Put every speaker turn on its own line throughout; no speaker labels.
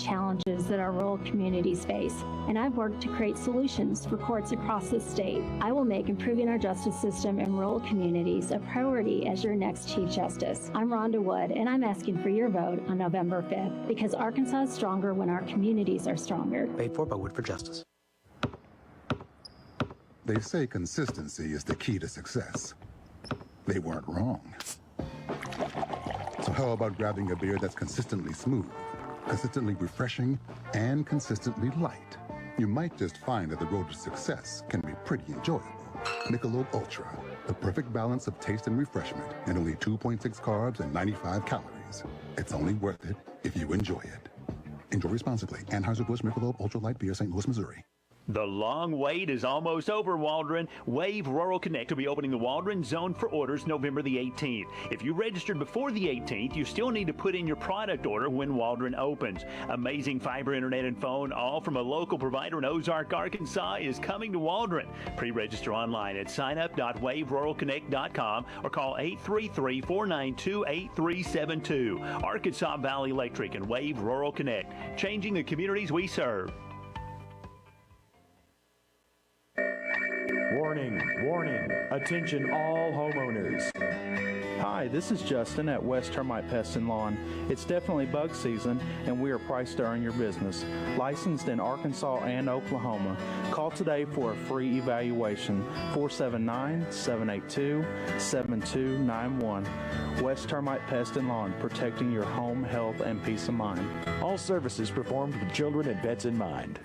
challenges that our rural communities face, and I've worked to create solutions for courts across the state. I will make improving our justice system in rural communities a priority as your next Chief Justice. I'm Rhonda Wood, and I'm asking for your vote on November 5th, because Arkansas is stronger when our communities are stronger.
Paid for by Wood for Justice.
They say consistency is the key to success. They weren't wrong. So how about grabbing a beer that's consistently smooth, consistently refreshing, and consistently light? You might just find that the road to success can be pretty enjoyable. Michelob Ultra, the perfect balance of taste and refreshment, and only 2.6 carbs and 95 calories. It's only worth it if you enjoy it. Enjoy responsibly. Anheuser-Busch Michelob Ultra Light Beer, St. Louis, Missouri.
The long wait is almost over, Waldron. Wave Rural Connect will be opening the Waldron Zone for orders November the 18th. If you registered before the 18th, you still need to put in your product order when Waldron opens. Amazing fiber internet and phone, all from a local provider in Ozark, Arkansas, is coming to Waldron. Pre-register online at signup.waveruralconnect.com or call 833-492-8372. Arkansas Valley Electric and Wave Rural Connect, changing the communities we serve.
Warning, warning, attention all homeowners. Hi, this is Justin at West Termite Pest and Lawn. It's definitely bug season and we are priced to earn your business. Licensed in Arkansas and Oklahoma. Call today for a free evaluation. 479-782-7291. West Termite Pest and Lawn, protecting your home, health, and peace of mind.
All services performed with children and pets in mind.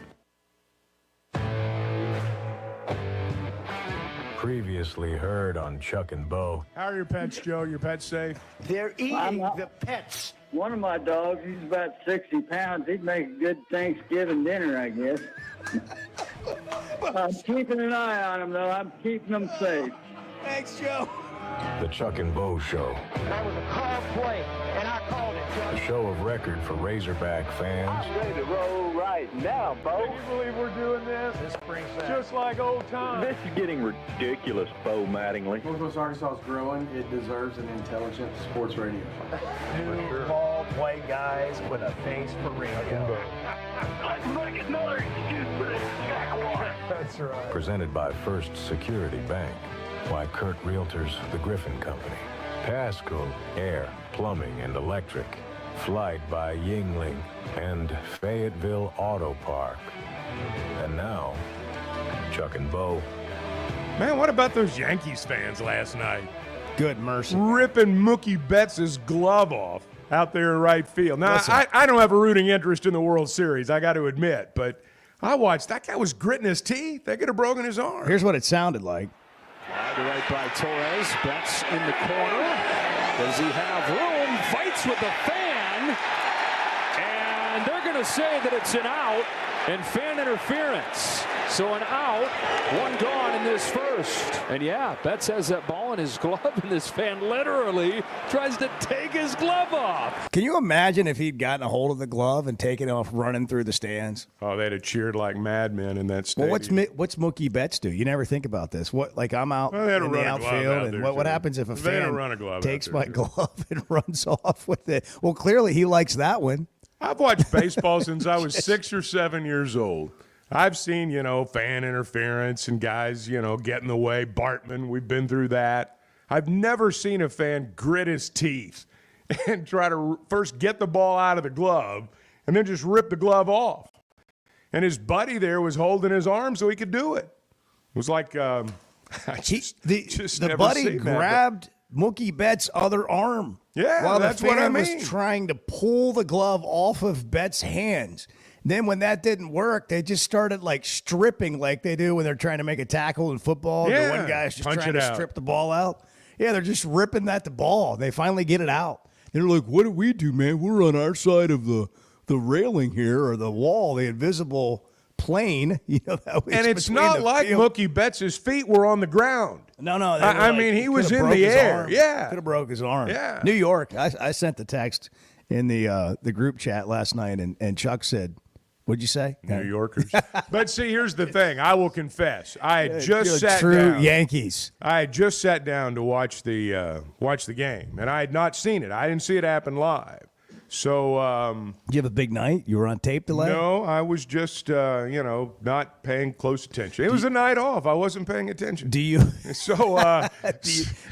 Previously heard on Chuck and Bo.
How are your pets, Joe? Your pets safe?
They're eating the pets. One of my dogs, he's about 60 pounds. He'd make a good Thanksgiving dinner, I guess. I'm keeping an eye on them, though. I'm keeping them safe.
Thanks, Joe.
The Chuck and Bo Show.
That was a call play, and I called it.
A show of record for Razorback fans.
I'm ready to roll right now, Bo.
Can you believe we're doing this? Just like old times.
This is getting ridiculous, Bo Mattingly.
Northwest Arkansas is growing. It deserves an intelligent sports radio.
Two ball play guys with a face for radio.
Let's make another excuse for this jackwater.
That's right.
Presented by First Security Bank. By Kurt Realtors, The Griffin Company. Pasco Air, Plumbing and Electric. Flight by Yingling and Fayetteville Auto Park. And now, Chuck and Bo.
Man, what about those Yankees fans last night?
Good mercy.
Ripping Mookie Betts' glove off out there in right field. Now, I don't have a rooting interest in the World Series, I got to admit, but I watched. That guy was gritting his teeth. They could have broken his arm.
Here's what it sounded like.
To right by Torres. Betts in the corner. Does he have room? Fights with the fan. And they're going to say that it's an out and fan interference. So an out, one gone in this first. And yeah, Betts has that ball in his glove, and this fan literally tries to take his glove off.
Can you imagine if he'd gotten a hold of the glove and taken off running through the stands?
Oh, they'd have cheered like madmen in that stadium.
Well, what's Mookie Betts do? You never think about this. What, like I'm out in the outfield, and what happens if a fan takes my glove and runs off with it? Well, clearly he likes that one.
I've watched baseball since I was 6 or 7 years old. I've seen, fan interference and guys, get in the way. Bartman, we've been through that. I've never seen a fan grit his teeth and try to first get the ball out of the glove and then just rip the glove off. And his buddy there was holding his arm so he could do it. It was like the
buddy grabbed Mookie Betts' other arm.
Yeah,
while
that's
the
what I
fan
mean.
was trying to pull the glove off of Betts' hands. Then when that didn't work, they just started like stripping like they do when they're trying to make a tackle in football.
Yeah,
the one guy's just trying to
out.
strip the ball out. Yeah, they're just ripping the ball. They finally get it out. They're like, what do we do, man? We're on our side of the railing here, or the wall, the invisible plane. That was
and it's not like Mookie Betts' feet were on the ground.
No.
I mean, he was in the air.
Arm.
Yeah.
Could have broke his arm.
Yeah.
New York, I sent the text in the group chat last night, and Chuck said, what'd you say?
New Yorkers. But see, here's the thing. I will confess. I had just sat
true
down.
Yankees.
I had just sat down to watch the game, and I had not seen it. I didn't see it happen live. So,
Did you have a big night? You were on tape delay?
no, I was just, not paying close attention. It was a night off. I wasn't paying attention.
Do you
So,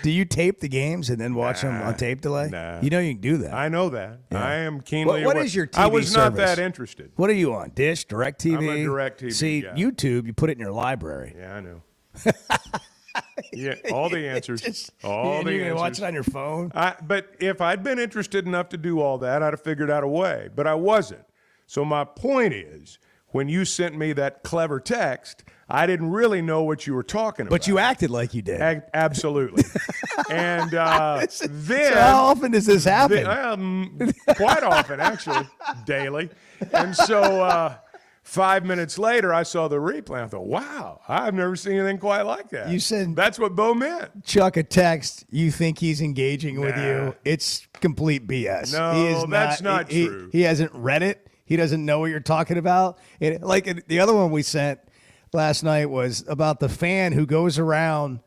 do you tape the games and then watch them on tape delay?
Nah.
You know you can do that.
I know that.
Yeah.
I am keenly
What
aware.
is your TV
I was not
service?
that interested.
What are you on? Dish, DirecTV?
I'm a DirecTV
See,
guy.
YouTube, you put it in your library.
Yeah, I know. Yeah, all the answers. All
and
the
you're
answers.
gonna watch it on your phone.
But if I'd been interested enough to do all that, I'd have figured out a way. But I wasn't. So my point is, when you sent me that clever text, I didn't really know what you were talking about.
But you acted like you did.
Absolutely. And then,
so how often does this happen?
Quite often, actually, daily. And so 5 minutes later, I saw the replay. I thought, wow, I've never seen anything quite like that.
You said
that's what Bo meant.
Chuck a text. You think he's engaging with
Nah.
you? It's complete BS.
No,
he is
that's not true.
He hasn't read it. He doesn't know what you're talking about. The other one we sent last night was about the fan who goes around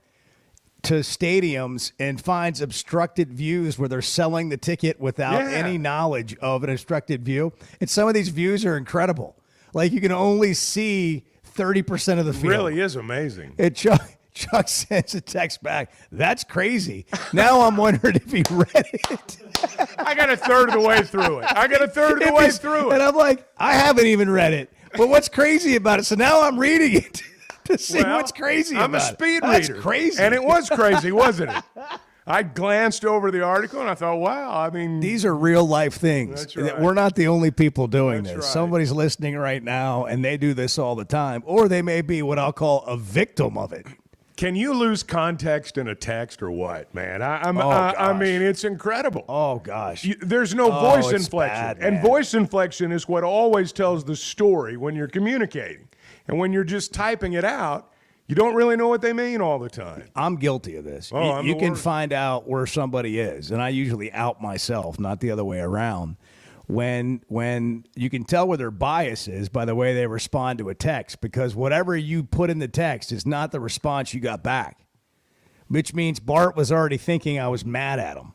to stadiums and finds obstructed views where they're selling the ticket without any knowledge of an obstructed view. And some of these views are incredible. Like you can only see 30% of the field.
Really is amazing.
And Chuck sends a text back. That's crazy. Now I'm wondering if he read it.
I got a third of the way through it.
And I'm like, I haven't even read it. But what's crazy about it? So now I'm reading it to see what's crazy about it.
I'm a speed reader.
That's crazy.
And it was crazy, wasn't it? I glanced over the article and I thought, wow, I mean.
These are real life things.
That's right.
We're not the only people doing
That's
this.
right.
Somebody's listening right now and they do this all the time. Or they may be what I'll call a victim of it.
Can you lose context in a text or what, man? I
gosh.
mean, it's incredible.
Oh, gosh.
There's no voice
it's
inflection.
bad,
And
man.
voice inflection is what always tells the story when you're communicating. And when you're just typing it out, you don't really know what they mean all the time.
I'm guilty of this.
Oh, I'm
you
the
can
worst.
find out where somebody is, and I usually out myself, not the other way around. When you can tell where their bias is by the way they respond to a text, because whatever you put in the text is not the response you got back, which means Bart was already thinking I was mad at him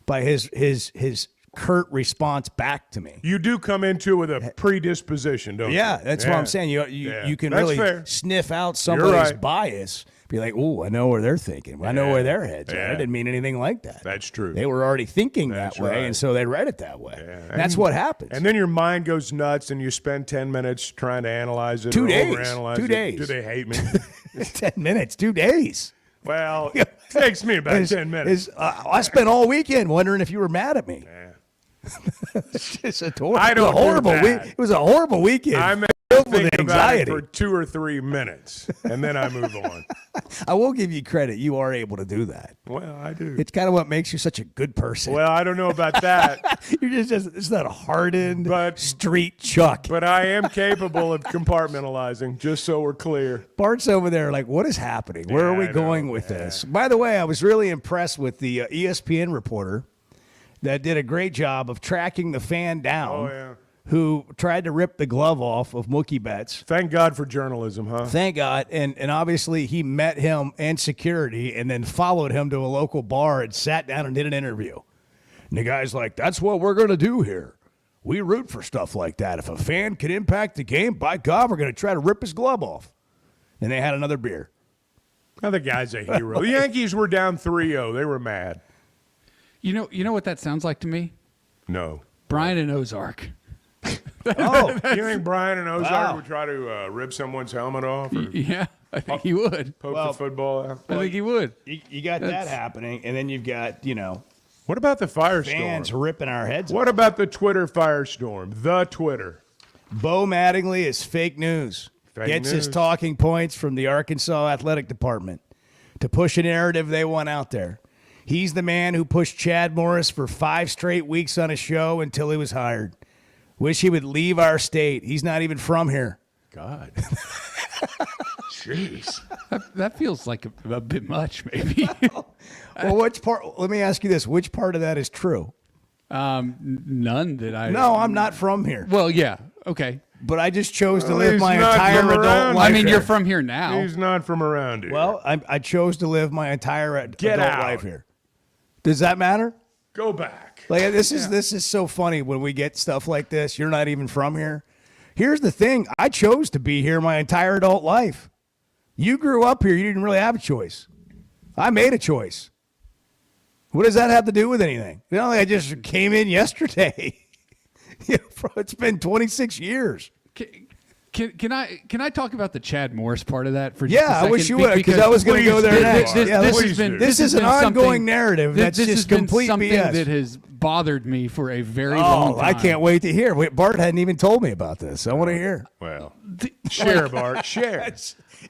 by his curt response back to me.
You do come into it with a predisposition, don't you?
Yeah, that's what I'm saying. You can
That's
really
fair.
sniff out somebody's
right.
bias. Be like, "Ooh, I know where they're thinking. I know where their heads are.
Yeah.
I didn't mean anything like that."
That's true.
They were already thinking
That's
that way,
right.
and so they read it that way.
Yeah.
That's what happens.
And then your mind goes nuts, and you spend 10 minutes trying to analyze it.
2
or
days.
overanalyze
2
it.
days.
Do they hate me?
10 minutes, 2 days.
Well, it takes me about 10 minutes.
I spent all weekend wondering if you were mad at me. It's just
I don't do
horrible
that.
week. It was a horrible weekend.
I may
filled with
think about it
anxiety.
for 2 or 3 minutes, and then I move on.
I will give you credit. You are able to do that.
Well, I do.
It's kind of what makes you such a good person.
Well, I don't know about that,
You're just it's not a hardened
But-
street Chuck.
but I am capable of compartmentalizing, just so we're clear.
Bart's over there like, what is happening? Where are we
I
going
know,
with this? By the way, I was really impressed with the ESPN reporter that did a great job of tracking the fan down
Oh, yeah.
who tried to rip the glove off of Mookie Betts.
Thank God for journalism, huh?
Thank God. And obviously he met him and security and then followed him to a local bar and sat down and did an interview. And the guy's like, that's what we're going to do here. We root for stuff like that. If a fan could impact the game, by God, we're going to try to rip his glove off. And they had another beer.
Now, the guy's a hero. The Yankees were down 3-0. They were mad.
You know what that sounds like to me?
No.
Brian and Ozark.
Oh,
You think Brian and Ozark
Wow.
would try to rip someone's helmet off or
Yeah, I think he would.
poke
Well,
the football out?
I think he would.
you got that happening. And then you've got,
What about the firestorm?
fans ripping our heads off.
What about the Twitter firestorm? The Twitter.
Bo Mattingly is fake news.
Fake
Gets his
news.
talking points from the Arkansas Athletic Department to push a narrative they want out there. He's the man who pushed Chad Morris for 5 straight weeks on a show until he was hired. Wish he would leave our state. He's not even from here.
God. Jeez.
That feels like a bit much, maybe.
Well, which part? Let me ask you this: which part of that is true?
None that I.
No, I'm not from here,
Well, yeah. Okay.
but I just chose to
Well,
live
he's
my
not
entire
from
adult
around
life.
I mean,
here.
you're from here now.
He's not from around here.
Well, I chose to live my entire
Get
adult
out.
life here. Does that matter?
Go back.
Like this is so funny when we get stuff like this. You're not even from here. Here's the thing. I chose to be here my entire adult life. You grew up here. You didn't really have a choice. I made a choice. What does that have to do with anything? You know, I just came in yesterday. It's been 26 years.
Can I talk about the Chad Morris part of that for just a second?
I wish you would, because I was going to go there next.
This
is an ongoing narrative that's just complete
something
BS.
that has bothered me for a very long time.
I can't wait to hear. Bart hadn't even told me about this. I want to hear.
Well, share, Bart, share.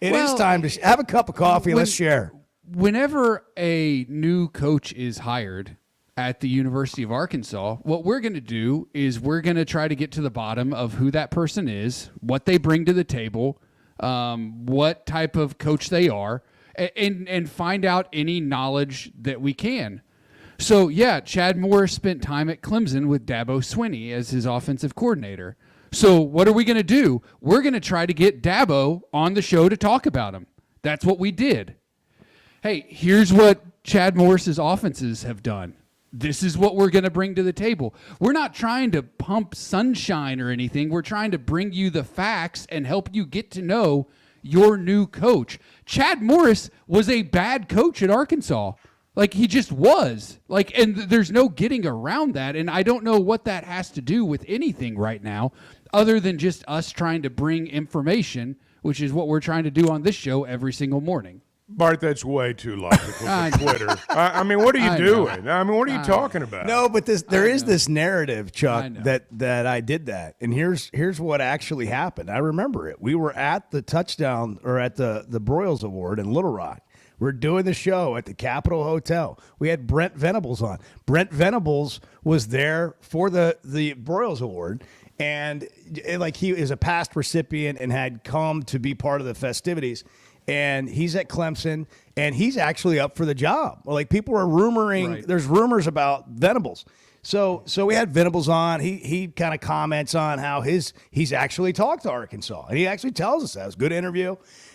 It is time to have a cup of coffee. Let's share.
Whenever a new coach is hired at the University of Arkansas, what we're going to do is we're going to try to get to the bottom of who that person is, what they bring to the table, what type of coach they are, and find out any knowledge that we can. So, yeah, Chad Morris spent time at Clemson with Dabo Swinney as his offensive coordinator. So what are we going to do? We're going to try to get Dabo on the show to talk about him. That's what we did. Hey, here's what Chad Morris's offenses have done. This is what we're going to bring to the table. We're not trying to pump sunshine or anything. We're trying to bring you the facts and help you get to know your new coach. Chad Morris was a bad coach at Arkansas. Like, he just was. Like, and there's no getting around that. And I don't know what that has to do with anything right now other than just us trying to bring information, which is what we're trying to do on this show every single morning.
Bart, that's way too logical for Twitter. I mean, what are you doing? I mean, what are you talking about?
No, but there is this narrative, Chuck, that I did that. And here's what actually happened. I remember it. We were at the touchdown or at the Broyles Award in Little Rock. We're doing the show at the Capitol Hotel. We had Brent Venables on. Brent Venables was there for the Broyles Award. And like, he is a past recipient and had come to be part of the festivities. And he's at Clemson, and he's actually up for the job. Like, people are rumoring, there's rumors about Venables. So we had Venables on. He kind of comments on how he's actually talked to Arkansas, and he actually tells us that. It was a good interview.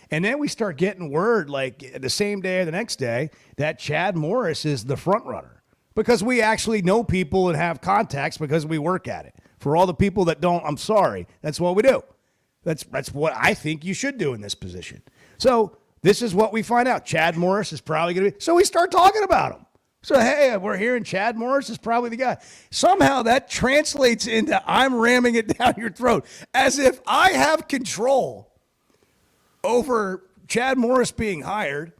And then we start getting word, like the same day or the next day, that Chad Morris is the front runner, because we actually know people and have contacts because we work at it. For all the people that don't, I'm sorry. That's what we do. That's what I think you should do in this position. So this is what we find out. Chad Morris is probably going to be. So we start talking about him. So, hey, we're hearing Chad Morris is probably the guy. Somehow that translates into I'm ramming it down your throat, as if I have control over Chad Morris being hired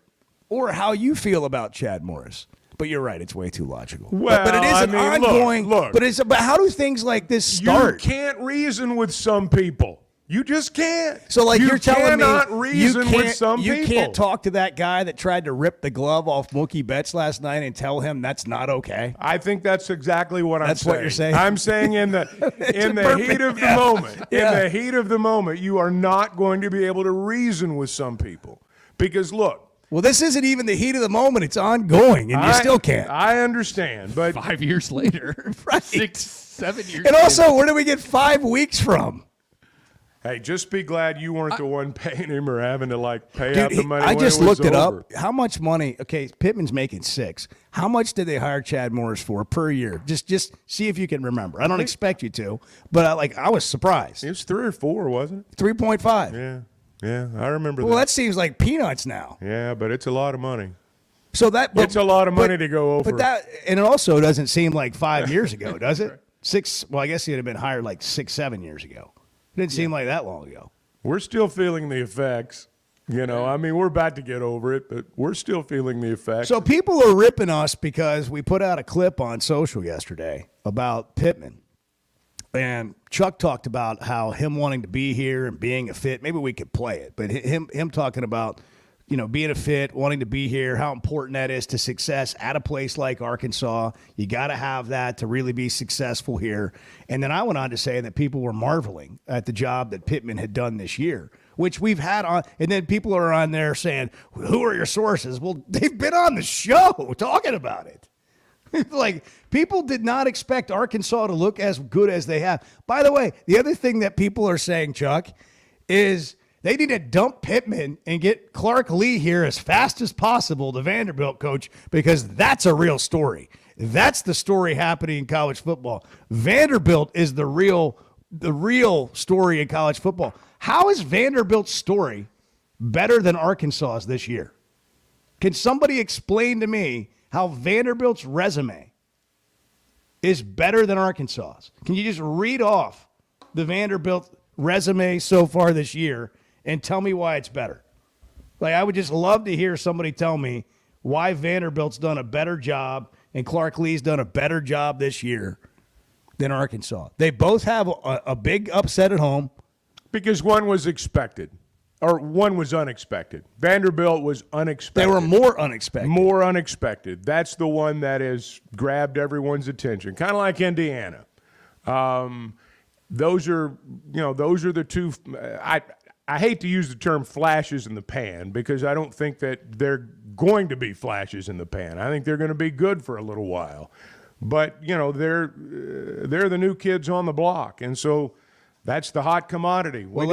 or how you feel about Chad Morris. But you're right. It's way too logical.
Well,
but it is an ongoing.
Look.
But how do things like this start?
You can't reason with some people. You just can't.
So, like, you're telling me
reason with some people.
You can't talk to that guy that tried to rip the glove off Mookie Betts last night and tell him that's not okay?
I think that's exactly what I'm saying.
That's what you're saying?
I'm saying in the heat of the moment, in the heat of the moment, you are not going to be able to reason with some people. Because, look.
Well, this isn't even the heat of the moment. It's ongoing, and you still can't.
I understand, but
5 years later.
Right.
6, 7 years
And
later.
also, where do we get 5 weeks from?
Hey, just be glad you weren't the one paying him or having to, like, pay
Dude,
out the money.
I
when
just
it was
looked it
over.
up. How much money? Okay, Pittman's making $6. How much did they hire Chad Morris for per year? Just see if you can remember. I don't expect you to, but I was surprised.
It was 3 or 4, wasn't it?
3.5.
Yeah, I remember that.
Well, that seems like peanuts now.
Yeah, but it's a lot of money.
So
it's a lot of money to go over.
But and it also doesn't seem like 5 years ago, does it? 6. Well, I guess he'd have been hired like 6, 7 years ago. It didn't seem like that long ago.
We're still feeling the effects. You know, I mean, we're about to get over it, but we're still feeling the effects.
So people are ripping us because we put out a clip on social yesterday about Pittman. And Chuck talked about how him wanting to be here and being a fit. Maybe we could play it, but him talking about, being a fit, wanting to be here, how important that is to success at a place like Arkansas. You got to have that to really be successful here. And then I went on to say that people were marveling at the job that Pittman had done this year, which we've had on. And then people are on there saying, who are your sources? Well, they've been on the show talking about it. Like, people did not expect Arkansas to look as good as they have. By the way, the other thing that people are saying, Chuck, is they need to dump Pittman and get Clark Lee here as fast as possible, the Vanderbilt coach, because that's a real story. That's the story happening in college football. Vanderbilt is the real story in college football. How is Vanderbilt's story better than Arkansas's this year? Can somebody explain to me how Vanderbilt's resume is better than Arkansas's? Can you just read off the Vanderbilt resume so far this year and tell me why it's better? Like, I would just love to hear somebody tell me why Vanderbilt's done a better job and Clark Lee's done a better job this year than Arkansas. They both have a big upset at home.
Because one was expected, or one was unexpected. Vanderbilt was unexpected.
They were more unexpected.
More unexpected. That's the one that has grabbed everyone's attention, kind of like Indiana. Those are the two. I hate to use the term flashes in the pan because I don't think that they're going to be flashes in the pan. I think they're going to be good for a little while. But, they're the new kids on the block. And so that's the hot commodity. We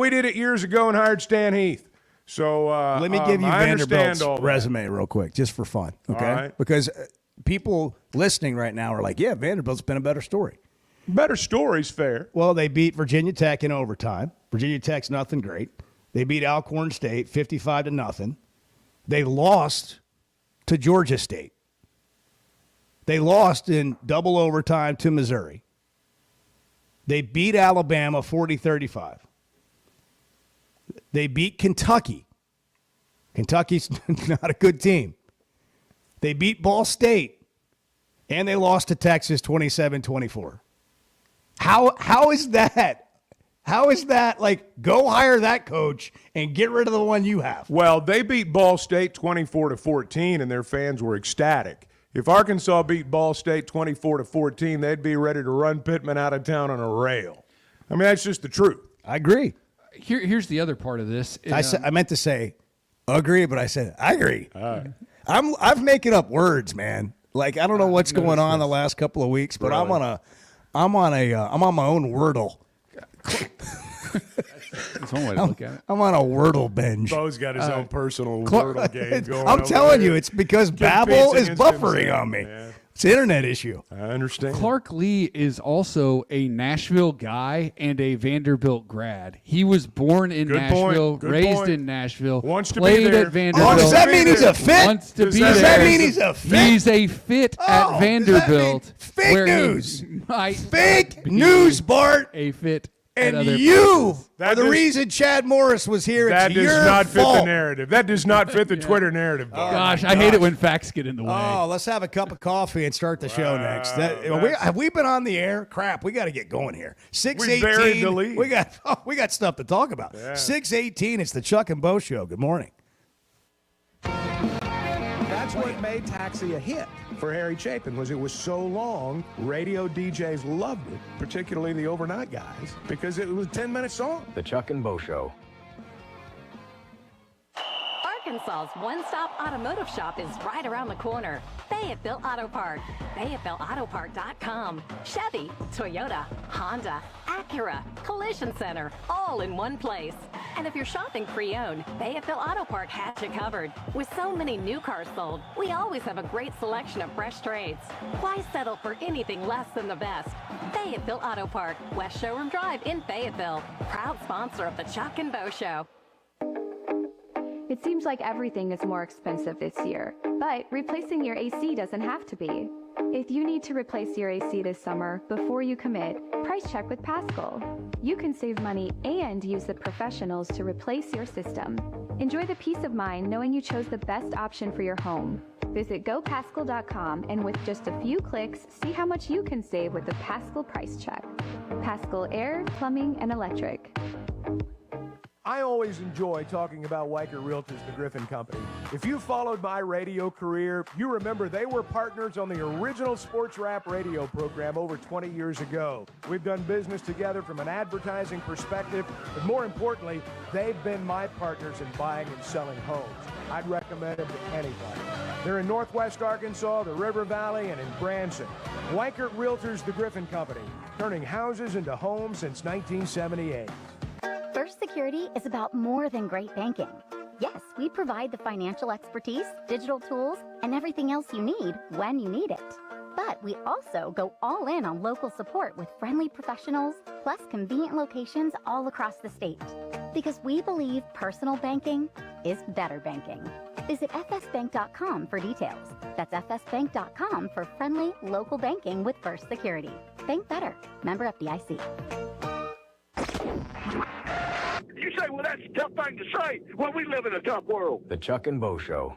did it years ago and hired Stan Heath. So
let me give you Vanderbilt's resume real quick, just for fun, okay?
All right.
Because people listening right now are like, yeah, Vanderbilt's been a better story.
Better story's fair.
Well, they beat Virginia Tech in overtime. Virginia Tech's nothing great. They beat Alcorn State 55-0. They lost to Georgia State. They lost in double overtime to Missouri. They beat Alabama 40-35. They beat Kentucky. Kentucky's not a good team. They beat Ball State. And they lost to Texas 27-24. How is that? How is that, like, go hire that coach and get rid of the one you have?
Well, they beat Ball State 24-14, and their fans were ecstatic. If Arkansas beat Ball State 24-14, they'd be ready to run Pittman out of town on a rail. I mean, that's just the truth.
I agree.
Here's the other part of this.
I meant to say agree, but I said I agree. All right. I'm making up words, man. Like, I don't know what's going on the last couple of weeks, but
Really?
I'm on my own Wordle.
That's one way to look at it.
I'm on a Wordle binge.
Bo's got his own personal Wordle game going
I'm
over
telling
there.
you, it's because
Competes
Babbel is
against
buffering
himself.
on me.
Yeah.
It's an internet issue.
I understand.
Clark Lee is also a Nashville guy and a Vanderbilt grad. He was born in
Good point.
Nashville,
Good
raised
point.
in Nashville,
Wants to be
played
there.
at Vanderbilt.
Oh, does that mean he's a fit?
Wants to be
Does
there.
that mean he's a fit?
He's a fit
Oh,
at
does that
Vanderbilt.
mean fake
where he
news?
might
Fake
be
news, Bart.
A fit. at
And
other
you
places.
are the reason Chad Morris was here.
That
It's
does
your
not fit
fault.
the narrative. That does not fit the Twitter narrative. Bob.
Gosh, I hate it when facts get in the way.
Oh, let's have a cup of coffee and start the show next. Have we been on the air? Crap, we got to get going here. 6:18.
buried the lead.
We got stuff to talk about. 6:18. It's the Chuck and Bo Show. Good morning.
That's what made Taxi a hit for Harry Chapin, was it was so long, radio DJs loved it, particularly the overnight guys, because it was a 10-minute song.
The Chuck and Bo Show.
Arkansas's one-stop automotive shop is right around the corner. Fayetteville Auto Park. FayettevilleAutoPark.com. Chevy, Toyota, Honda, Acura, Collision Center, all in one place. And if you're shopping pre-owned, Fayetteville Auto Park has you covered. With so many new cars sold, we always have a great selection of fresh trades. Why settle for anything less than the best? Fayetteville Auto Park, West Showroom Drive in Fayetteville. Proud sponsor of the Chuck and Bo Show.
It seems like everything is more expensive this year, but replacing your AC doesn't have to be. If you need to replace your AC this summer, before you commit, price check with Paschal. You can save money and use the professionals to replace your system. Enjoy the peace of mind knowing you chose the best option for your home. Visit GoPaschal.com and with just a few clicks, see how much you can save with the Paschal price check. Paschal Air, Plumbing, and Electric.
I always enjoy talking about Weichert Realtors, the Griffin Company. If you followed my radio career, you remember they were partners on the original sports rap radio program over 20 years ago. We've done business together from an advertising perspective, but more importantly, they've been my partners in buying and selling homes. I'd recommend them to anybody. They're in Northwest Arkansas, the River Valley, and in Branson. Weichert Realtors, the Griffin Company, turning houses into homes since 1978.
First Security is about more than great banking. Yes, we provide the financial expertise, digital tools, and everything else you need when you need it. But we also go all in on local support with friendly professionals, plus convenient locations all across the state. Because we believe personal banking is better banking. Visit fsbank.com for details. That's fsbank.com for friendly local banking with First Security. Bank better. Member FDIC.
You say, well, that's a tough thing to say. Well, we live in a tough world.
The Chuck and Bo Show.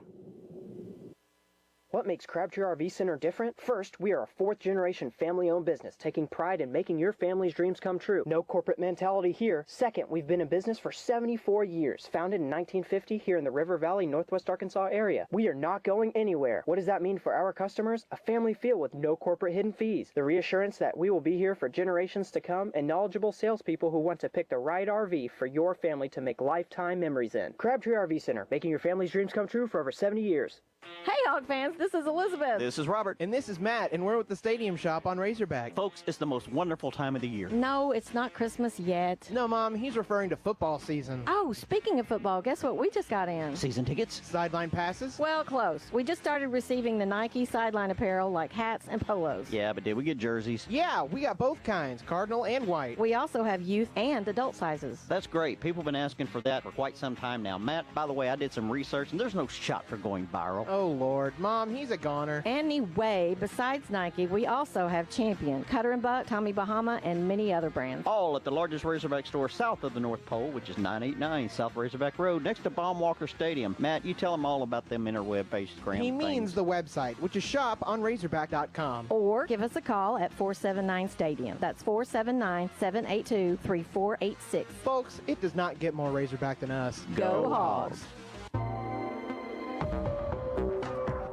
What makes Crabtree RV Center different? First, we are a fourth-generation family-owned business, taking pride in making your family's dreams come true. No corporate mentality here. Second, we've been in business for 74 years, founded in 1950 here in the River Valley, Northwest Arkansas area. We are not going anywhere. What does that mean for our customers? A family feel with no corporate hidden fees. The reassurance that we will be here for generations to come, and knowledgeable salespeople who want to pick the right RV for your family to make lifetime memories in. Crabtree RV Center, making your family's dreams come true for over 70 years.
Hey, Hog fans, this is Elizabeth.
This is Robert.
And this is Matt, and we're with the Stadium Shop on Razorback.
Folks, it's the most wonderful time of the year.
No, it's not Christmas yet.
No, Mom, he's referring to football season.
Oh, speaking of football, guess what we just got in?
Season tickets?
Sideline passes?
Well, close. We just started receiving the Nike sideline apparel like hats and polos.
Yeah, but did we get jerseys?
Yeah, we got both kinds, cardinal and white.
We also have youth and adult sizes.
That's great. People have been asking for that for quite some time now. Matt, by the way, I did some research, and there's no shot for going viral.
Oh, Lord. Mom, he's a goner.
Anyway, besides Nike, we also have Champion, Cutter & Buck, Tommy Bahama, and many other brands.
All at the largest Razorback store south of the North Pole, which is 989 South Razorback Road, next to Baum Walker Stadium. Matt, you tell them all about them interweb-based
He means the website, which is shoponrazorback.com.
Or give us a call at 479-STADIUM. That's 479-782-3486.
Folks, it does not get more Razorback than us.
Go Hogs!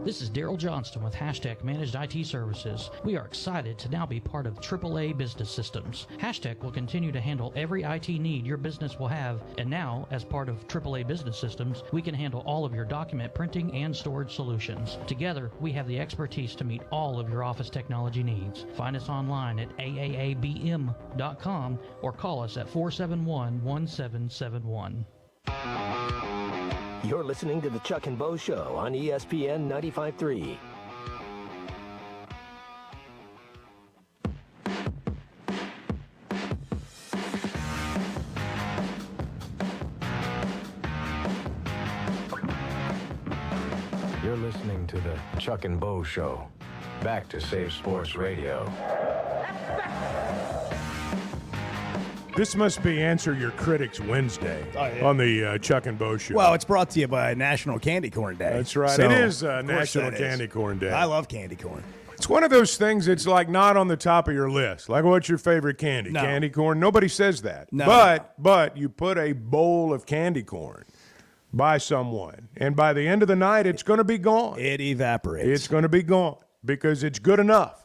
This is Daryl Johnston with Hashtag Managed IT Services. We are excited to now be part of AAA Business Systems. Hashtag will continue to handle every IT need your business will have, and now, as part of AAA Business Systems, we can handle all of your document printing and storage solutions. Together, we have the expertise to meet all of your office technology needs. Find us online at aaabm.com or call us at 471-1771.
You're listening to the Chuck and Bo Show on ESPN 95.3.
You're listening to the Chuck and Bo Show. Back to Save Sports Radio.
This must be Answer Your Critics Wednesday on the Chuck and Bo Show.
Well, it's brought to you by National Candy Corn Day.
That's right.
So,
it is
of course
National
that
Candy
is.
Corn Day.
I love candy corn.
It's one of those things that's like not on the top of your list. Like, what's your favorite candy?
No.
Candy corn? Nobody says that.
No.
But you put a bowl of candy corn by someone, and by the end of the night, it's going to be gone.
It evaporates.
It's going to be gone because it's good enough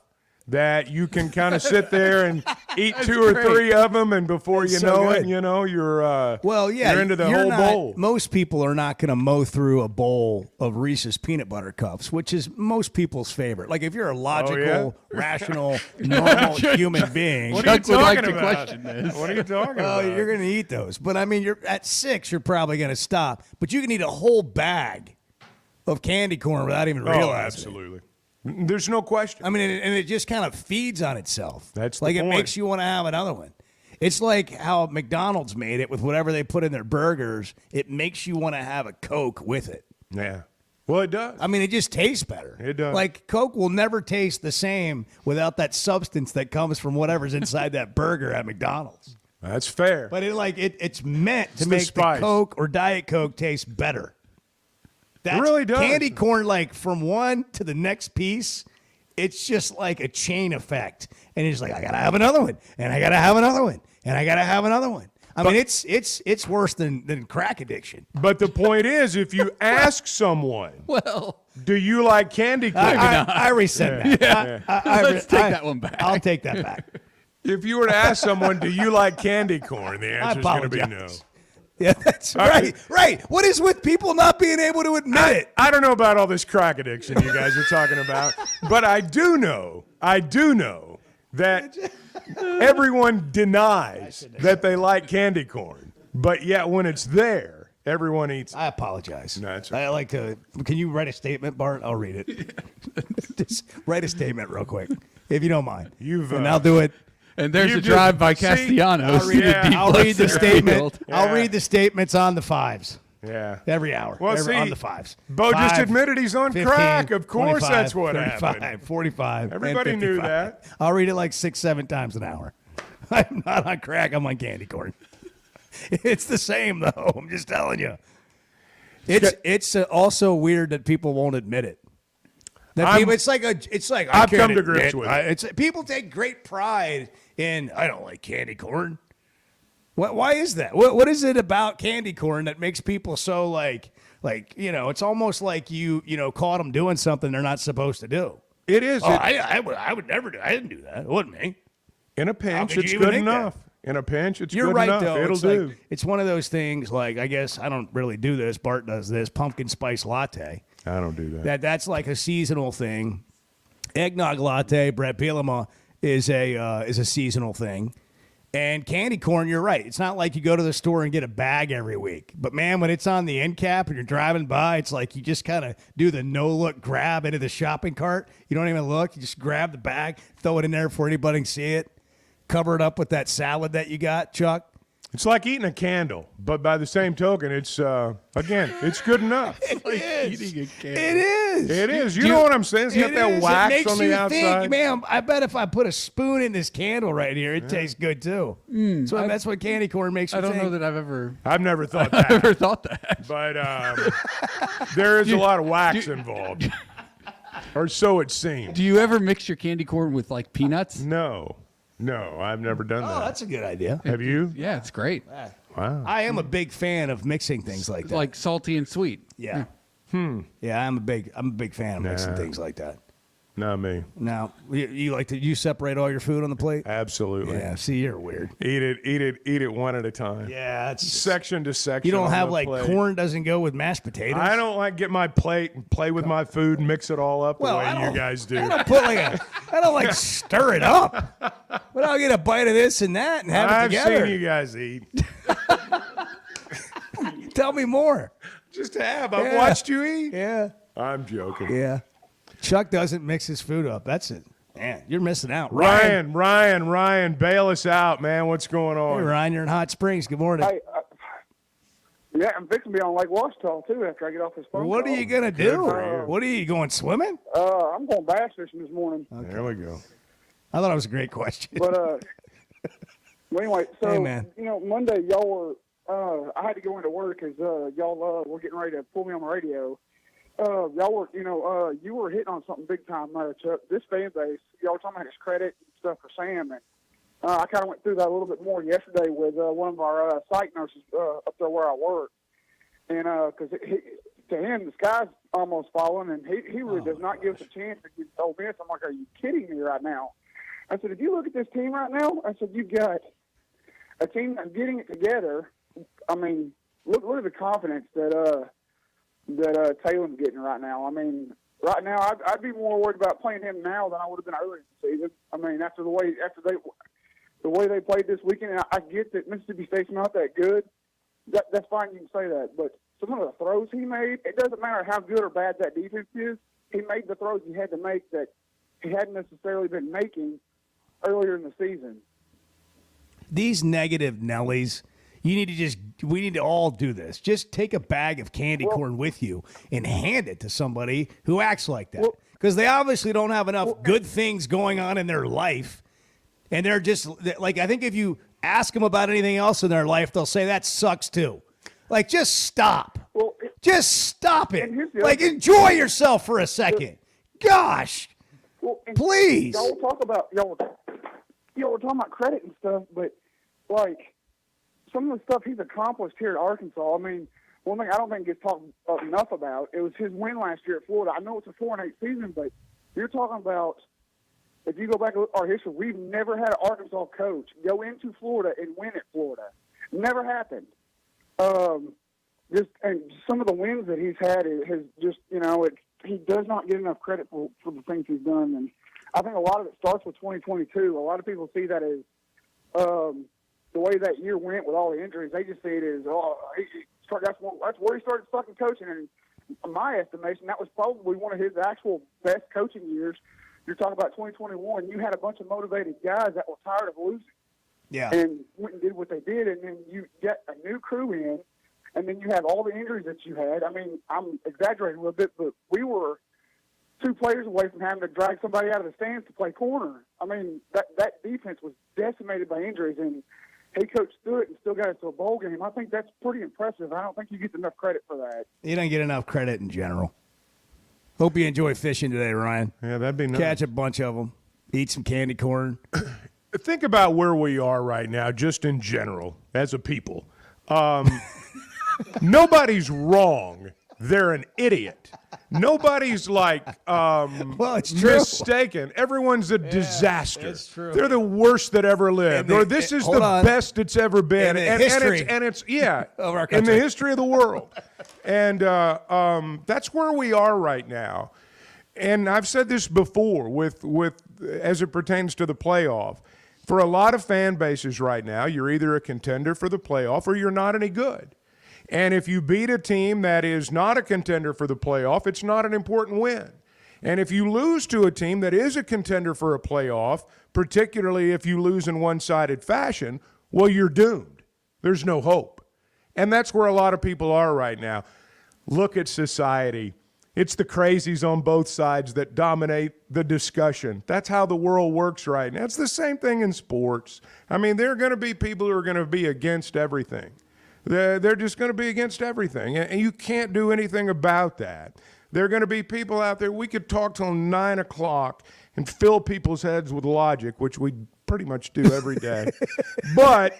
that you can kind of sit there and eat two or three of them, and before you know it, you're you're into the whole bowl.
Most people are not going to mow through a bowl of Reese's peanut butter cups, which is most people's favorite. Like if you're a logical, rational, normal human being,
What are you talking about? What are you talking about?
You're going to eat those. But I mean, you're at 6, you're probably going to stop. But you can eat a whole bag of candy corn without even realizing.
Oh, absolutely. There's no question.
I mean, and it just kind of feeds on itself.
That's the
like it
point.
makes you want to have another one. It's like how McDonald's made it with whatever they put in their burgers. It makes you want to have a Coke with it.
Yeah. Well, it does.
I mean, it just tastes better.
It does.
Like Coke will never taste the same without that substance that comes from whatever's inside that burger at McDonald's.
That's fair.
But it's meant
It's
to
the
make the
spice.
Coke or Diet Coke taste better. That's
really does.
Candy corn, like from one to the next piece, it's just like a chain effect. And it's like, I gotta have another one, and I gotta have another one, and I gotta have another one. I mean, it's worse than crack addiction.
But the point is, if you ask someone, do you like candy corn?
I resent that.
Let's take that one back.
I'll take that back.
If you were to ask someone, do you like candy corn? The answer is going to be no.
apologize. Yeah, that's right. Right. What is with people not being able to admit it?
I don't know about all this crack addiction you guys are talking about, but I do know that everyone denies that they like candy corn, but yet when it's there, Everyone eats.
I apologize.
No, it's
I like to. Can you write a statement, Bart? I'll read it. Just write a statement real quick, if you don't mind. And I'll do it.
And there's a drive by Castellanos.
I'll read the statement.
Field.
I'll read the statements on the fives.
Yeah.
Every hour.
Well, see,
on the fives.
Bo just
5,
admitted he's on
15,
crack. Of course
25,
that's what
35,
happened.
45.
Everybody
and
knew
55.
that.
I'll read it like 6-7 times an hour. I'm not on crack. I'm on candy corn. It's the same, though. I'm just telling you. It's also weird that people won't admit it. It's like
I've come to grips with it.
People take great pride in. I don't like candy corn. Why is that? What is it about candy corn that makes people so like it's almost like you caught them doing something they're not supposed to do.
It is.
I would never do. I didn't do that. It wasn't me.
In a pinch,
could
it's
you even
good
think that?
enough. In a pinch, it's
You're
good
right,
enough.
though.
It'll
It's
do.
like, it's one of those things. Like I guess I don't really do this. Bart does this. Pumpkin spice latte.
I don't do that.
That's like a seasonal thing. Eggnog latte, Brett Bielema, is a seasonal thing. And candy corn, you're right. It's not like you go to the store and get a bag every week. But, man, when it's on the end cap and you're driving by, it's like you just kind of do the no-look grab into the shopping cart. You don't even look. You just grab the bag, throw it in there before anybody can see it, cover it up with that salad that you got, Chuck.
It's like eating a candle, but by the same token, it's again, it's good enough.
It is.
Eating a candle.
It is.
It is. You know what I'm saying? It's got that wax on the outside.
Think, man, I bet if I put a spoon in this candle right here, it tastes good too. So that's what candy corn makes you
I don't
think.
know that
I've never thought that.
never thought that.
But there is a lot of wax involved, or so it seems.
Do you ever mix your candy corn with like peanuts?
No, I've never done that.
Oh, that's a good idea.
Have you?
Yeah, it's great.
Wow.
I am a big fan of mixing things like that.
Like salty and sweet.
Yeah. Yeah, I'm a big fan of mixing things like that.
Not me.
Now, you separate all your food on the plate?
Absolutely.
Yeah, see, you're weird.
Eat it one at a time.
Yeah, it's
section to section.
You don't
on
have
the
like
plate.
corn doesn't go with mashed potatoes.
I don't like get my plate and play with my food and mix it all up the way
I
you
don't-
guys do.
I don't put I don't like stir it up. But I'll get a bite of this and that and have it
I've
together.
seen you guys eat.
Tell me more.
Just have. I've
Yeah.
watched you eat.
Yeah.
I'm joking.
Yeah. Chuck doesn't mix his food up. That's it. Man, you're missing out.
Ryan, bail us out, man. What's going on?
Hey, Ryan, you're in Hot Springs. Good morning.
Hey, yeah, I'm fixing to be on Lake Washita, too, after I get off this phone
What are
call.
you going to do? What are you going swimming?
I'm going bass fishing this morning.
There we go.
I thought it was a great question.
But, well, anyway, so,
Hey, man.
Monday, y'all were, I had to go into work because y'all were getting ready to pull me on the radio. Y'all were, you were hitting on something big time, Chuck. This fan base, y'all were talking about his credit and stuff for Sam, and I kind of went through that a little bit more yesterday with one of our site nurses up there where I work, and because to him the sky's almost falling, and he really does not give us a chance to get Ole Miss. I'm like, are you kidding me right now? I said, if you look at this team right now, I said, you've got a team that's getting it together. I mean, look at the confidence that Taylor's getting right now. I mean, right now I'd be more worried about playing him now than I would have been earlier in the season. I mean, after the way they played this weekend, and I get that Mississippi State's not that good. That's fine, you can say that. But some of the throws he made, it doesn't matter how good or bad that defense is. He made the throws he had to make that he hadn't necessarily been making earlier in the season.
These negative Nellies, we need to all do this. Just take a bag of candy corn with you and hand it to somebody who acts like that. Because they obviously don't have enough good things going on in their life. And they're just, like, I think if you ask them about anything else in their life, they'll say that sucks too. Like, just stop. Just stop it. Like, enjoy yourself for a second. Gosh. Please.
Y'all were talking about credit and stuff, but, like, some of the stuff he's accomplished here at Arkansas, I mean, one thing I don't think gets talked enough about, it was his win last year at Florida. I know it's a 4-8 season, but you're talking about, if you go back to our history, we've never had an Arkansas coach go into Florida and win at Florida. Never happened. And some of the wins that he's had has just, he does not get enough credit for the things he's done. And I think a lot of it starts with 2022. A lot of people see that as the way that year went with all the injuries. They just see it as, he that's where he started fucking coaching. And in my estimation, that was probably one of his actual best coaching years. You're talking about 2021. You had a bunch of motivated guys that were tired of losing.
Yeah.
And went and did what they did, and then you get a new crew in, and then you have all the injuries that you had. I mean, I'm exaggerating a little bit, but we were 2 players away from having to drag somebody out of the stands to play corner. I mean, that defense was decimated by injuries, and he coached through it and still got us to a bowl game. I think that's pretty impressive. I don't think you get enough credit for that.
You don't get enough credit in general. Hope you enjoy fishing today, Ryan.
Yeah, that'd be nice.
Catch a bunch of them. Eat some candy corn.
Think about where we are right now, just in general, as a people. Nobody's wrong. They're an idiot. Nobody's like
it's true.
mistaken. Everyone's a disaster.
it's true.
They're the worst that ever lived. Or this is the best it's ever been.
In the history
and it's yeah,
of our
in
country.
the history of the world. And that's where we are right now. And I've said this before with as it pertains to the playoff. For a lot of fan bases right now, you're either a contender for the playoff or you're not any good. And if you beat a team that is not a contender for the playoff, it's not an important win. And if you lose to a team that is a contender for a playoff, particularly if you lose in one-sided fashion, well, you're doomed. There's no hope. And that's where a lot of people are right now. Look at society. It's the crazies on both sides that dominate the discussion. That's how the world works right now. It's the same thing in sports. I mean, there are going to be people who are going to be against everything. They're just going to be against everything, and you can't do anything about that. There are going to be people out there. We could talk till 9 o'clock and fill people's heads with logic, which we pretty much do every day. but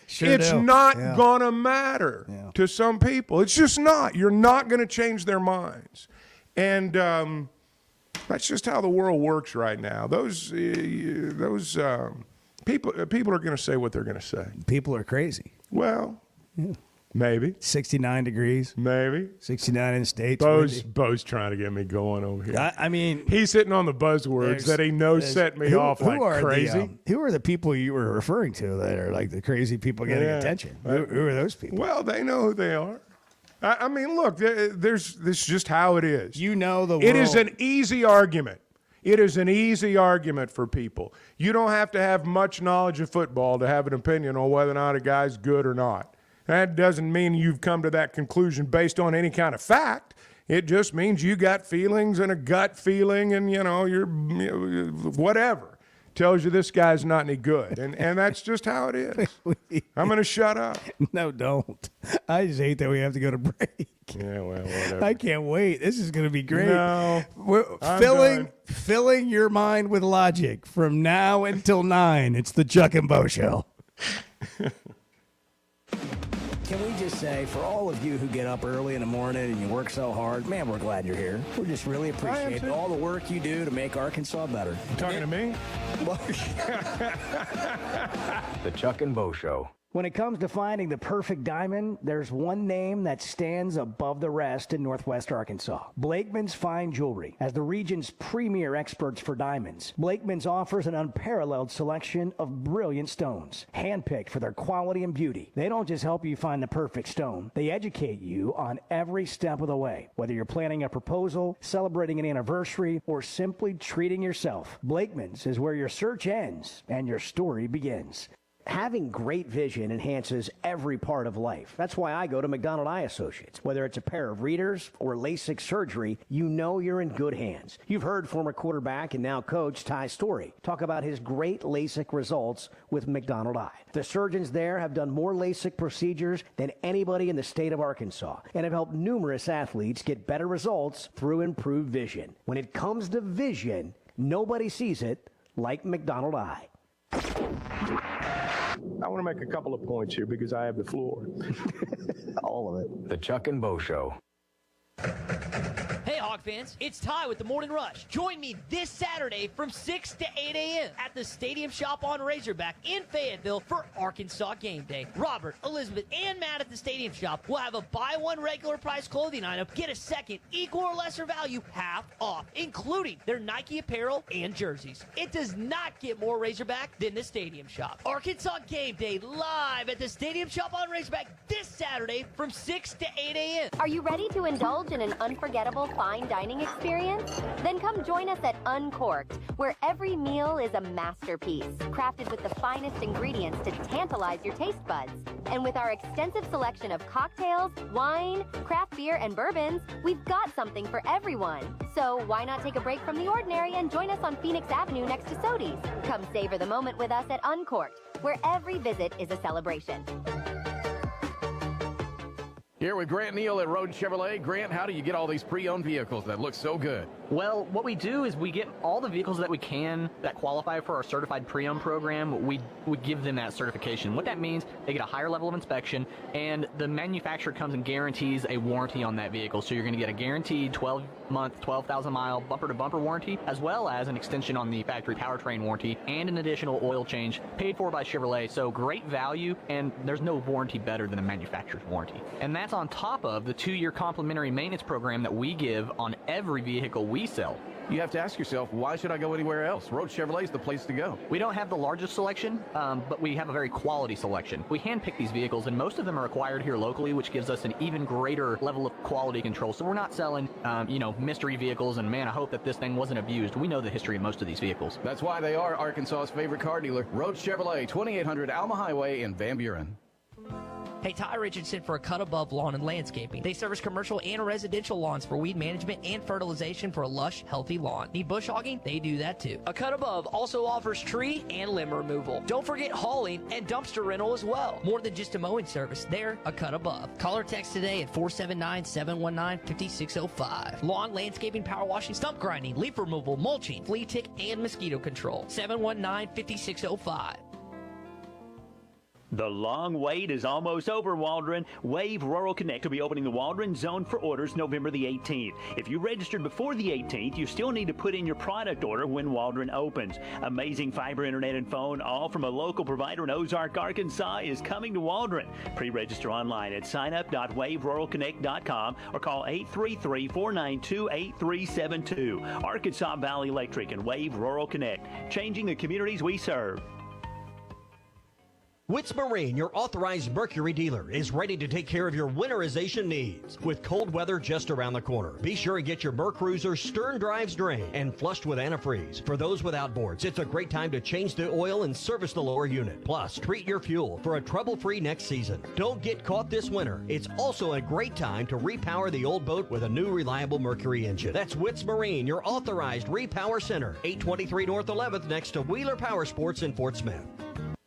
Sure
it's
do.
not
Yeah.
going to matter to some people. It's just not. You're not going to change their minds. And that's just how the world works right now. Those people are going to say what they're going to say.
People are crazy.
Well, maybe.
69 degrees.
Maybe.
69 in the States.
Bo's trying to get me going over here.
I mean,
he's hitting on the buzzwords that he knows set me off like crazy.
Who are the people you were referring to that are like the crazy people getting attention? Who are those people?
Well, they know who they are. I mean, look, this is just how it is.
You know the world.
It is an easy argument. It is an easy argument for people. You don't have to have much knowledge of football to have an opinion on whether or not a guy's good or not. That doesn't mean you've come to that conclusion based on any kind of fact. It just means you got feelings and a gut feeling and, you're whatever tells you this guy's not any good. And that's just how it is. I'm going to shut up.
No, don't. I just hate that we have to go to break.
Yeah, well, whatever.
I can't wait. This is going to be great.
No,
We're filling your mind with logic from now until 9. It's the Chuck and Bo Show. Can we just say, for all of you who get up early in the morning and you work so hard, man, we're glad you're here. We just really appreciate all the work you do to make Arkansas better.
You talking to me?
The Chuck and Bo Show.
When it comes to finding the perfect diamond, there's one name that stands above the rest in Northwest Arkansas. Blakeman's Fine Jewelry. As the region's premier experts for diamonds, Blakeman's offers an unparalleled selection of brilliant stones, handpicked for their quality and beauty. They don't just help you find the perfect stone, they educate you on every step of the way. Whether you're planning a proposal, celebrating an anniversary, or simply treating yourself, Blakeman's is where your search ends and your story begins. Having great vision enhances every part of life. That's why I go to McDonald Eye Associates. Whether it's a pair of readers or LASIK surgery, you know you're in good hands. You've heard former quarterback and now coach Ty Story talk about his great LASIK results with McDonald Eye. The surgeons there have done more LASIK procedures than anybody in the state of Arkansas and have helped numerous athletes get better results through improved vision. When it comes to vision, nobody sees it like McDonald Eye.
I want to make a couple of points here because I have the floor.
All of it.
The Chuck and Bo Show.
Hey,
Hey, Hawk fans, it's Ty with the Morning Rush. Join me this Saturday from 6 to 8 a.m. at the Stadium Shop on Razorback in Fayetteville for Arkansas Game Day. Robert, Elizabeth, and Matt at the Stadium Shop will have a buy one regular price clothing item, get a second equal or lesser value half off, including their Nike apparel and jerseys. It does not get more Razorback than the Stadium Shop. Arkansas Game Day live at the Stadium Shop on Razorback this Saturday from 6 to 8 a.m.
Are you ready to indulge in an unforgettable fine dining experience? Then come join us at Uncorked, where every meal is a masterpiece, crafted with the finest ingredients to tantalize your taste buds. And with our extensive selection of cocktails, wine, craft beer, and bourbons, we've got something for everyone. So why not take a break from the ordinary and join us on Phoenix Avenue next to Sodi's? Come savor the moment with us at Uncorked, where every visit is a celebration.
Here with Grant Neal at Road Chevrolet. Grant, how do you get all these pre-owned vehicles that look so good?
Well, what we do is we get all the vehicles that we can that qualify for our certified pre-owned program. We give them that certification. What that means, they get a higher level of inspection, and the manufacturer comes and guarantees a warranty on that vehicle. So you're going to get a guaranteed 12-month, 12,000-mile bumper-to-bumper warranty, as well as an extension on the factory powertrain warranty and an additional oil change paid for by Chevrolet. So great value, and there's no warranty better than a manufacturer's warranty. And that's on top of the 2-year complimentary maintenance program that we give on every vehicle we sell.
You have to ask yourself, why should I go anywhere else? Road Chevrolet is the place to go.
We don't have the largest selection, but we have a very quality selection. We handpick these vehicles, and most of them are acquired here locally, which gives us an even greater level of quality control. So we're not selling, mystery vehicles, and man, I hope that this thing wasn't abused. We know the history of most of these vehicles.
That's why they are Arkansas's favorite car dealer, Road Chevrolet, 2800 Alma Highway in Van Buren.
Hey, Ty Richardson for A Cut Above Lawn and Landscaping. They service commercial and residential lawns for weed management and fertilization for a lush, healthy lawn. Need bush hogging? They do that too. A Cut Above also offers tree and limb removal. Don't forget hauling and dumpster rental as well. More than just a mowing service, they're A Cut Above. Call or text today at 479-719-5605. Lawn, landscaping, power washing, stump grinding, leaf removal, mulching, flea tick, and mosquito control. 719-5605.
The long wait is almost over, Waldron. Wave Rural Connect will be opening the Waldron Zone for orders November the 18th. If you registered before the 18th, you still need to put in your product order when Waldron opens. Amazing fiber internet and phone, all from a local provider in Ozark, Arkansas, is coming to Waldron. Pre-register online at signup.waveruralconnect.com or call 833-492-8372. Arkansas Valley Electric and Wave Rural Connect, changing the communities we serve.
Witz Marine, your authorized Mercury dealer, is ready to take care of your winterization needs. With cold weather just around the corner, be sure and get your Mercruiser stern drives drained and flushed with antifreeze. For those with outboards, it's a great time to change the oil and service the lower unit. Plus, treat your fuel for a trouble-free next season. Don't get caught this winter. It's also a great time to repower the old boat with a new reliable Mercury engine. That's Witz Marine, your authorized repower center. 823 North 11th next to Wheeler Power Sports in Fort Smith.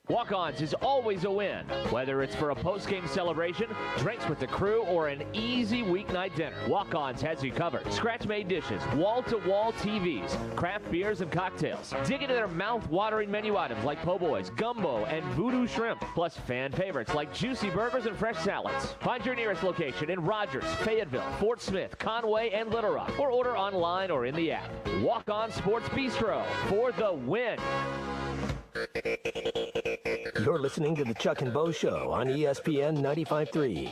Walk-Ons is always a win, whether it's for a post-game celebration, drinks with the crew, or an easy weeknight dinner. Walk-Ons has you covered. Scratch-made dishes, wall-to-wall TVs, craft beers and cocktails. Dig into their mouth-watering menu items like po' boys, gumbo, and voodoo shrimp, plus fan favorites like juicy burgers and fresh salads. Find your nearest location in Rogers, Fayetteville, Fort Smith, Conway, and Little Rock, or order online or in the app. Walk-On Sports Bistro for the win.
You're listening to the Chuck and Bo Show on ESPN 95.3.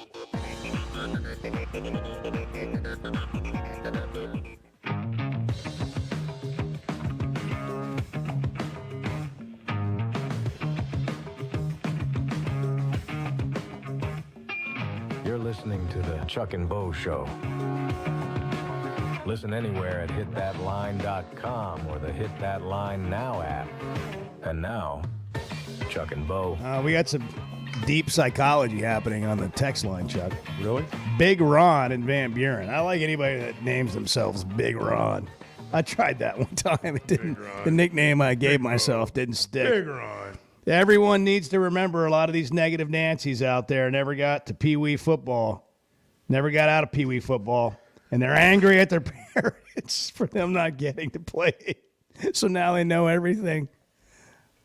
You're listening to the Chuck and Bo Show. Listen anywhere at hitthatline.com or the Hit That Line Now app. And now, Chuck and Bo.
We got some deep psychology happening on the text line, Chuck. Really? Big Ron in Van Buren. I like anybody that names themselves Big Ron. I tried that one time. It didn't. The nickname I gave myself didn't stick.
Big Ron.
Everyone needs to remember a lot of these negative Nancy's out there never got to Pee Wee football. Never got out of Pee Wee football. And they're angry at their parents for them not getting to play. So now they know everything.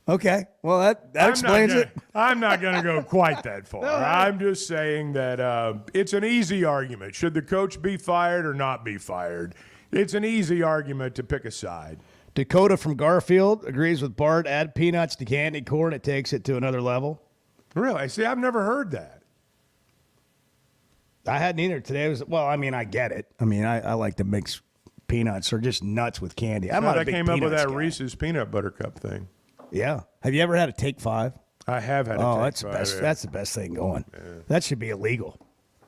Okay. Well, that explains it.
I'm not going to go quite that far. I'm just saying that it's an easy argument. Should the coach be fired or not be fired? It's an easy argument to pick a side.
Dakota from Garfield agrees with Bart. Add peanuts to candy corn. It takes it to another level.
Really? See, I've never heard that.
I hadn't either. Today was, well, I mean, I get it. I mean, I like to mix peanuts or just nuts with candy. I'm not a big
came up with
peanuts
that
guy.
Reese's peanut butter cup thing.
Yeah. Have you ever had a Take 5?
I have had a
Oh,
Take
that's the
5,
best.
yeah.
That's the best thing going. That should be illegal.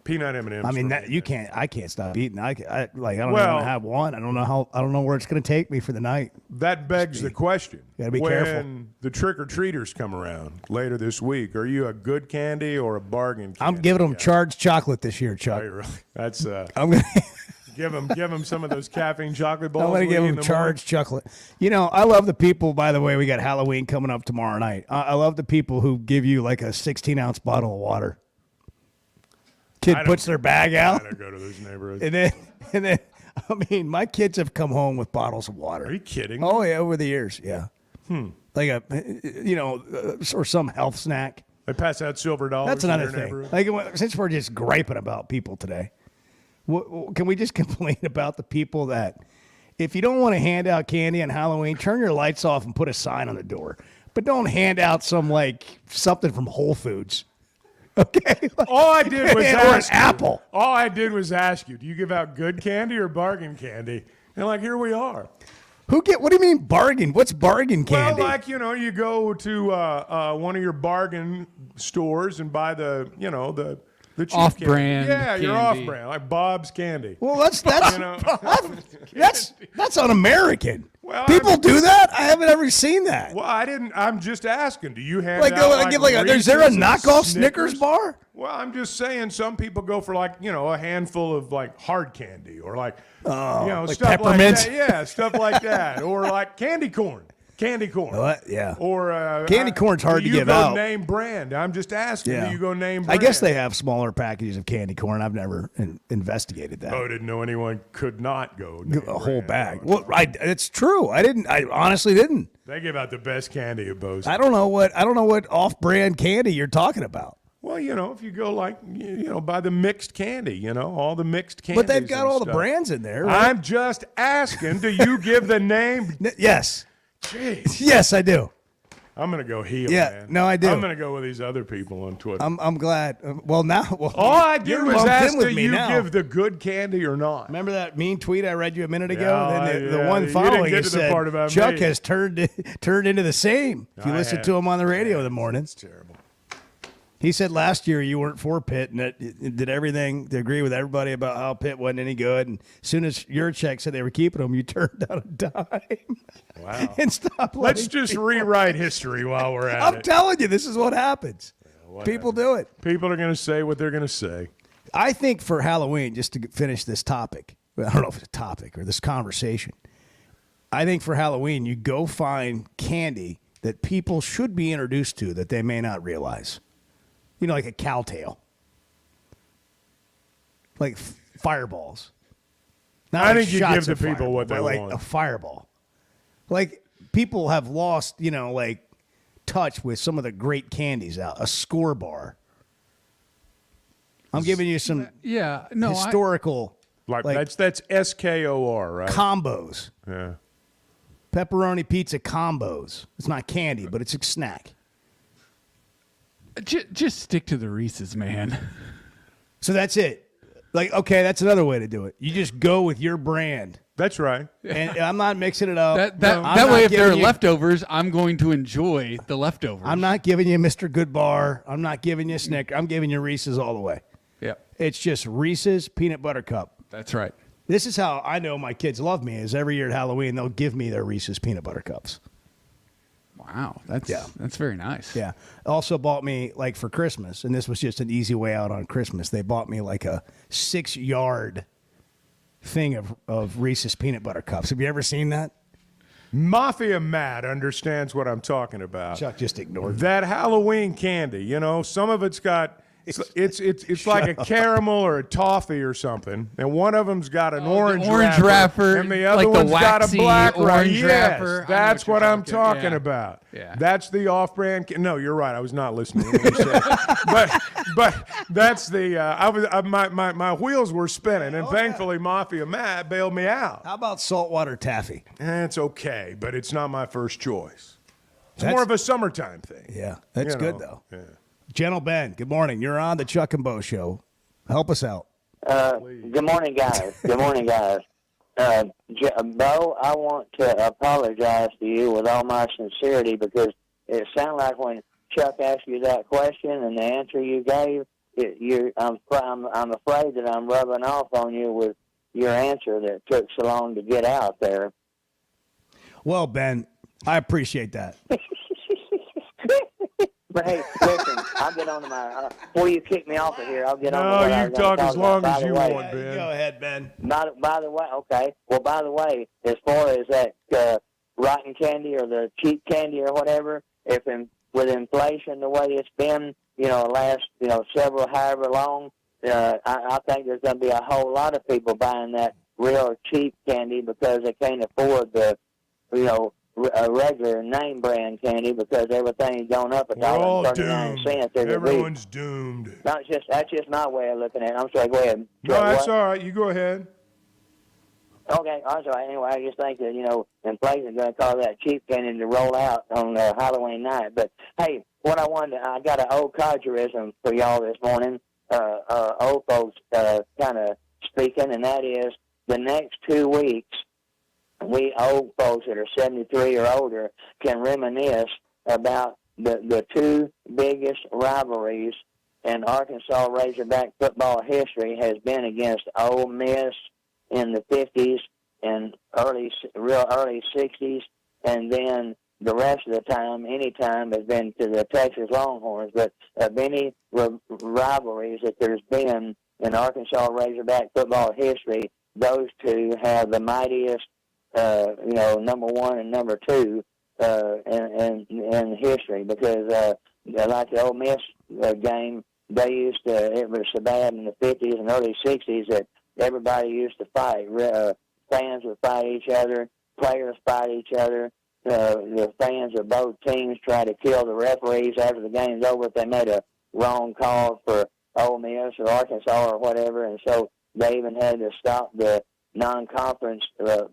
Peanut M&Ms.
I mean,
for
that,
me.
you can't. I can't stop eating. I don't even
Well-
want to have one. I don't know how. I don't know where it's going to take me for the night.
That begs the question.
Gotta be
when
careful.
the trick-or-treaters come around later this week, are you a good candy or a bargain candy?
I'm giving them charged chocolate this year, Chuck.
Are you really? That's
I'm going to.
give them some of those caffeine chocolate balls.
I'm going to
we
give
eat
them
in the morning.
charged chocolate. You know, I love the people. By the way, we got Halloween coming up tomorrow night. I love the people who give you like a 16-ounce bottle of water. Kid
I don't
puts their bag out,
I don't go to those neighborhoods.
and then, I mean, my kids have come home with bottles of water.
Are you kidding?
Oh yeah, over the years, yeah. Like or some health snack.
They pass out silver dollars.
That's
in
another
their
thing.
neighborhood?
Like, since we're just griping about people today, can we just complain about the people that, if you don't want to hand out candy on Halloween, turn your lights off and put a sign on the door. But don't hand out something from Whole Foods. Okay.
All I did was
or an
ask you.
apple.
All I did was ask you, do you give out good candy or bargain candy? And like, here we are.
What do you mean bargain? What's bargain candy?
Well, like, you go to one of your bargain stores and buy the cheap
Off-brand
candy. Yeah, you're
candy.
off-brand, like Bob's Candy.
Well, that's
You know?
that's un-American.
Well,
People do that? I haven't ever seen that.
Well, I'm just asking. Do you hand
Like,
out
is there a
Reese's and
knockoff Snickers bar?
Well, I'm just saying. Some people go for a handful of hard candy or
like
stuff
peppermint?
like that. Yeah, stuff like that, or like candy corn. Candy corn.
What? Yeah.
Or
Candy corn's hard to give
Do
out.
you go name brand? I'm just asking.
Yeah.
Do you go name
I
brand?
guess they have smaller packages of candy corn. I've never investigated that.
Oh, didn't know anyone could not go
A whole bag. Well, it's true. I honestly didn't.
They give out the best candy of both.
I don't know what off-brand candy you're talking about.
Well, if you go buy the mixed candy, all the mixed candies.
But they've got
and
all the
stuff.
brands in there. Right?
I'm just asking. Do you give the name?
Yes.
Jeez.
Yes, I do.
I'm gonna go heel.
Yeah,
man.
no, I do.
I'm gonna go with these other people on Twitter.
I'm glad. Well,
all I did
you're
was
lumped
ask,
in with
do
me
you
now.
give the good candy or not?
Remember that mean tweet I read you a minute ago?
Yeah,
Then the
yeah,
one
you
following
didn't get
it
to the
said,
part about
Chuck
me.
has turned into the same. If you
I
listen
have.
to him on the radio in the morning.
It's terrible.
He said last year you weren't for Pitt and that did everything to agree with everybody about how Pitt wasn't any good. And as soon as your check said they were keeping him, you turned down a dime.
Wow.
And stopped
Let's
letting
just
people-
rewrite history while we're at
I'm
it.
telling you, this is what happens. People do it.
People are going to say what they're going to say.
I think for Halloween, just to finish this topic, I don't know if it's a topic or this conversation. I think for Halloween, you go find candy that people should be introduced to that they may not realize. Like a cow tail. Like fireballs. Not
I
like
think you
shots
give the
of
people
Fireball,
what they
but like
want.
a fireball. Like people have lost, touch with some of the great candies out. A Score bar. I'm giving you some historical
Like that's SKOR, right?
combos.
Yeah.
Pepperoni pizza combos. It's not candy, but it's a snack.
Just stick to the Reese's, man.
So that's it. Like, okay, that's another way to do it. You just go with your brand.
That's right.
And I'm not mixing it up.
That way, if there are leftovers, I'm going to enjoy the leftovers.
I'm not giving you Mr. Goodbar. I'm not giving you Snicker. I'm giving you Reese's all the way.
Yep.
It's just Reese's peanut butter cup.
That's right.
This is how I know my kids love me, is every year at Halloween, they'll give me their Reese's peanut butter cups.
Wow. That's very nice.
Yeah. Also bought me, for Christmas, and this was just an easy way out on Christmas, they bought me like a 6-yard thing of Reese's peanut butter cups. Have you ever seen that?
Mafia Matt understands what I'm talking about.
Chuck just ignored
that Halloween candy. Some of it's got It's like a caramel or a toffee or something, and one of them's got an orange
wrapper,
and the other
like the
one's got a
waxy
black
orange wrapper.
Yes, that's what I'm talking
yeah.
about.
Yeah.
That's the off-brand. No, you're right. I was not listening to what you said. but that's the. My wheels were spinning, and thankfully Mafia Matt bailed me out.
How about saltwater taffy?
It's okay, but it's not my first choice. It's
That's-
more of a summertime thing.
Yeah, that's
You
good
know,
though.
yeah.
Gentle Ben, good morning. You're on the Chuck and Bo Show. Help us out.
Good morning, guys. Good morning, guys. Bo, I want to apologize to you with all my sincerity because it sounded like when Chuck asked you that question and the answer you gave, I'm afraid that I'm rubbing off on you with your answer that took so long to get out there.
Well, Ben, I appreciate that.
But hey, listen, I'll get on to my. Before you kick me off of here, I'll get on to what I
you
was
talk
gonna
as long
about.
as you
By the way,
want, Ben.
Go ahead, Ben.
By the way, okay. Well, by the way, as far as that rotten candy or the cheap candy or whatever, with inflation the way it's been, last several however long, I think there's going to be a whole lot of people buying that real cheap candy because they can't afford the, a regular name brand candy because everything's gone up $1.39.
Everyone's doomed.
That's just my way of looking at it. I'm sorry. Go ahead.
No, that's all right. You go ahead.
Okay, I'm sorry. Anyway, I just think that inflation is going to cause that cheap candy to roll out on Halloween night. But hey, what I got an old codgerism for y'all this morning. Old folks kind of speaking, and that is the next 2 weeks. We old folks that are 73 or older can reminisce about the two biggest rivalries in Arkansas Razorback football history has been against Ole Miss in the 50s and real early 60s, and then the rest of the time, any time, has been to the Texas Longhorns. But of any rivalries that there's been in Arkansas Razorback football history, those two have the mightiest number one and number two in history because like the Ole Miss game, it was so bad in the 50s and early 60s that everybody used to fight. Fans would fight each other, players fight each other. The fans of both teams try to kill the referees after the game's over if they made a wrong call for Ole Miss or Arkansas or whatever, and so they even had to stop the non-conference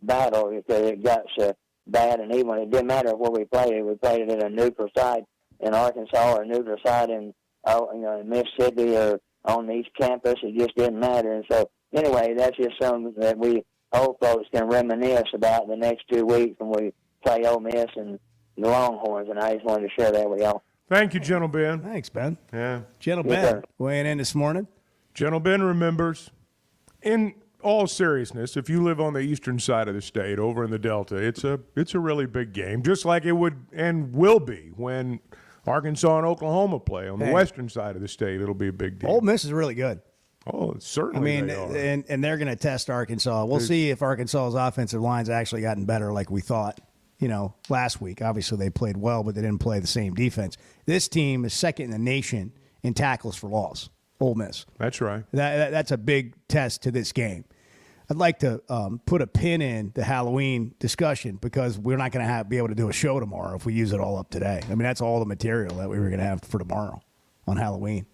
battle because it got so bad and even it didn't matter where we played it. We played it at a neutral site in Arkansas or a neutral site in Mississippi or on the East Campus. It just didn't matter. And so anyway, that's just something that we old folks can reminisce about the next 2 weeks when we play Ole Miss and the Longhorns. And I just wanted to share that with y'all.
Thank you, Gentle Ben.
Thanks, Ben.
Yeah.
Gentle
Yes,
Ben,
sir.
weighing in this morning.
Gentle Ben remembers. In all seriousness, if you live on the eastern side of the state, over in the Delta, it's a really big game, just like it would and will be when Arkansas and Oklahoma play on the western side of the state. It'll be a big deal.
Ole Miss is really good.
Oh, certainly.
I mean,
they are.
and they're going to test Arkansas. We'll see if Arkansas's offensive line's actually gotten better like we thought, last week. Obviously, they played well, but they didn't play the same defense. This team is second in the nation in tackles for loss, Ole Miss.
That's right.
That's a big test to this game. I'd like to put a pin in the Halloween discussion because we're not going to be able to do a show tomorrow if we use it all up today. I mean, that's all the material that we were going to have for tomorrow on Halloween.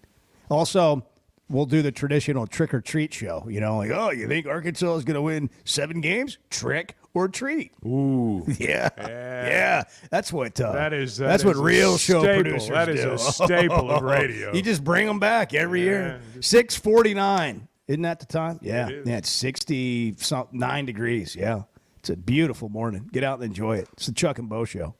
Also, we'll do the traditional trick-or-treat show. You think Arkansas is going to win 7 games? Trick or treat.
Ooh.
Yeah. That's what
that's
what
a
real show
staple.
producers do.
That is a staple of radio.
You just bring them back every year. 6:49. Isn't that the time? Yeah. It's 69 degrees. Yeah. It's a beautiful morning. Get out and enjoy it. It's the Chuck and Bo Show.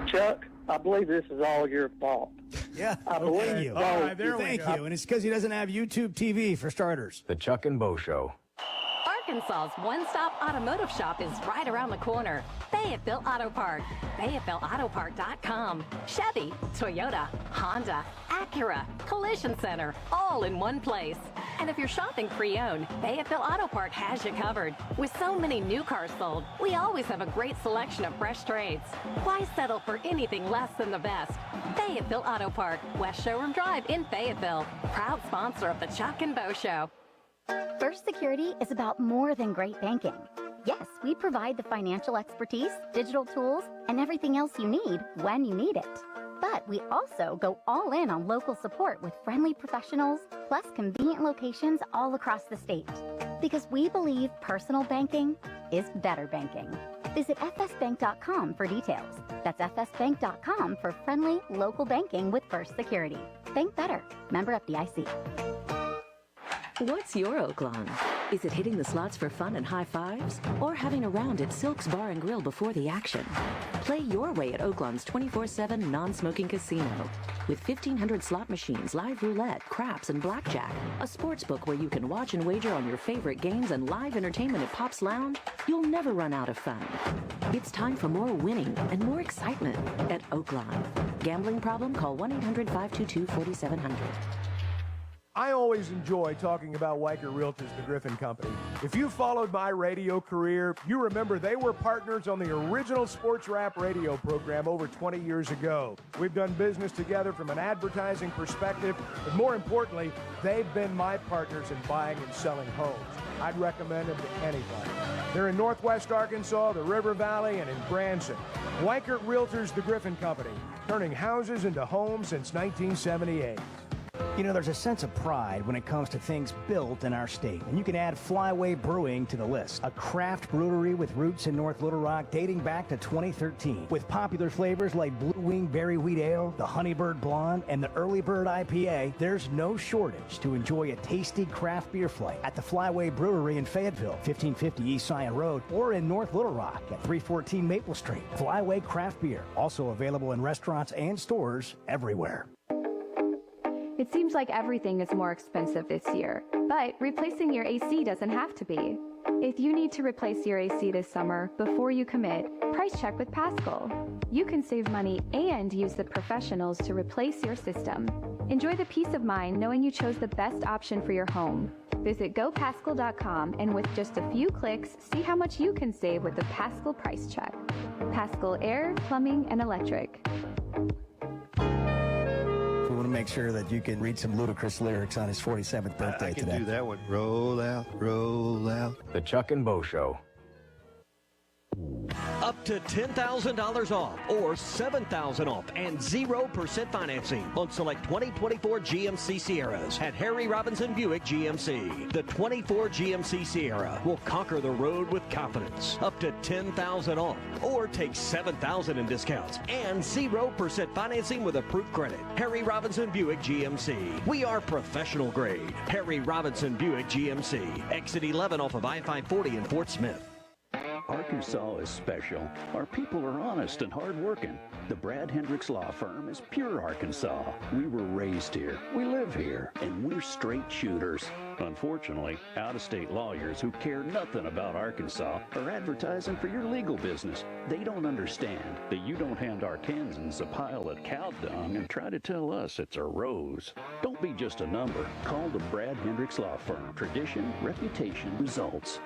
Chuck, I believe this is all your fault.
Yeah.
I believe you.
All right, thank you. And it's because he doesn't have YouTube TV for starters.
The Chuck and Bo Show.
Arkansas's one-stop automotive shop is right around the corner. Fayetteville Auto Park. FayettevilleAutoPark.com. Chevy, Toyota, Honda, Acura, Collision Center, all in one place. And if you're shopping pre-owned, Fayetteville Auto Part has you covered. With so many new cars sold, we always have a great selection of fresh trades. Why settle for anything less than the best? Fayetteville Auto Part, West Showroom Drive in Fayetteville. Proud sponsor of the Chuck and Bo Show.
First Security is about more than great banking. Yes, we provide the financial expertise, digital tools, and everything else you need when you need it. But we also go all in on local support with friendly professionals, plus convenient locations all across the state. Because we believe personal banking is better banking. Visit fsbank.com for details. That's fsbank.com for friendly local banking with First Security. Bank better. Member FDIC.
What's your Oaklawn? Is it hitting the slots for fun and high fives? Or having a round at Silk's Bar and Grill before the action? Play your way at Oaklawn's 24/7 non-smoking casino. With 1,500 slot machines, live roulette, craps, and blackjack, a sports book where you can watch and wager on your favorite games, and live entertainment at Pop's Lounge, you'll never run out of fun. It's time for more winning and more excitement at Oaklawn. Gambling problem? Call 1-800-522-4700.
I always enjoy talking about Weichert Realtors, the Griffin Company. If you followed my radio career, you remember they were partners on the original Sports Rap radio program over 20 years ago. We've done business together from an advertising perspective, but more importantly, they've been my partners in buying and selling homes. I'd recommend them to anybody. They're in Northwest Arkansas, the River Valley, and in Branson. Weichert Realtors, the Griffin Company, turning houses into homes since 1978.
You know, there's a sense of pride when it comes to things built in our state, and you can add Flyway Brewing to the list. A craft brewery with roots in North Little Rock dating back to 2013. With popular flavors like Blue Wing Berry Wheat Ale, the Honeybird Blonde, and the Early Bird IPA, there's no shortage to enjoy a tasty craft beer flight at the Flyway Brewery in Fayetteville, 1550 East Zion Road, or in North Little Rock at 314 Maple Street. Flyway Craft Beer, also available in restaurants and stores everywhere.
It seems like everything is more expensive this year, but replacing your AC doesn't have to be. If you need to replace your AC this summer, before you commit, price check with Paschal. You can save money and use the professionals to replace your system. Enjoy the peace of mind knowing you chose the best option for your home. Visit gopaschal.com and with just a few clicks, see how much you can save with the Paschal price check. Paschal Air, Plumbing, and Electric.
We want to make sure that you can read some ludicrous lyrics on his 47th birthday today.
I can do that one. Roll out, roll out.
The Chuck and Bo Show.
Up to $10,000 off or $7,000 off and 0% financing on select 2024 GMC Sierras at Harry Robinson Buick GMC. The 24 GMC Sierra will conquer the road with confidence. Up to $10,000 off or take $7,000 in discounts and 0% financing with approved credit. Harry Robinson Buick GMC. We are professional grade. Harry Robinson Buick GMC. Exit 11 off of I-540 in Fort Smith.
Arkansas is special. Our people are honest and hardworking. The Brad Hendricks Law Firm is pure Arkansas. We were raised here, we live here, and we're straight shooters. Unfortunately, out-of-state lawyers who care nothing about Arkansas are advertising for your legal business. They don't understand that you don't hand Arkansans a pile of cow dung and try to tell us it's a rose. Don't be just a number. Call the Brad Hendricks Law Firm. Tradition, reputation, results.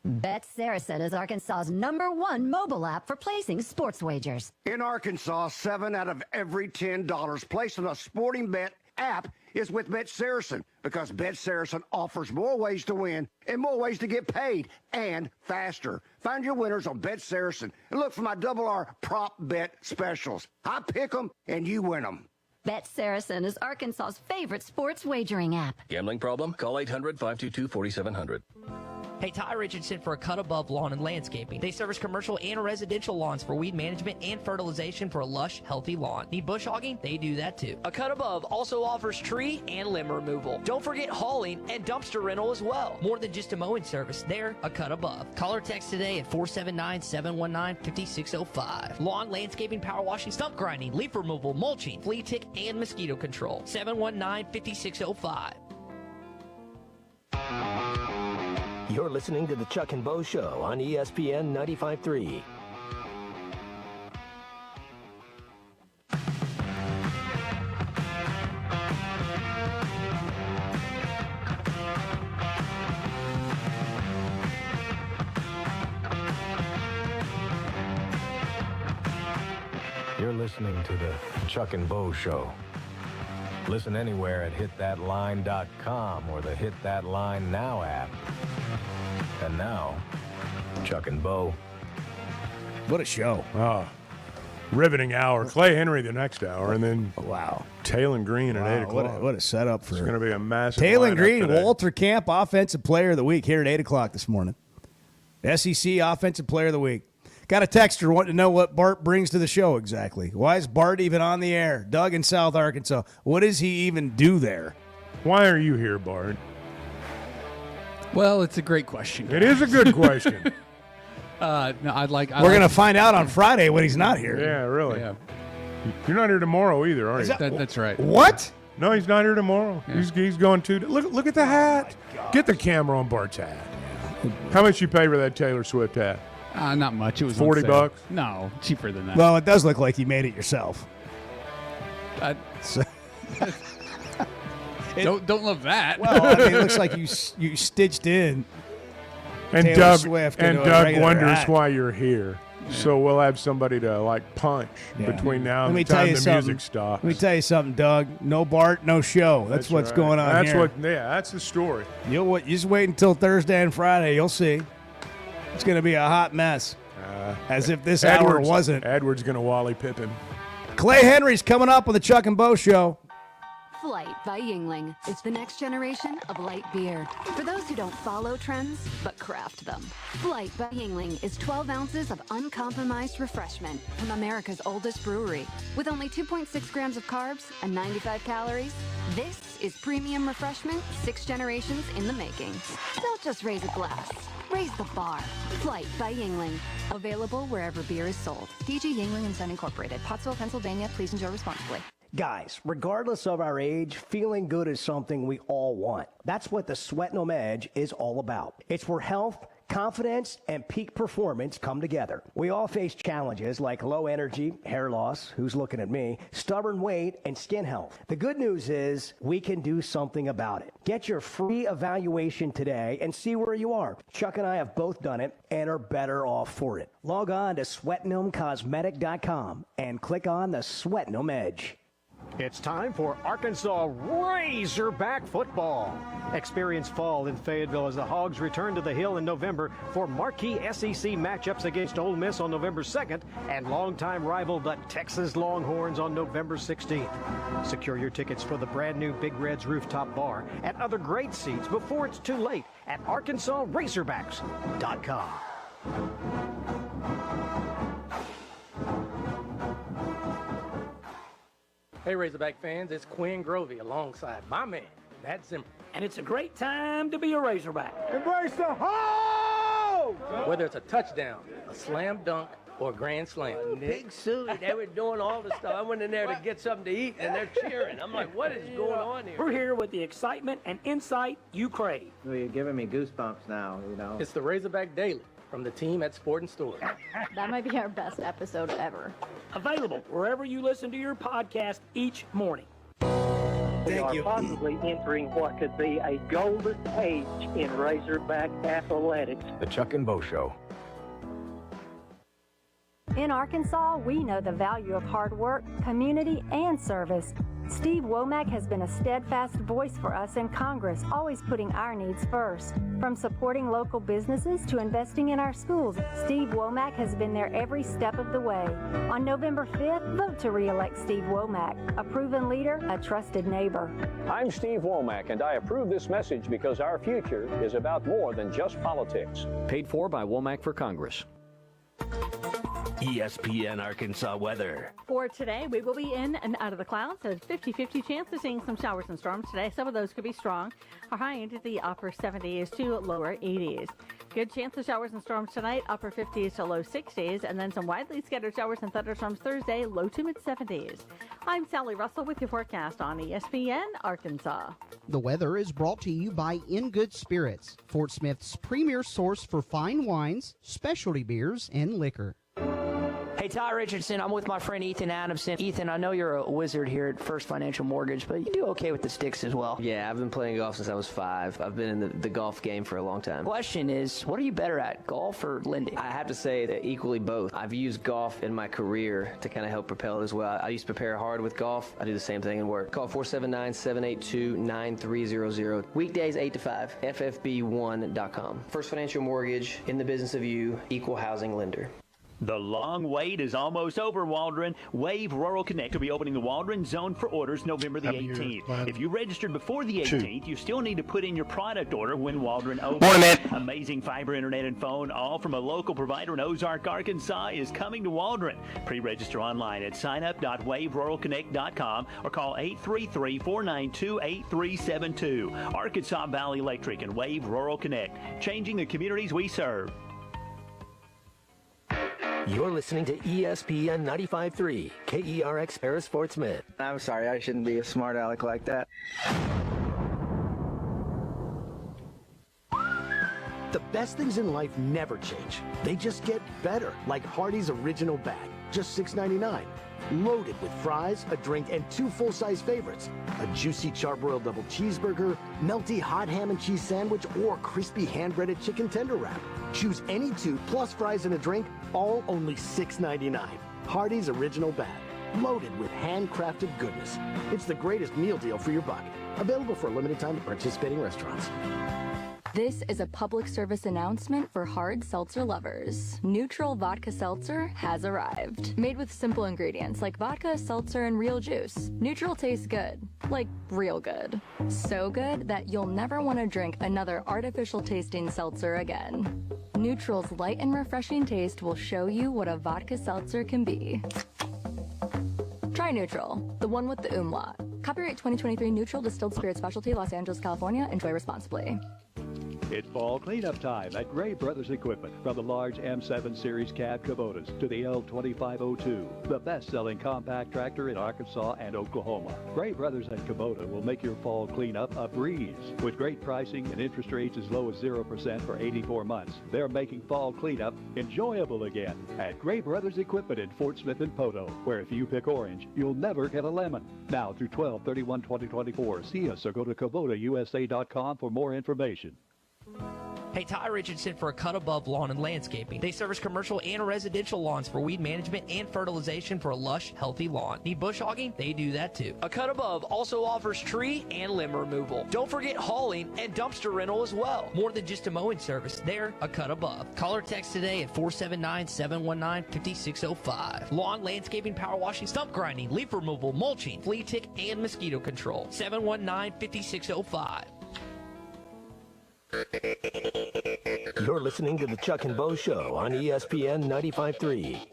Bet Saracen is Arkansas's #1 mobile app for placing sports wagers.
In Arkansas, 7 out of every $10 placed on a sporting bet app is with Bet Saracen, because Bet Saracen offers more ways to win and more ways to get paid, and faster. Find your winners on Bet Saracen and look for my R prop bet specials. I pick them and you win them.
Bet Saracen is Arkansas's favorite sports wagering app.
Gambling problem? Call 800-522-4700.
Hey, Ty Richardson for A Cut Above Lawn and Landscaping. They service commercial and residential lawns for weed management and fertilization for a lush, healthy lawn. Need bush hogging? They do that too. A Cut Above also offers tree and limb removal. Don't forget hauling and dumpster rental as well. More than just a mowing service, they're A Cut Above. Call or text today at 479-719-5605. Lawn, landscaping, power washing, stump grinding, leaf removal, mulching, flea tick, and mosquito control. 719-5605.
You're listening to the Chuck and Bo Show on ESPN 95.3.
listening to the Chuck and Bo Show. Listen anywhere at hitthatline.com or the Hit That Line Now app. And now, Chuck and Bo.
What a show.
Oh, riveting hour. Clay Henry the next hour, and then Taylon Green at 8 o'clock.
What a setup for
It's going to be a massive
Taylon
lineup
Green,
today.
Walter Camp, Offensive Player of the Week here at 8 o'clock this morning. SEC Offensive Player of the Week. Got a texter wanting to know what Bart brings to the show exactly. Why is Bart even on the air? Doug in South Arkansas. What does he even do there?
Why are you here, Bart?
Well, it's a great question.
It is a good question.
No,
We're going to find out on Friday when he's not here.
Yeah, really.
Yeah.
You're not here tomorrow either, are
Is
you?
that-
That's right.
What?
No, he's not here tomorrow.
Yeah.
He's going to. Look at the hat. Get the camera on Bart's hat. How much you pay for that Taylor Swift hat?
Not much. It was
$40
on sale. No, cheaper than that.
Well, it does look like you made it yourself.
Don't love that.
Well, I mean, it looks like you stitched in
And
Taylor
Doug
Swift
and
into a
Doug
regular
wonders
hat.
why you're here. So we'll have somebody to punch between now and the time the music stops.
Let me tell you something, Doug. No Bart, no show. That's what's
right.
going on here.
That's the story.
You just wait until Thursday and Friday. You'll see. It's going to be a hot mess. As if this hour wasn't.
Edwards going to Wally Pippen.
Clay Henry's coming up on the Chuck and Bo Show.
Flight by Yingling. It's the next generation of light beer. For those who don't follow trends, but craft them. Flight by Yingling is 12 ounces of uncompromised refreshment from America's oldest brewery. With only 2.6 grams of carbs and 95 calories, this is premium refreshment 6 generations in the making. Don't just raise a glass. Raise the bar. Flight by Yingling. Available wherever beer is sold. DG Yingling & Son Incorporated. Pottsville, Pennsylvania. Please enjoy responsibly.
Guys, regardless of our age, feeling good is something we all want. That's what the Sweatnum Edge is all about. It's where health, confidence, and peak performance come together. We all face challenges like low energy, hair loss, who's looking at me, stubborn weight, and skin health. The good news is we can do something about it. Get your free evaluation today and see where you are. Chuck and I have both done it and are better off for it. Log on to SweatnumCosmetic.com and click on the Sweatnum Edge.
It's time for Arkansas Razorback football. Experience fall in Fayetteville as the Hogs return to the Hill in November for marquee SEC matchups against Ole Miss on November 2nd and longtime rival the Texas Longhorns on November 16th. Secure your tickets for the brand new Big Red's rooftop bar and other great seats before it's too late at ArkansasRazorbacks.com.
Hey, Razorback fans, it's Quinn Grovey alongside my man, Matt Zimmer. And it's a great time to be a Razorback.
Embrace the hole!
Whether it's a touchdown, a slam dunk, or a grand slam.
Big Susie, they were doing all the stuff. I went in there to get something to eat, and they're cheering. I'm like, what is going on here?
We're here with the excitement and insight you crave.
Well, you're giving me goosebumps now, you know.
It's the Razorback Daily from the team at Sport and Store.
That might be our best episode ever.
Available wherever you listen to your podcast each morning.
We are possibly entering what could be a golden age in Razorback athletics.
The Chuck and Bo Show.
In Arkansas, we know the value of hard work, community, and service. Steve Womack has been a steadfast voice for us in Congress, always putting our needs first. From supporting local businesses to investing in our schools, Steve Womack has been there every step of the way. On November 5th, vote to re-elect Steve Womack, a proven leader, a trusted neighbor.
I'm Steve Womack, and I approve this message because our future is about more than just politics.
Paid for by Womack for Congress.
ESPN Arkansas weather.
For today, we will be in and out of the clouds. There's 50-50 chance of seeing some showers and storms today. Some of those could be strong. Our high into the upper 70s to lower 80s. Good chance of showers and storms tonight, upper 50s to low 60s, and then some widely scattered showers and thunderstorms Thursday, low to mid 70s. I'm Sally Russell with your forecast on ESPN Arkansas.
The weather is brought to you by In Good Spirits, Fort Smith's premier source for fine wines, specialty beers, and liquor.
Hey,
Ty Richardson. I'm with my friend Ethan Adamson. Ethan, I know you're a wizard here at First Financial Mortgage, but you do okay with the sticks as well.
Yeah, I've been playing golf since I was 5. I've been in the golf game for a long time.
Question is, what are you better at, golf or lending?
I have to say that equally both. I've used golf in my career to kind of help propel it as well. I used to prepare hard with golf. I do the same thing in work. Call 479-782-9300. Weekdays 8 to 5. FFB1.com. First Financial Mortgage, in the business of you, equal housing lender.
The long wait is almost over, Waldron. Wave Rural Connect will be opening the Waldron Zone for orders November the 18th. If you registered before the 18th, you still need to put in your product order when Waldron opens. Amazing fiber internet and phone, all from a local provider in Ozark, Arkansas, is coming to Waldron. Pre-register online at signup.waveruralconnect.com or call 833-492-8372. Arkansas Valley Electric and Wave Rural Connect, changing the communities we serve.
You're listening to ESPN 95.3, KERX Paris Fort Smith.
I'm sorry, I shouldn't be a smart aleck like that.
The best things in life never change. They just get better, like Hardee's Original Bag, just $6.99. Loaded with fries, a drink, and 2 full-size favorites. A juicy charbroiled double cheeseburger, melty hot ham and cheese sandwich, or crispy hand-breaded chicken tender wrap. Choose any 2 plus fries and a drink, all only $6.99. Hardee's Original Bag, loaded with handcrafted goodness. It's the greatest meal deal for your buck. Available for a limited time at participating restaurants.
This is a public service announcement for hard seltzer lovers. Neutral Vodka Seltzer has arrived. Made with simple ingredients like vodka, seltzer, and real juice. Neutral tastes good. Like real good. So good that you'll never want to drink another artificial tasting seltzer again. Neutral's light and refreshing taste will show you what a vodka seltzer can be. Try Neutral, the one with the umlaut. Copyright 2023 Neutral Distilled Spirit Specialty, Los Angeles, California. Enjoy responsibly.
It's fall cleanup time at Gray Brothers Equipment. From the large M7 Series cab Kubotas to the L2502, the best-selling compact tractor in Arkansas and Oklahoma. Gray Brothers and Kubota will make your fall cleanup a breeze. With great pricing and interest rates as low as 0% for 84 months, they're making fall cleanup enjoyable again at Gray Brothers Equipment in Fort Smith and Poto, where if you pick orange, you'll never get a lemon. Now through 12/31/2024, see us or go to KubotaUSA.com for more information.
Hey, Ty Richardson for A Cut Above Lawn and Landscaping. They service commercial and residential lawns for weed management and fertilization for a lush, healthy lawn. Need bush hogging? They do that too. A Cut Above also offers tree and limb removal. Don't forget hauling and dumpster rental as well. More than just a mowing service, they're A Cut Above. Call or text today at 479-719-5605. Lawn, landscaping, power washing, stump grinding, leaf removal, mulching, flea tick, and mosquito control. 719-5605.
You're listening to the Chuck and Bo Show on ESPN 95.3.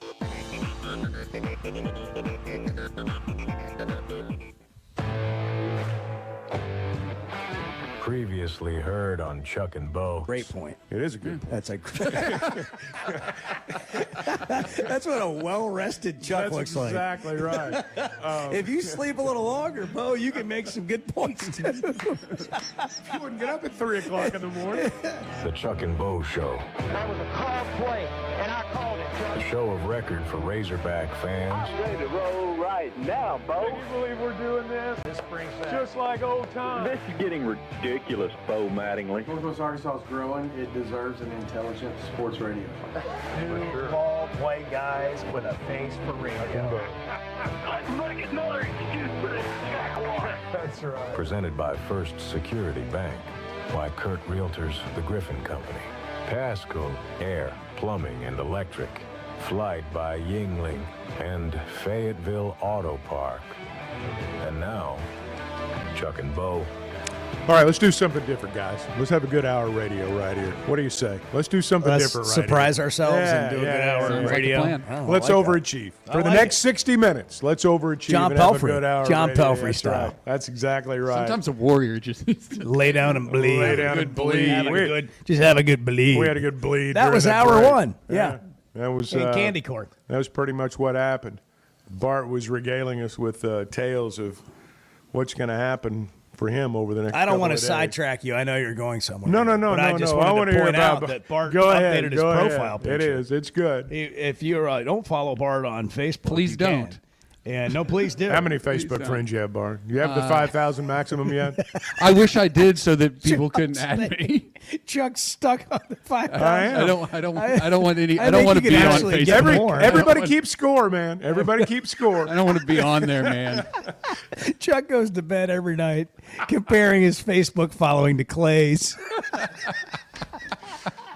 Previously heard on Chuck and Bo.
Great point.
It is a good point.
That's a that's what a well-rested Chuck looks like.
That's exactly right.
If you sleep a little longer, Bo, you can make some good points too.
You wouldn't get up at 3 o'clock in the morning.
The Chuck and Bo Show.
That was a called play, and I called it.
A show of record for Razorback fans.
I'm ready to roll right now, Bo.
Can you believe we're doing this?
This brings back
Just like old times.
This is getting ridiculous, Bo Mattingly.
Northwest Arkansas is growing. It deserves an intelligent sports radio.
Two ball play guys with a face for radio.
Let's make another excuse for this jackwater.
That's right.
Presented by First Security Bank. By Kurt Realtors, the Griffin Company. Pasco Air, Plumbing and Electric. Flight by Yingling and Fayetteville Auto Park. And now, Chuck and Bo.
All right, let's do something different, guys. Let's have a good hour radio right here. What do you say? Let's do something different right here.
Surprise ourselves and do a good hour
Sounds
radio.
like a plan.
Let's overachieve. For the next 60 minutes, let's overachieve.
John
and have a
Pelfrey.
good hour
John
radio.
Pelfrey
That's
style.
right. That's exactly right.
Sometimes a warrior just needs to
Lay down and bleed.
Lay down and bleed.
Just have a good bleed.
We had a good bleed.
That
during
was
that
hour
break.
one. Yeah.
That was
In candy corn.
That was pretty much what happened. Bart was regaling us with tales of what's going to happen for him over the next.
I don't want to
to
sidetrack you. I know you're going somewhere.
No.
But I just wanted
I want
to
hear
point
about
out that Bart
go
updated
ahead,
his
go
profile
ahead.
picture.
It is. It's good.
If you don't follow Bart on Facebook,
Please
you
don't.
can. Yeah, no, please do.
How many Facebook friends you have, Bart? You have the 5,000 maximum yet?
I wish I did so that people couldn't add me.
Chuck's stuck on the 5,000.
I am.
I don't want any. I don't want to be on Facebook.
Everybody keeps score, man. Everybody keeps score.
I don't want to be on there, man.
Chuck goes to bed every night comparing his Facebook following to Clay's.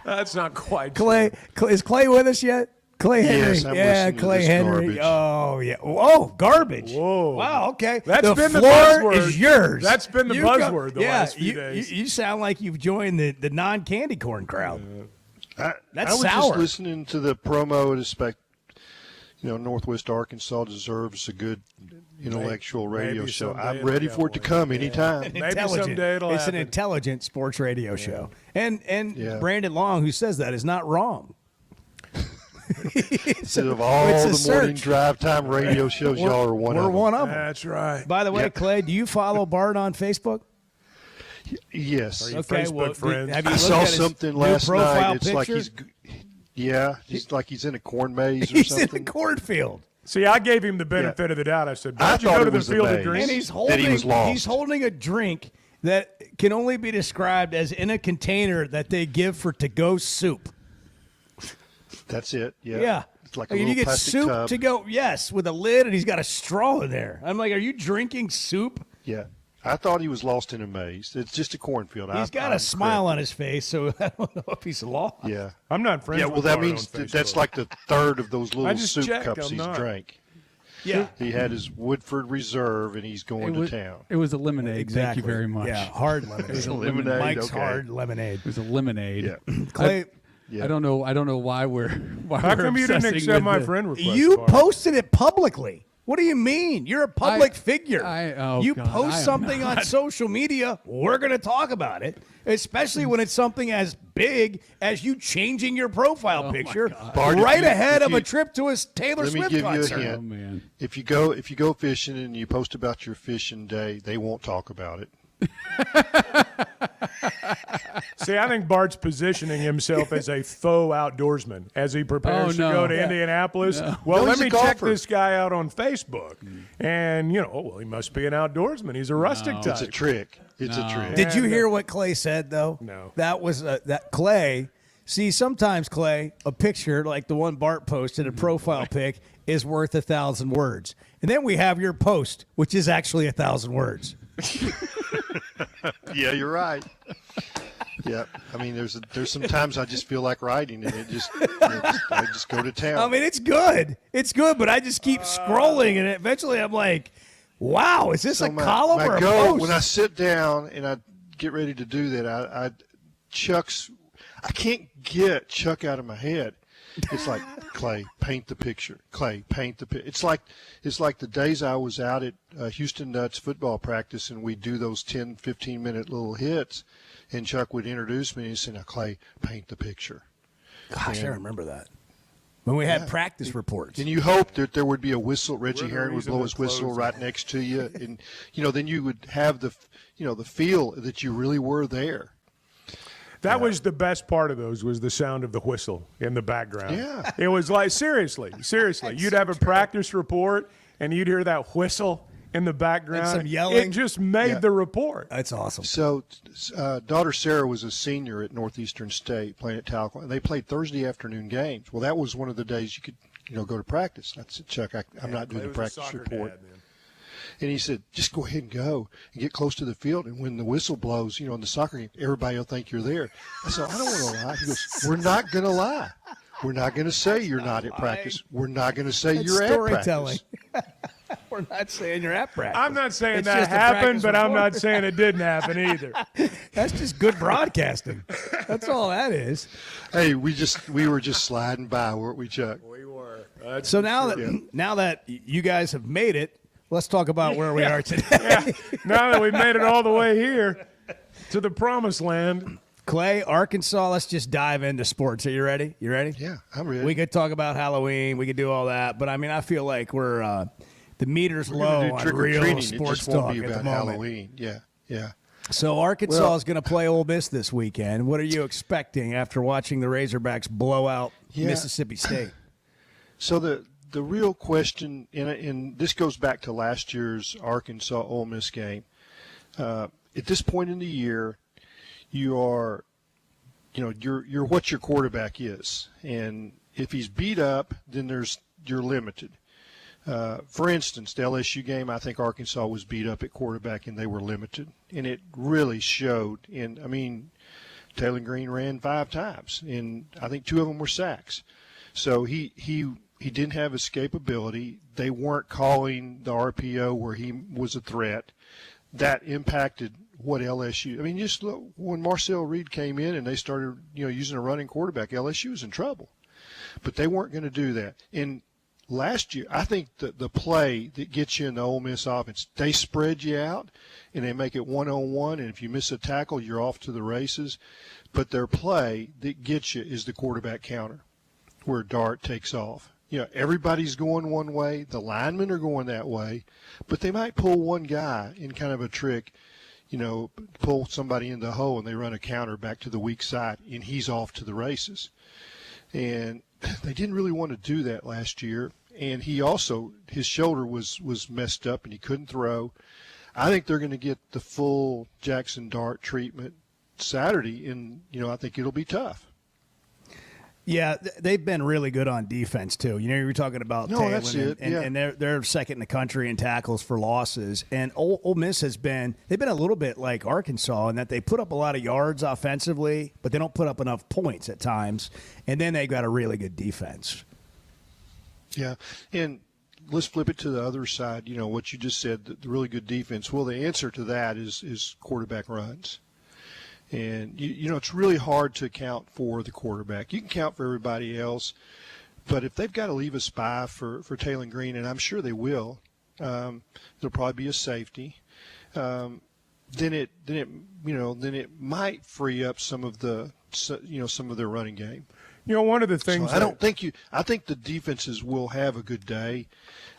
That's not quite
Clay. Is Clay with us yet? Clay Henry.
Yes, I'm
yeah,
listening to
Clay
this
Henry.
garbage.
Oh, yeah. Oh, garbage.
Whoa.
Wow, okay.
That's
the
been the
floor
buzzword.
is yours.
That's been the buzzword the last few days.
You sound like you've joined the non-candy corn crowd.
I
That's
was
sour.
just listening to the promo and expect, Northwest Arkansas deserves a good intellectual radio
maybe
show.
someday
I'm
it'll
ready
get
for it to
one.
come anytime.
Intelligent.
someday it'll
it's an
happen.
intelligent sports radio show. And
Yeah.
Brandon Long, who says that, is not wrong.
Instead of all
it's a
the morning
search.
drive time radio shows, y'all are one
We're
of them.
one of them.
That's right.
By the way, Clay, do you follow Bart on Facebook?
Yes.
Okay,
Facebook
well,
friends?
have you
I
looked
saw
at his
something
new
last
profile
night. It's like
picture?
he's like he's in a corn maze or
He's
something.
in the cornfield.
See, I gave him the benefit of the doubt. I said,
I
"Don't you
thought
go to
it
the
was a
Field of
maze.
Dreams?"
And he's
that
holding,
he was lost.
he's holding a drink that can only be described as in a container that they give for to-go soup.
That's it. Yeah.
Yeah.
It's like a
you
little
get
plastic
soup
tub.
to go, yes, with a lid, and he's got a straw in there. I'm like, are you drinking soup?
Yeah. I thought he was lost in a maze. It's just a cornfield.
He's got a smile on his face, so I don't know if he's lost.
Yeah.
I'm not friends.
Yeah,
with
well, that
Bart
means
on
that's
Facebook.
like the third of those
I
little
just
soup
checked,
cups
I'm
he's
not.
drank.
Yeah.
He had his Woodford Reserve, and he's going to town.
It was a lemonade. Thank you very much.
Yeah, hard lemonade.
It was a lemonade,
Mike's
okay.
hard lemonade.
It was a lemonade.
Yeah.
Clay,
Yeah.
I don't know why we're.
How come you didn't accept my friend request?
you
Bart?
posted it publicly. What do you mean? You're a public figure. You
God, I
post
am
something on
not.
social media, we're going to talk about it, especially when it's something as big as you changing your profile picture
Bart, if
right
you-
ahead
if
of a
you-
trip to a Taylor
Let me
Swift
give you a
concert.
hint.
Oh man.
If you go fishing and you post about your fishing day, they won't talk about it.
See, I think Bart's positioning himself as a faux outdoorsman as he prepares
Oh,
to
no.
go to
Yeah.
Indianapolis.
No.
Well,
No,
let
he's a
me check
golfer.
this guy out on Facebook. And, he must be an outdoorsman. He's a rustic type.
It's a trick. It's a trick.
Did you hear what Clay said, though?
No.
That was that Clay. See, sometimes, Clay, a picture like the one Bart posted, a profile pic, is worth 1,000 words. And then we have your post, which is actually 1,000 words.
Yeah, you're right. Yeah, I mean, there's some times I just feel like writing, and I just go to town.
I mean, it's good. It's good, but I just keep scrolling, and eventually I'm like, wow, is this
So
a
my
column or a
goal,
post?
when I sit down and I get ready to do that, I can't get Chuck out of my head. It's like, Clay, paint the picture. Clay, paint the picture. It's like the days I was out at Houston Nuts football practice, and we'd do those 10, 15-minute little hits, and Chuck would introduce me and say, now, Clay, paint the picture.
Gosh, I remember that. When we had practice reports.
And you hoped that there would be a whistle. Reggie
We're the
Herring would
reason
blow
they're
his whistle
closed.
right next to you, and then you would have the feel that you really were there.
That was the best part of those, was the sound of the whistle in the background.
Yeah.
It was like, seriously. You'd have a practice report, and you'd hear that whistle in the background.
And some yelling.
It just made the report.
That's awesome.
So, daughter Sarah was a senior at Northeastern State playing at Talcott, and they played Thursday afternoon games. Well, that was one of the days you could, go to practice. I said, Chuck, I'm not doing the practice report. And he said, just go ahead and go and get close to the field. And when the whistle blows, in the soccer game, everybody will think you're there. I said, I don't want to lie. He goes, we're not going to lie. We're not going to say you're not at practice. We're not going to say
That's
you're
storytelling.
at practice.
We're not saying you're at practice.
I'm not saying
It's
that
just a
happened,
practice
but I'm not
report.
saying it didn't happen either.
That's just good broadcasting. That's all that is.
Hey, we were just sliding by, weren't we, Chuck?
We were.
So now that you guys have made it, let's talk about where we are today.
Now that we've made it all the way here to the promised land.
Clay, Arkansas, let's just dive into sports. Are you ready? You ready?
Yeah, I'm ready.
We could talk about Halloween. We could do all that. But, I feel like we're the meter's
We're
low
gonna do
on
trick or
real
treating. It
sports
just won't
talk
be
at the
about
moment.
Halloween. Yeah. Yeah.
So Arkansas
Well-
is going to play Ole Miss this weekend. What are you expecting after watching the Razorbacks blow out Mississippi State?
So the real question, and this goes back to last year's Arkansas Ole Miss game. At this point in the year, you're what your quarterback is, and if he's beat up, then you're limited. For instance, the LSU game, I think Arkansas was beat up at quarterback and they were limited, and it really showed. Taylor Green ran 5 times, and I think 2 of them were sacks. So he didn't have escapability. They weren't calling the RPO where he was a threat. That impacted what LSU. Just look, when Marcel Reed came in and they started, using a running quarterback, LSU was in trouble. But they weren't going to do that. And last year, I think the play that gets you in the Ole Miss offense, they spread you out and they make it one-on-one, and if you miss a tackle, you're off to the races. But their play that gets you is the quarterback counter, where Dart takes off. Everybody's going one way. The linemen are going that way. But they might pull one guy in kind of a trick, pull somebody in the hole, and they run a counter back to the weak side, and he's off to the races. And they didn't really want to do that last year. And his shoulder was messed up, and he couldn't throw. I think they're going to get the full Jackson Dart treatment Saturday, and, I think it'll be tough.
Yeah, they've been really good on defense too. You were talking about Taylor,
that's it.
And they're second in the country in tackles for losses. And Ole Miss they've been a little bit like Arkansas in that they put up a lot of yards offensively, but they don't put up enough points at times. And then they got a really good defense.
Yeah, and let's flip it to the other side. What you just said, the really good defense. Well, the answer to that is quarterback runs. And, it's really hard to account for the quarterback. You can count for everybody else, but if they've got to leave a spy for Taylor Green, and I'm sure they will, there'll probably be a safety. Then it might free up some of their running game.
One of the things
I think the defenses will have a good day.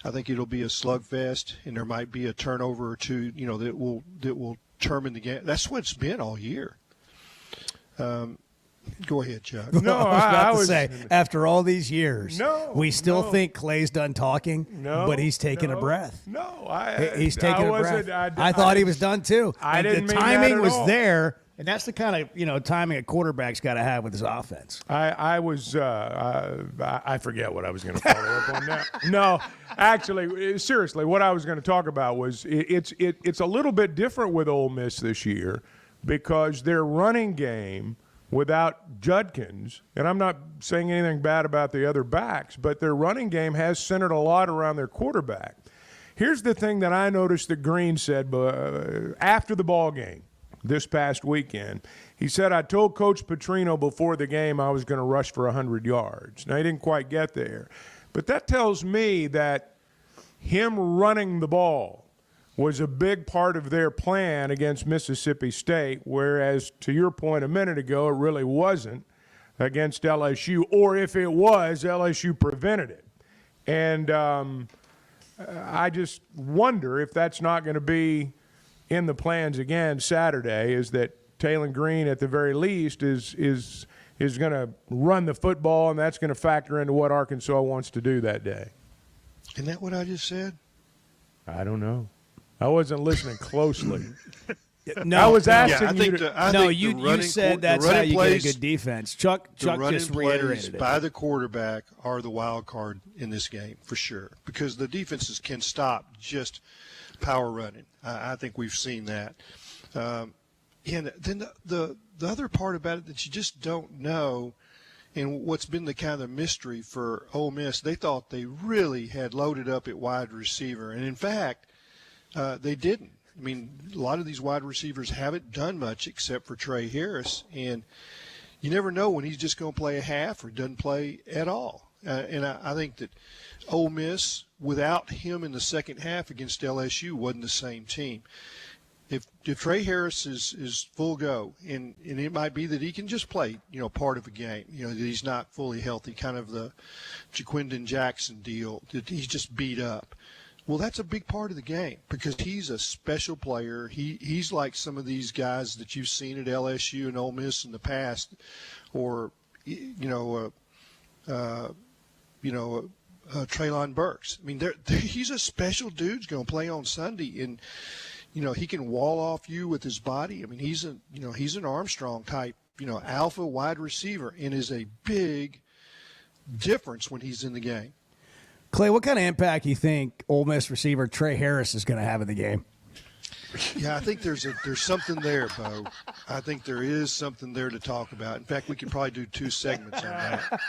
I think it'll be a slugfest, and there might be a turnover or two, that will determine the game. That's what it's been all year. Go ahead, Chuck.
No, I was about to say, after all these years, we still think Clay's done talking, but he's taking a breath. He's taking a breath. I thought he was done too. The timing was there, and that's the kind of timing a quarterback's got to have with his offense.
I forget what I was going to follow up on that. No, actually, seriously, what I was going to talk about was it's a little bit different with Ole Miss this year, because their running game without Judkins, and I'm not saying anything bad about the other backs, but their running game has centered a lot around their quarterback. Here's the thing that I noticed that Green said after the ball game this past weekend. He said, I told Coach Petrino before the game I was going to rush for 100 yards. Now, he didn't quite get there. But that tells me that him running the ball was a big part of their plan against Mississippi State, whereas, to your point a minute ago, it really wasn't against LSU, or if it was, LSU prevented it. And I just wonder if that's not going to be in the plans again Saturday, is that Taylor Green, at the very least, is going to run the football, and that's going to factor into what Arkansas wants to do that day.
Isn't that what I just said?
I don't know. I wasn't listening closely.
No,
I was asking
you said that's how you get a good defense. Chuck just reiterated it.
By the quarterback are the wild card in this game for sure, because the defenses can stop just power running. I think we've seen that. And then the other part about it that you just don't know, and what's been the kind of mystery for Ole Miss, they thought they really had loaded up at wide receiver, and in fact, they didn't. A lot of these wide receivers haven't done much except for Trey Harris, and you never know when he's just going to play a half or doesn't play at all. And I think that Ole Miss, without him in the second half against LSU, wasn't the same team. If Trey Harris is full go, and it might be that he can just play, part of a game, that he's not fully healthy, kind of the Jaquindon Jackson deal, that he's just beat up. Well, that's a big part of the game because he's a special player. He's like some of these guys that you've seen at LSU and Ole Miss in the past, or Treylon Burks. I mean, he's a special dude who's going to play on Sunday, and he can wall off you with his body. I mean, he's an Armstrong type, alpha wide receiver, and is a big difference when he's in the game.
Clay, what kind of impact do you think Ole Miss receiver Trey Harris is going to have in the game?
Yeah, I think there's something there, Bo. I think there is something there to talk about. In fact, we could probably do 2 segments on that.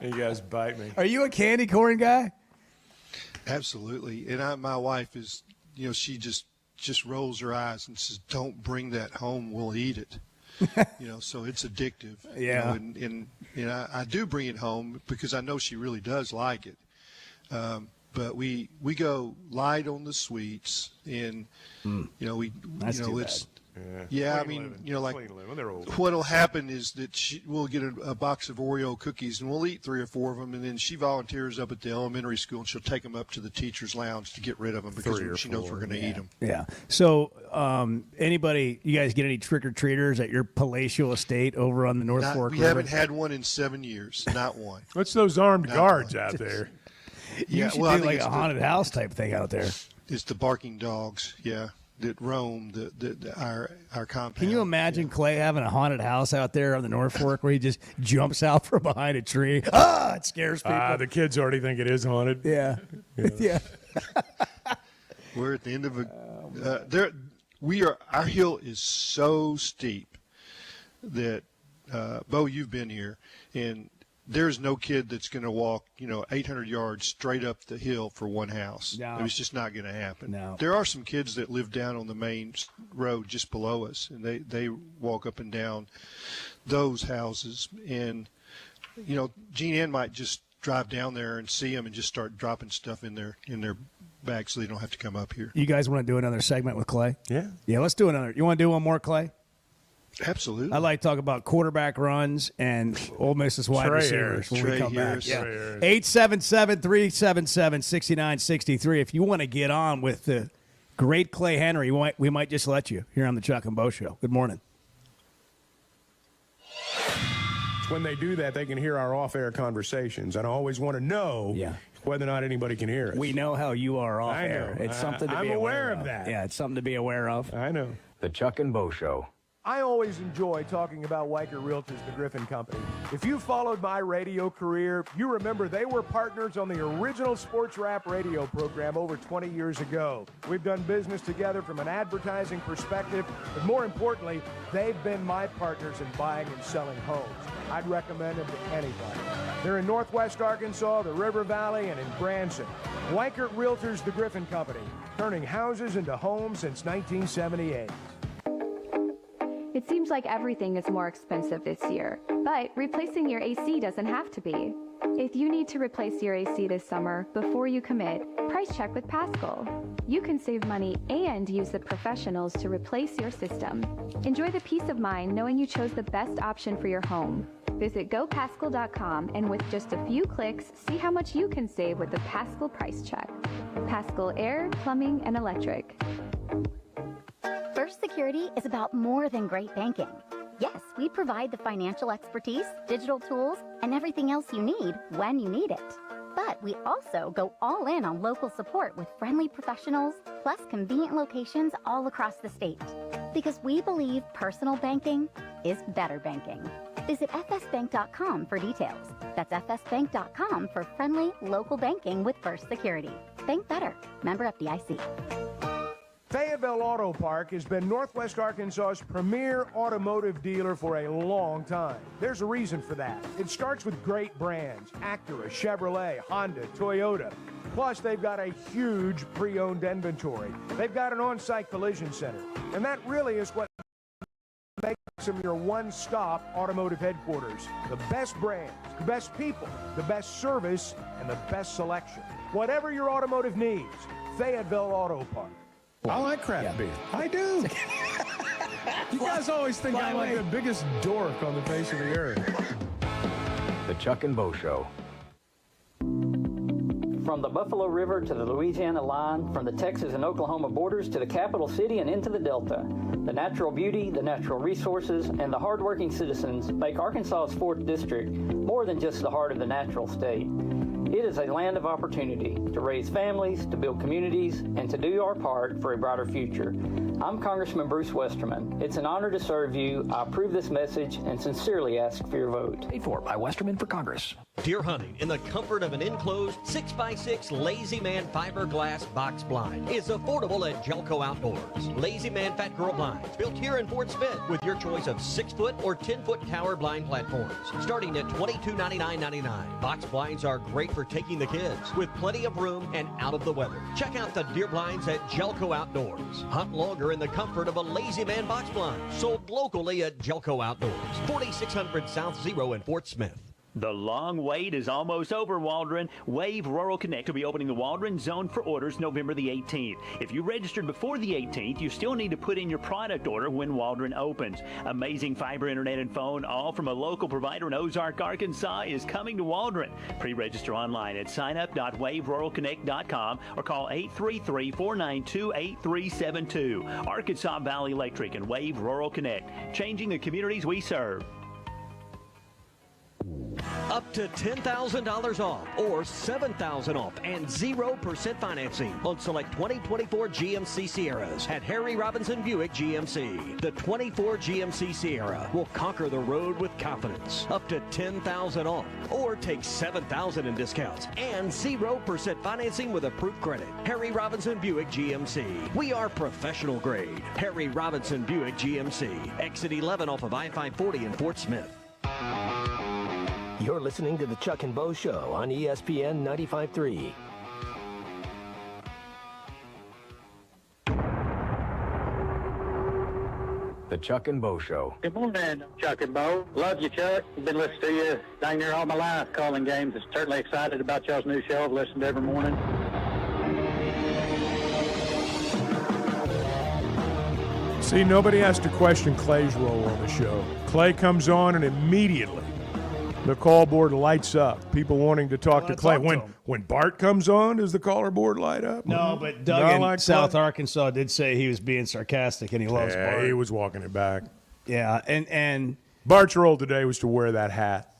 You guys bite me.
Are you a candy corn guy?
Absolutely. And my wife is, she just rolls her eyes and says, "Don't bring that home. We'll eat it." So it's addictive.
Yeah.
And I do bring it home because I know she really does like it. But we go light on the sweets, and
That's too
it's
bad.
yeah. I mean, what'll happen is that we'll get a box of Oreo cookies, and we'll eat 3 or 4 of them, and then she volunteers up at the elementary school, and she'll take them up to the teacher's lounge to get rid of them because she knows we're going to eat them.
Yeah. So, anybody, you guys get any trick or treaters at your palatial estate over on the North Fork
We
River?
haven't had one in 7 years. Not one.
What's those armed guards out there?
You should do like a haunted house type thing out there.
It's the barking dogs, that roam our compound.
Can you imagine Clay having a haunted house out there on the North Fork where he just jumps out from behind a tree? It scares people.
The kids already think it is haunted.
Yeah. Yeah.
We're at the end of our hill is so steep that, Bo, you've been here, and there's no kid that's going to walk, 800 yards straight up the hill for one house.
No.
It's just not going to happen.
No.
There are some kids that live down on the main road just below us, and they walk up and down those houses. And, Gene Ann might just drive down there and see them and just start dropping stuff in their bags so they don't have to come up here.
You guys want to do another segment with Clay?
Yeah.
Yeah, let's do another. You want to do one more, Clay?
Absolutely.
I'd like to talk about quarterback runs and Ole Miss's wide
Trey
receivers when we
Trey
come
Harris.
back.
Trey
Yeah. 877-377-6963. If you want to get on with the great Clay Henry, we might just let you here on the Chuck and Bo Show. Good morning.
When they do that, they can hear our off-air conversations, and I always want to know whether or not anybody can hear us.
We know how you are off
I
air.
know.
It's something to
I'm
be
aware of that.
Yeah, it's something to be aware of.
I know.
The Chuck and Bo Show.
I always enjoy talking about Weicker Realtors, the Griffin Company. If you followed my radio career, you remember they were partners on the original sports rap radio program over 20 years ago. We've done business together from an advertising perspective, but more importantly, they've been my partners in buying and selling homes. I'd recommend them to anybody. They're in Northwest Arkansas, the River Valley, and in Branson. Weicker Realtors, the Griffin Company, turning houses into homes since 1978.
It seems like everything is more expensive this year, but replacing your AC doesn't have to be. If you need to replace your AC this summer, before you commit, price check with Paschal. You can save money and use the professionals to replace your system. Enjoy the peace of mind knowing you chose the best option for your home. Visit gopaschal.com and with just a few clicks, see how much you can save with the Paschal price check. Paschal Air, Plumbing, and Electric.
First Security is about more than great banking. Yes, we provide the financial expertise, digital tools, and everything else you need when you need it. But we also go all in on local support with friendly professionals, plus convenient locations all across the state. Because we believe personal banking is better banking. Visit fsbank.com for details. That's fsbank.com for friendly, local banking with First Security. Bank better. Member FDIC.
Fayetteville Auto Park has been Northwest Arkansas's premier automotive dealer for a long time. There's a reason for that. It starts with great brands: Acura, Chevrolet, Honda, Toyota. Plus, they've got a huge pre-owned inventory. They've got an on-site collision center. And that really is what makes them your one-stop automotive headquarters. The best brands, the best people, the best service, and the best selection. Whatever your automotive needs, Fayetteville Auto Park.
I like craft beer. I do. You guys always think I'm like the biggest dork on the face of the earth.
The Chuck and Bo Show.
From
From the Buffalo River to the Louisiana line, from the Texas and Oklahoma borders to the capital city and into the Delta, the natural beauty, the natural resources, and the hardworking citizens make Arkansas's 4th District more than just the heart of the natural state. It is a land of opportunity to raise families, to build communities, and to do our part for a brighter future. I'm Congressman Bruce Westerman. It's an honor to serve you. I approve this message and sincerely ask for your vote.
Paid for by Westerman for Congress.
Deer hunting in the comfort of an enclosed 6x6 Lazy Man fiberglass box blind is affordable at Jelco Outdoors. Lazy Man Fat Girl blinds, built here in Fort Smith with your choice of 6-foot or 10-foot tower blind platforms, starting at $22.99.99. Box blinds are great for taking the kids, with plenty of room and out of the weather. Check out the deer blinds at Jelco Outdoors. Hunt longer in the comfort of a Lazy Man box blind, sold locally at Jelco Outdoors, 4600 South Zero in Fort Smith.
The long wait is almost over, Waldron. Wave Rural Connect will be opening the Waldron Zone for orders November the 18th. If you registered before the 18th, you still need to put in your product order when Waldron opens. Amazing fiber internet and phone, all from a local provider in Ozark, Arkansas, is coming to Waldron. Pre-register online at signup.waveruralconnect.com or call 833-492-8372. Arkansas Valley Electric and Wave Rural Connect, changing the communities we serve.
Up to $10,000 off or $7,000 off and 0% financing on select 2024 GMC Sierras at Harry Robinson Buick GMC. The 24 GMC Sierra will conquer the road with confidence. Up to $10,000 off or take $7,000 in discounts and 0% financing with approved credit. Harry Robinson Buick GMC. We are professional grade. Harry Robinson Buick GMC. Exit 11 off of I-540 in Fort Smith.
You're listening to the Chuck and Bo Show on ESPN 95.3.
The Chuck and Bo Show.
Good morning, Chuck and Bo. Love you, Chuck. I've been listening to you dang near all my life calling games. I'm certainly excited about y'all's new show. I've listened every morning.
See, nobody has to question Clay's role on the show. Clay comes on and immediately the call board lights up. People wanting to talk to Clay. When Bart comes on, does the caller board light up?
No, but Doug in South Arkansas did say he was being sarcastic and he loves Bart.
He was walking it back.
Yeah, and
Bart's role today was to wear that hat.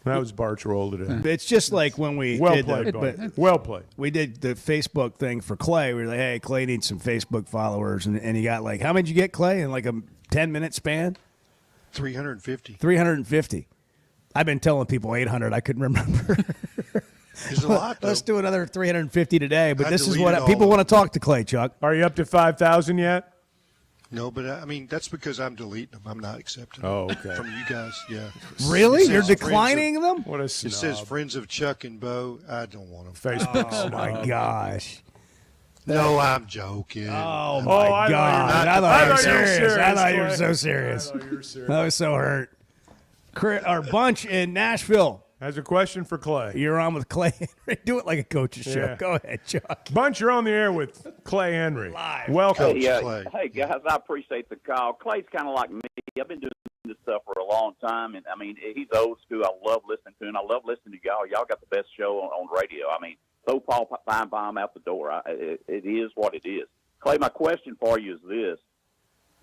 That was Bart's role today.
It's just like when we
well
did
played, well played.
We did the Facebook thing for Clay. We were like, hey, Clay needs some Facebook followers. And he got like, how many did you get, Clay, in like a 10-minute span?
350.
350. I've been telling people 800. I couldn't remember.
There's a lot, though.
Let's do another 350 today. But
I
this is
deleted
what people
all
want
of
to talk to Clay, Chuck.
Are you up to 5,000 yet?
No, but I mean, that's because I'm deleting them. I'm not accepting them.
Oh, okay.
From you guys, yeah.
Really?
It
You're
says
declining them?
What a
It
snob.
says friends of Chuck and Bo. I don't want them.
Facebook
Oh, my
snob.
gosh.
No, I'm joking.
Oh,
I
my God. I thought you were serious. I thought you were
Clay.
so serious.
I thought you were serious.
I was so hurt. Our bunch in Nashville
has a question for Clay.
You're on with Clay Henry. Do it like a coach's show.
Yeah.
Go ahead, Chuck.
Bunch, you're on the air with Clay Henry.
Live.
Welcome.
Hey, guys, I appreciate the call. Clay's kind of like me. I've been doing this stuff for a long time, and, I mean, he's old school. I love listening to him. I love listening to y'all. Y'all got the best show on radio. I mean, throw Paul Feinbaum out the door. It is what it is. Clay, my question for you is this.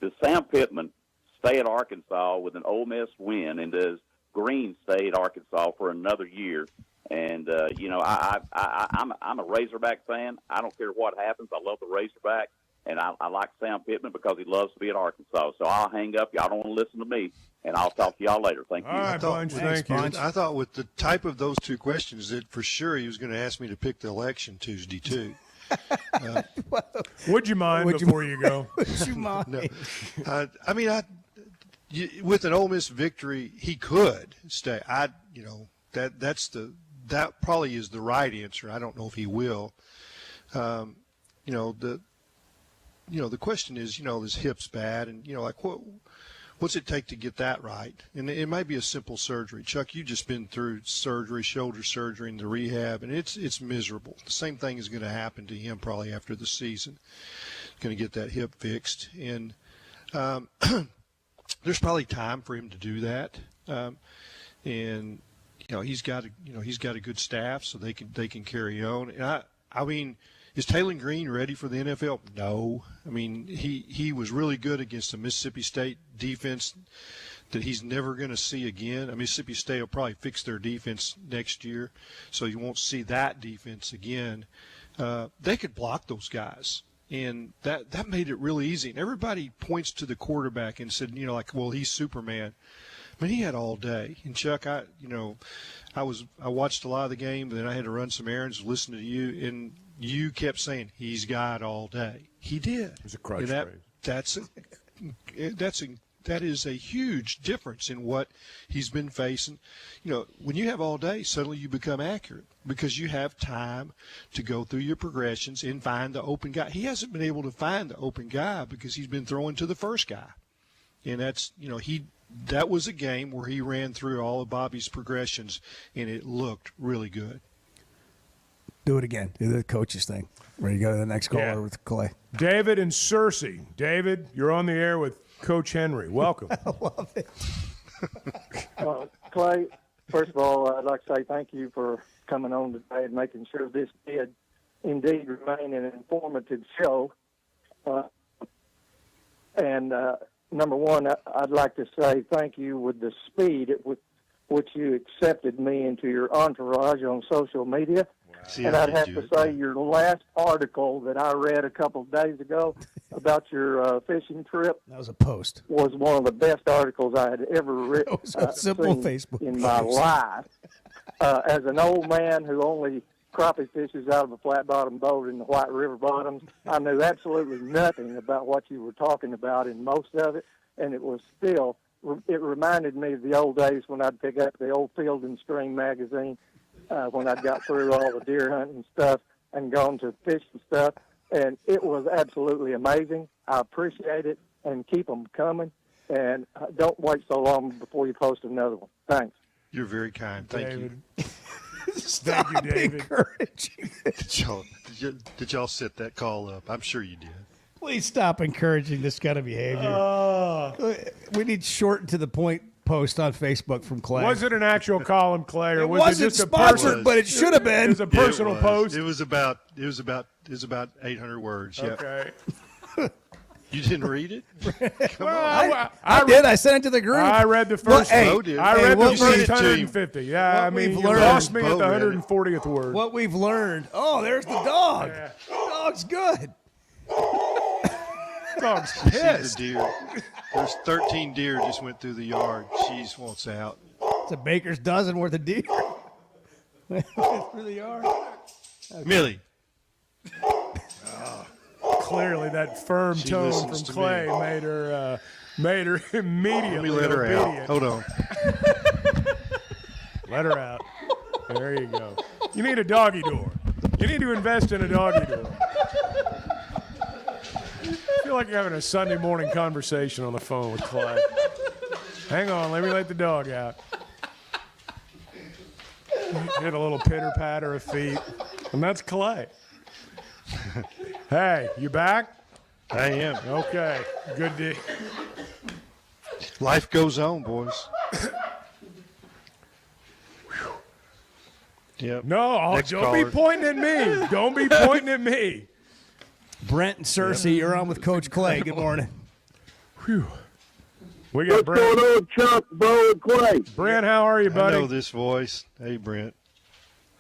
Does Sam Pittman stay at Arkansas with an Ole Miss win, and does Green stay at Arkansas for another year? And, you know, I'm a Razorback fan. I don't care what happens. I love the Razorback. And I like Sam Pittman because he loves to be at Arkansas. So I'll hang up. Y'all don't want to listen to me. And I'll talk to y'all later. Thank you.
All right, Bunch. Thank you.
I thought with the type of those two questions that for sure he was going to ask me to pick the election Tuesday, too.
Would you mind before you go?
Would you mind?
No. I mean, with an Ole Miss victory, he could stay. That probably is the right answer. I don't know if he will. The question is, his hip's bad, and what's it take to get that right? And it might be a simple surgery. Chuck, you've just been through surgery, shoulder surgery, and the rehab, and it's miserable. The same thing is going to happen to him probably after the season. Going to get that hip fixed, and there's probably time for him to do that. And he's got a good staff, so they can carry on. And I mean, is Taylor Green ready for the NFL? No. I mean, he was really good against the Mississippi State defense that he's never going to see again. I mean, Mississippi State will probably fix their defense next year, so you won't see that defense again. They could block those guys, and that made it really easy. And everybody points to the quarterback and said, well, he's Superman. I mean, he had all day. And Chuck, I watched a lot of the game, but then I had to run some errands, listen to you, and you kept saying he's got all day. He did. It
was a crutch phrase. That is a huge difference in what he's been facing. When you have all day, suddenly you become accurate because you have time to go through your progressions and find the open guy. He hasn't been able to find the open guy because he's been throwing to the first guy. And that's, that was a game where he ran through all of Bobby's progressions, and it looked really good.
Do it again. Do the coaches thing. Ready to go to the next caller with Clay.
David and Searcy. David, you're on the air with Coach Henry. Welcome.
I love it.
Clay, first of all, I'd like to say thank you for coming on today and making sure this did indeed remain an informative show. Number one, I'd like to say thank you with the speed at which you accepted me into your entourage on social media. And I'd have to say your last article that I read a couple of days ago about your fishing trip.
That was a post.
Was one of the best articles I had ever written
Facebook
in my life. As an old man who only crappie fishes out of a flat bottom boat in the White River bottoms, I knew absolutely nothing about what you were talking about in most of it, and it reminded me of the old days when I'd pick up the old Field and Stream magazine when I got through all the deer hunting stuff and gone to fishing stuff, and it was absolutely amazing. I appreciate it, and keep them coming, and don't wait so long before you post another one. Thanks.
You're very kind. Thank
David.
you.
Stop
Thank you, David.
encouraging
Did y'all set that call up? I'm sure you did.
Please stop encouraging this kind of behavior. We need short and to the point post on Facebook from Clay.
Was it an actual column, Clay, or
It
was
wasn't
it just
sponsored, but it should have been.
It was a personal post.
It was about 800 words. Yeah.
Okay.
You didn't read it? Come on.
I did. I sent it to the group.
I read the first. I read the first 150. Yeah, I mean, you lost me at the 140th word.
What we've learned. Oh, there's the dog. The dog's good.
Dog's
See
pissed.
the deer. There's 13 deer just went through the yard. She just wants out.
It's a baker's dozen worth of deer. Through the yard. Okay.
Millie.
Clearly, that firm
She
tone
listens
from
to
Clay
me.
made her immediately
Let me let her
obedient.
out. Hold on.
Let her out. There you go. You need a doggy door. You need to invest in a doggy door. I feel like you're having a Sunday morning conversation on the phone with Clay. Hang on, let me let the dog out. Get a little pitter-patter of feet. And that's Clay. Hey, you back?
I am.
Okay, good deal.
Life goes on, boys. Yep.
No,
Next
don't
caller.
be pointing at me. Don't be pointing at me.
Brent and Cersei, you're on with Coach Clay. Good morning.
Whew. We got
What's
Brent.
going on, Chuck, Bo, and Clay?
Brent, how are you, buddy?
I know this voice. Hey, Brent.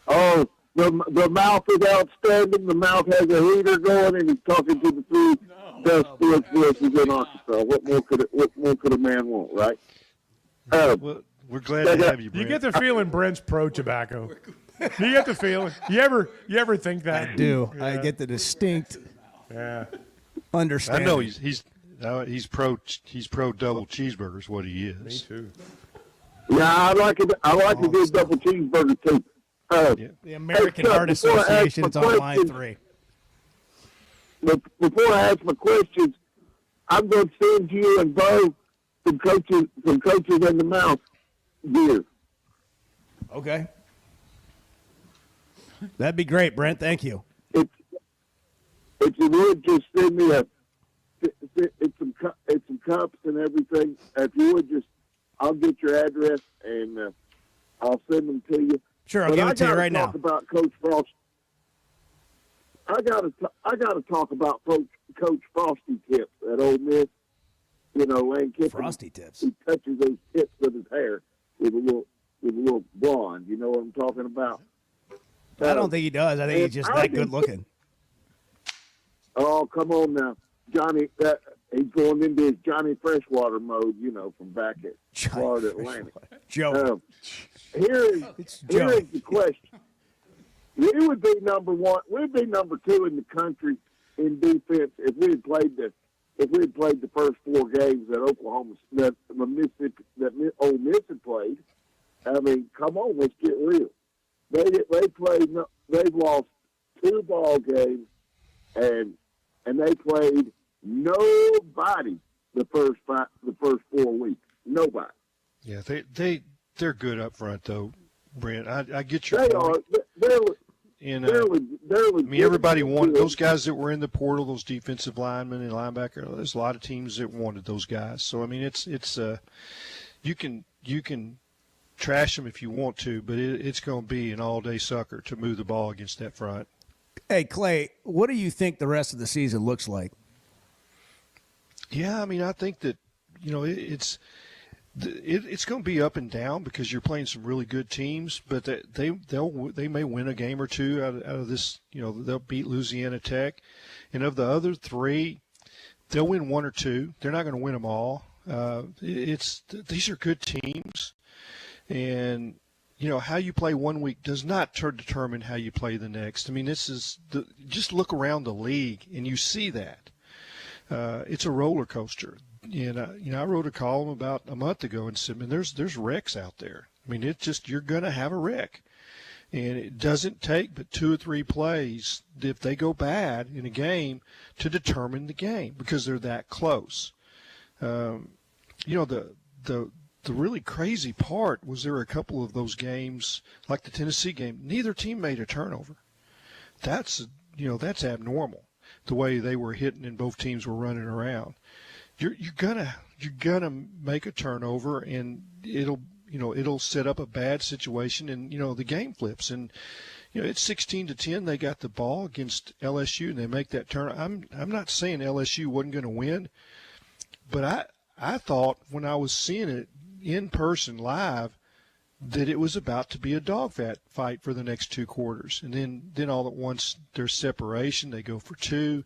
Oh, the mouth is outstanding. The mouth has a heater going, and he's talking to the three best sports voices in Arkansas. What more could a man want, right?
Well, we're glad to have you, Brent.
You get the feeling Brent's pro tobacco. You get the feeling. You ever think that?
I do.
Yeah.
I get the distinct
Yeah.
understanding.
I know he's pro double cheeseburgers. What he is.
Me too.
Yeah, I like it. I like a good double cheeseburger too.
The American
Chuck,
Heart
before I ask
Association,
my
it's on line
question-
3.
But before I ask my questions, I'm going to send you and Bo some coaches in the mouth beer.
Okay. That'd be great, Brent. Thank you.
If you would just send me it's some cups and everything. If you would just, I'll get your address and I'll send them to you.
Sure, I'll
But
give
I
it to you
gotta
right now.
talk about Coach Frost. I gotta talk about Coach Frosty tips at Ole Miss. You know, Lane Kiffin.
Frosty tips.
He touches those tips with his hair with a little blonde. You know what I'm talking about?
I don't think he does. I think he's just that good looking.
Oh, come on now, Johnny. He's going into his Johnny Freshwater mode. You know, from back at Florida Atlantic.
Joe.
Here is the question. We would be number one. We'd be number two in the country in defense if we had played the first 4 games that Oklahoma, that Ole Miss had played. I mean, come on, let's get real. They've lost 2 ball games, and they played nobody the first 4 weeks. Nobody.
Yeah, they're good up front though, Brent. I get your
They
point.
are. They're
I mean, everybody wanted those guys that were in the portal, those defensive linemen and linebacker. There's a lot of teams that wanted those guys. So I mean, it's you can trash them if you want to, but it's going to be an all-day sucker to move the ball against that front.
Hey, Clay, what do you think the rest of the season looks like?
Yeah, I mean, I think that it's going to be up and down because you're playing some really good teams, but they may win a game or two out of this. They'll beat Louisiana Tech, and of the other 3, they'll win 1 or 2. They're not going to win them all. These are good teams, and how you play one week does not determine how you play the next. I mean, just look around the league and you see that it's a roller coaster. And I wrote a column about a month ago and said, "Man, there's wrecks out there. I mean, it's just you're going to have a wreck, and it doesn't take but 2 or 3 plays if they go bad in a game to determine the game because they're that close." The really crazy part was there were a couple of those games, like the Tennessee game. Neither team made a turnover. That's abnormal. The way they were hitting and both teams were running around. You're gonna make a turnover and it'll set up a bad situation and the game flips and it's 16-10. They got the ball against LSU and they make that turn. I'm not saying LSU wasn't going to win, but I thought when I was seeing it in person live that it was about to be a dogfight for the next 2 quarters, and then all at once there's separation. They go for 2,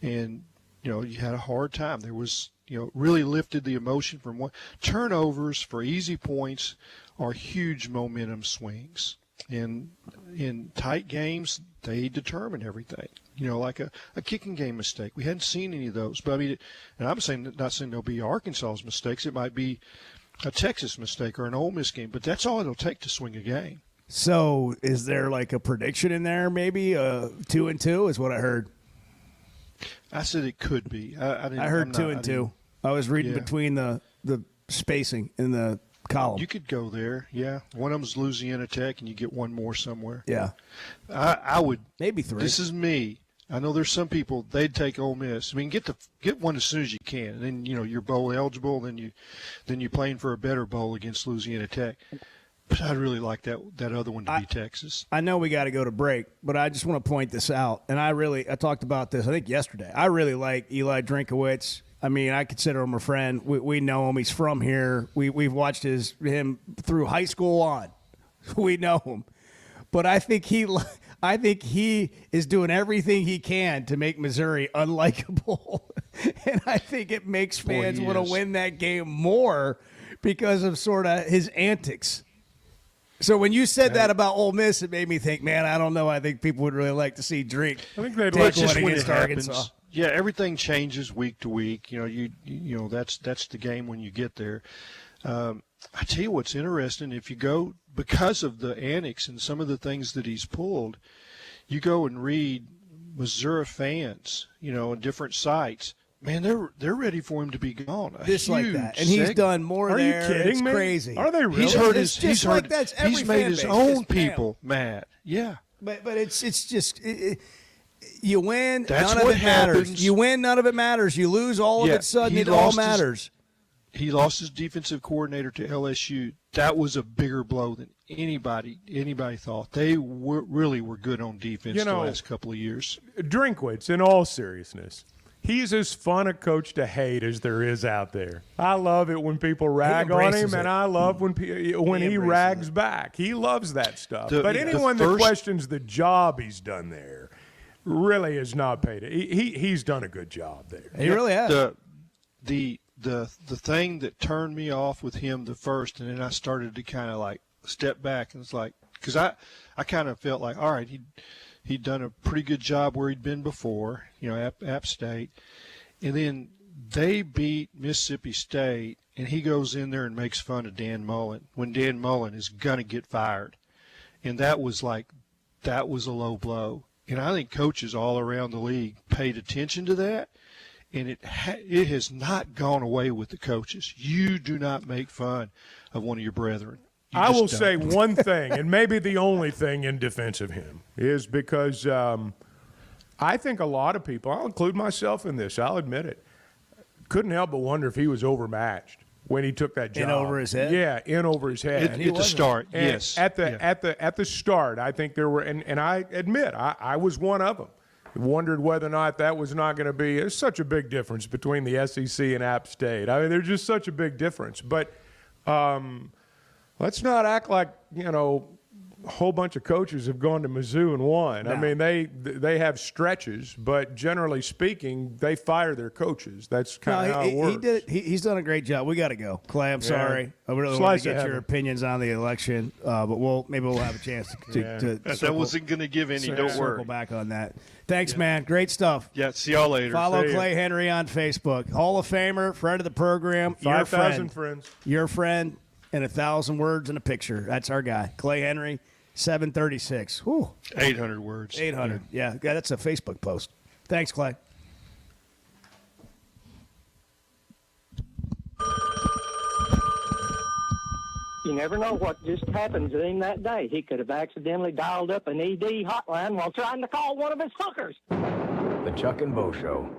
and you had a hard time. There was, really lifted the emotion from one. Turnovers for easy points are huge momentum swings. And in tight games, they determine everything. Like a kicking game mistake. We hadn't seen any of those. But I mean, and I'm not saying they'll be Arkansas's mistakes. It might be a Texas mistake or an Ole Miss game. But that's all it'll take to swing a game.
So is there like a prediction in there? Maybe 2-2 is what I heard.
I said it could be. I
heard 2-2. I was reading between the spacing in the column.
You could go there, yeah. One of them's Louisiana Tech, and you get one more somewhere.
Yeah.
I would.
Maybe 3.
This is me. I know there's some people, they'd take Ole Miss. I mean, get one as soon as you can. And then, you're bowl eligible, then you're playing for a better bowl against Louisiana Tech. But I'd really like that other one to be Texas.
I know we got to go to break, but I just want to point this out. And I talked about this, I think, yesterday. I really like Eli Drinkowitz. I mean, I consider him a friend. We know him. He's from here. We've watched him through high school on. We know him. But I think he is doing everything he can to make Missouri unlikable. And I think it makes fans want to win that game more because of sort of his antics. So when you said that about Ole Miss, it made me think, man, I don't know. I think people would really like to see Drink.
I think they'd
like
one against Arkansas.
Yeah, everything changes week to week. That's the game when you get there. I tell you what's interesting. If you go, because of the annex and some of the things that he's pulled, you go and read Missouri fans, on different sites. Man, they're ready for him to be gone.
Just like that, and he's done more there.
Are you kidding
it's
me?
crazy.
Are they really?
He's made his own people mad. Yeah,
but it's just. You win,
That's
none of
what
it matters.
happens.
You win, none of it matters. You lose, all of it sudden it all matters.
He lost his defensive coordinator to LSU that was a bigger blow than anybody thought. They really were good on defense the last couple of years.
Drinkwitz, in all seriousness, he's as fun a coach to hate as there is out there. I love it when people rag on him, and I love when he rags back. He loves that stuff. But anyone that questions the job he's done there really is not paid. He's done a good job there.
He really has.
The thing that turned me off with him the first, and then I started to kind of like step back, and it's like, because I kind of felt like, all right, he'd done a pretty good job where he'd been before, App State, and then they beat Mississippi State, and he goes in there and makes fun of Dan Mullen when Dan Mullen is gonna get fired, and that was a low blow, and I think coaches all around the league paid attention to that. And it has not gone away with the coaches. You do not make fun of one of your brethren.
I will say one thing, and maybe the only thing in defense of him, is because I think a lot of people, I'll include myself in this, I'll admit it, couldn't help but wonder if he was overmatched when he took that job.
In over his head?
Yeah, in over his head.
At the start,
and
yes.
At the start, I think there were, and I admit, I was one of them. Wondered whether or not that was not going to be. There's such a big difference between the SEC and App State. I mean, there's just such a big difference. But let's not act like, a whole bunch of coaches have gone to Mizzou and won. No. I mean, they have stretches, but generally speaking, they fire their coaches. That's kind of how it works.
He's done a great job. We got to go. Clay, I'm sorry. I really want to get your opinions on the election, but maybe we'll have a chance to
that wasn't going to give any. Don't
circle
worry.
back on that. Thanks, man. Great stuff.
Yeah, see y'all later.
Follow Clay Henry on Facebook. Hall of Famer, friend of the program.
5,000 friends.
Your friend, and 1,000 words and a picture. That's our guy. Clay Henry. 736. Whew.
800 words.
800. Yeah, that's a Facebook post. Thanks, Clay.
You never know what just happened to him that day. He could have accidentally dialed up an ED hotline while trying to call one of his suckers.
The Chuck and Bo Show.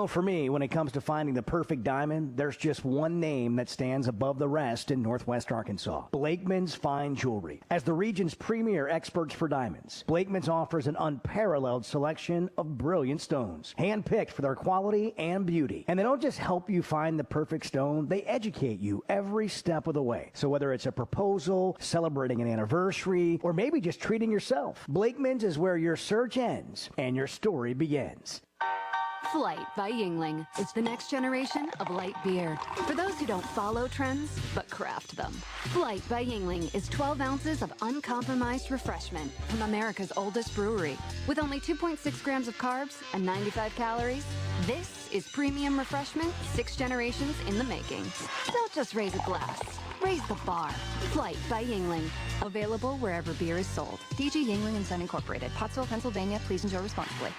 For me, when it comes to finding the perfect diamond, there's just one name that stands above the rest in Northwest Arkansas. Blakeman's Fine Jewelry. As the region's premier experts for diamonds, Blakeman's offers an unparalleled selection of brilliant stones, hand-picked for their quality and beauty. And they don't just help you find the perfect stone, they educate you every step of the way. So whether it's a proposal, celebrating an anniversary, or maybe just treating yourself, Blakeman's is where your search ends and your story begins.
Flight by Yuengling is the next generation of light beer. For those who don't follow trends, but craft them. Flight by Yuengling is 12 ounces of uncompromised refreshment from America's oldest brewery. With only 2.6 grams of carbs and 95 calories, this is premium refreshment 6 generations in the making. Don't just raise a glass. Raise the bar. Flight by Yuengling. Available wherever beer is sold. DG Yuengling and Son Incorporated. Pottsville, Pennsylvania. Please enjoy responsibly.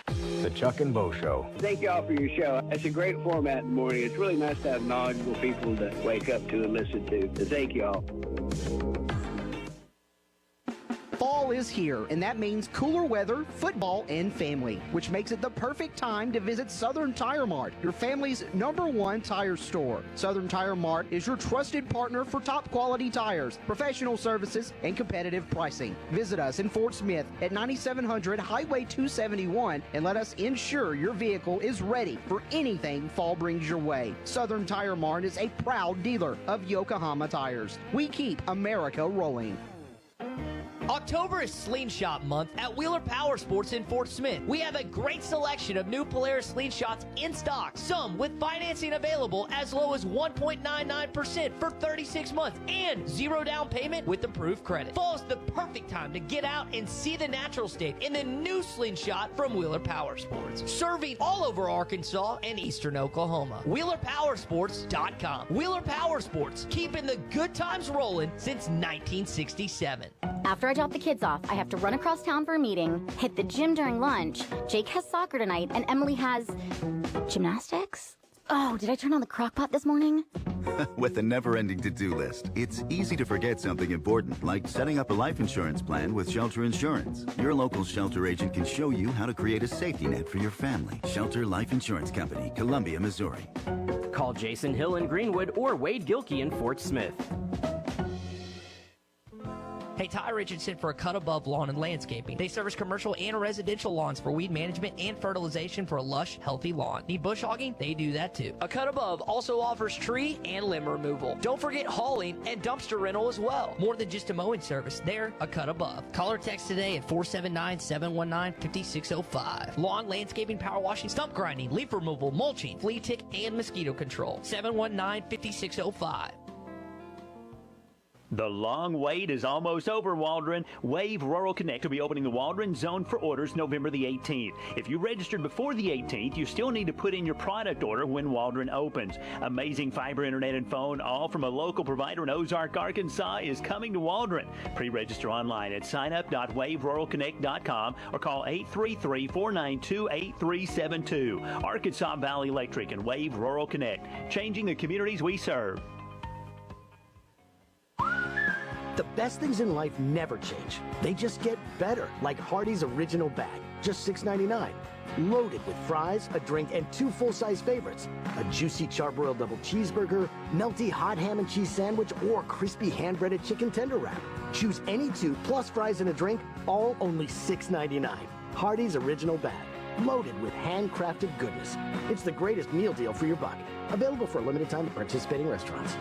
The Chuck and Bo Show.
Thank y'all for your show. It's a great format in the morning. It's really nice to have knowledgeable people to wake up to and listen to. So thank y'all.
Fall is here, and that means cooler weather, football, and family, which makes it the perfect time to visit Southern Tire Mart, your family's #1 tire store. Southern Tire Mart is your trusted partner for top quality tires, professional services, and competitive pricing. Visit us in Fort Smith at 9700 Highway 271 and let us ensure your vehicle is ready for anything fall brings your way. Southern Tire Mart is a proud dealer of Yokohama tires. We keep America rolling.
October is Slingshot Month at Wheeler Power Sports in Fort Smith. We have a great selection of new Polaris Slingshots in stock, some with financing available as low as 1.99% for 36 months and 0 down payment with approved credit. Fall is the perfect time to get out and see the natural state in the new Slingshot from Wheeler Power Sports. Serving all over Arkansas and eastern Oklahoma. WheelerPowersports.com. Wheeler Power Sports, keeping the good times rolling since 1967.
After I drop the kids off, I have to run across town for a meeting, hit the gym during lunch. Jake has soccer tonight, and Emily has gymnastics. Oh, did I turn on the crock pot this morning?
With a never-ending to-do list, it's easy to forget something important, like setting up a life insurance plan with Shelter Insurance. Your local Shelter agent can show you how to create a safety net for your family. Shelter Life Insurance Company, Columbia, Missouri.
Call Jason Hill in Greenwood or Wade Gilkey in Fort Smith.
Hey, Ty Richardson for A Cut Above Lawn and Landscaping. They service commercial and residential lawns for weed management and fertilization for a lush, healthy lawn. Need bush hogging? They do that too. A Cut Above also offers tree and limb removal. Don't forget hauling and dumpster rental as well. More than just a mowing service, they're A Cut Above. Call or text today at 479-719-5605. Lawn, landscaping, power washing, stump grinding, leaf removal, mulching, flea tick, and mosquito control. 719-5605.
The long wait is almost over, Waldron. Wave Rural Connect will be opening the Waldron Zone for orders November the 18th. If you registered before the 18th, you still need to put in your product order when Waldron opens. Amazing fiber internet and phone, all from a local provider in Ozark, Arkansas, is coming to Waldron. Pre-register online at signup.waveruralconnect.com or call 833-492-8372. Arkansas Valley Electric and Wave Rural Connect, changing the communities we serve.
The best things in life never change. They just get better, like Hardee's Original Bag, just $6.99. Loaded with fries, a drink, and 2 full-size favorites. A juicy charbroiled double cheeseburger, melty hot ham and cheese sandwich, or crispy hand-breaded chicken tender wrap. Choose any 2 plus fries and a drink, all only $6.99. Hardee's Original Bag, loaded with handcrafted goodness. It's the greatest meal deal for your buck. Available for a limited time at participating restaurants.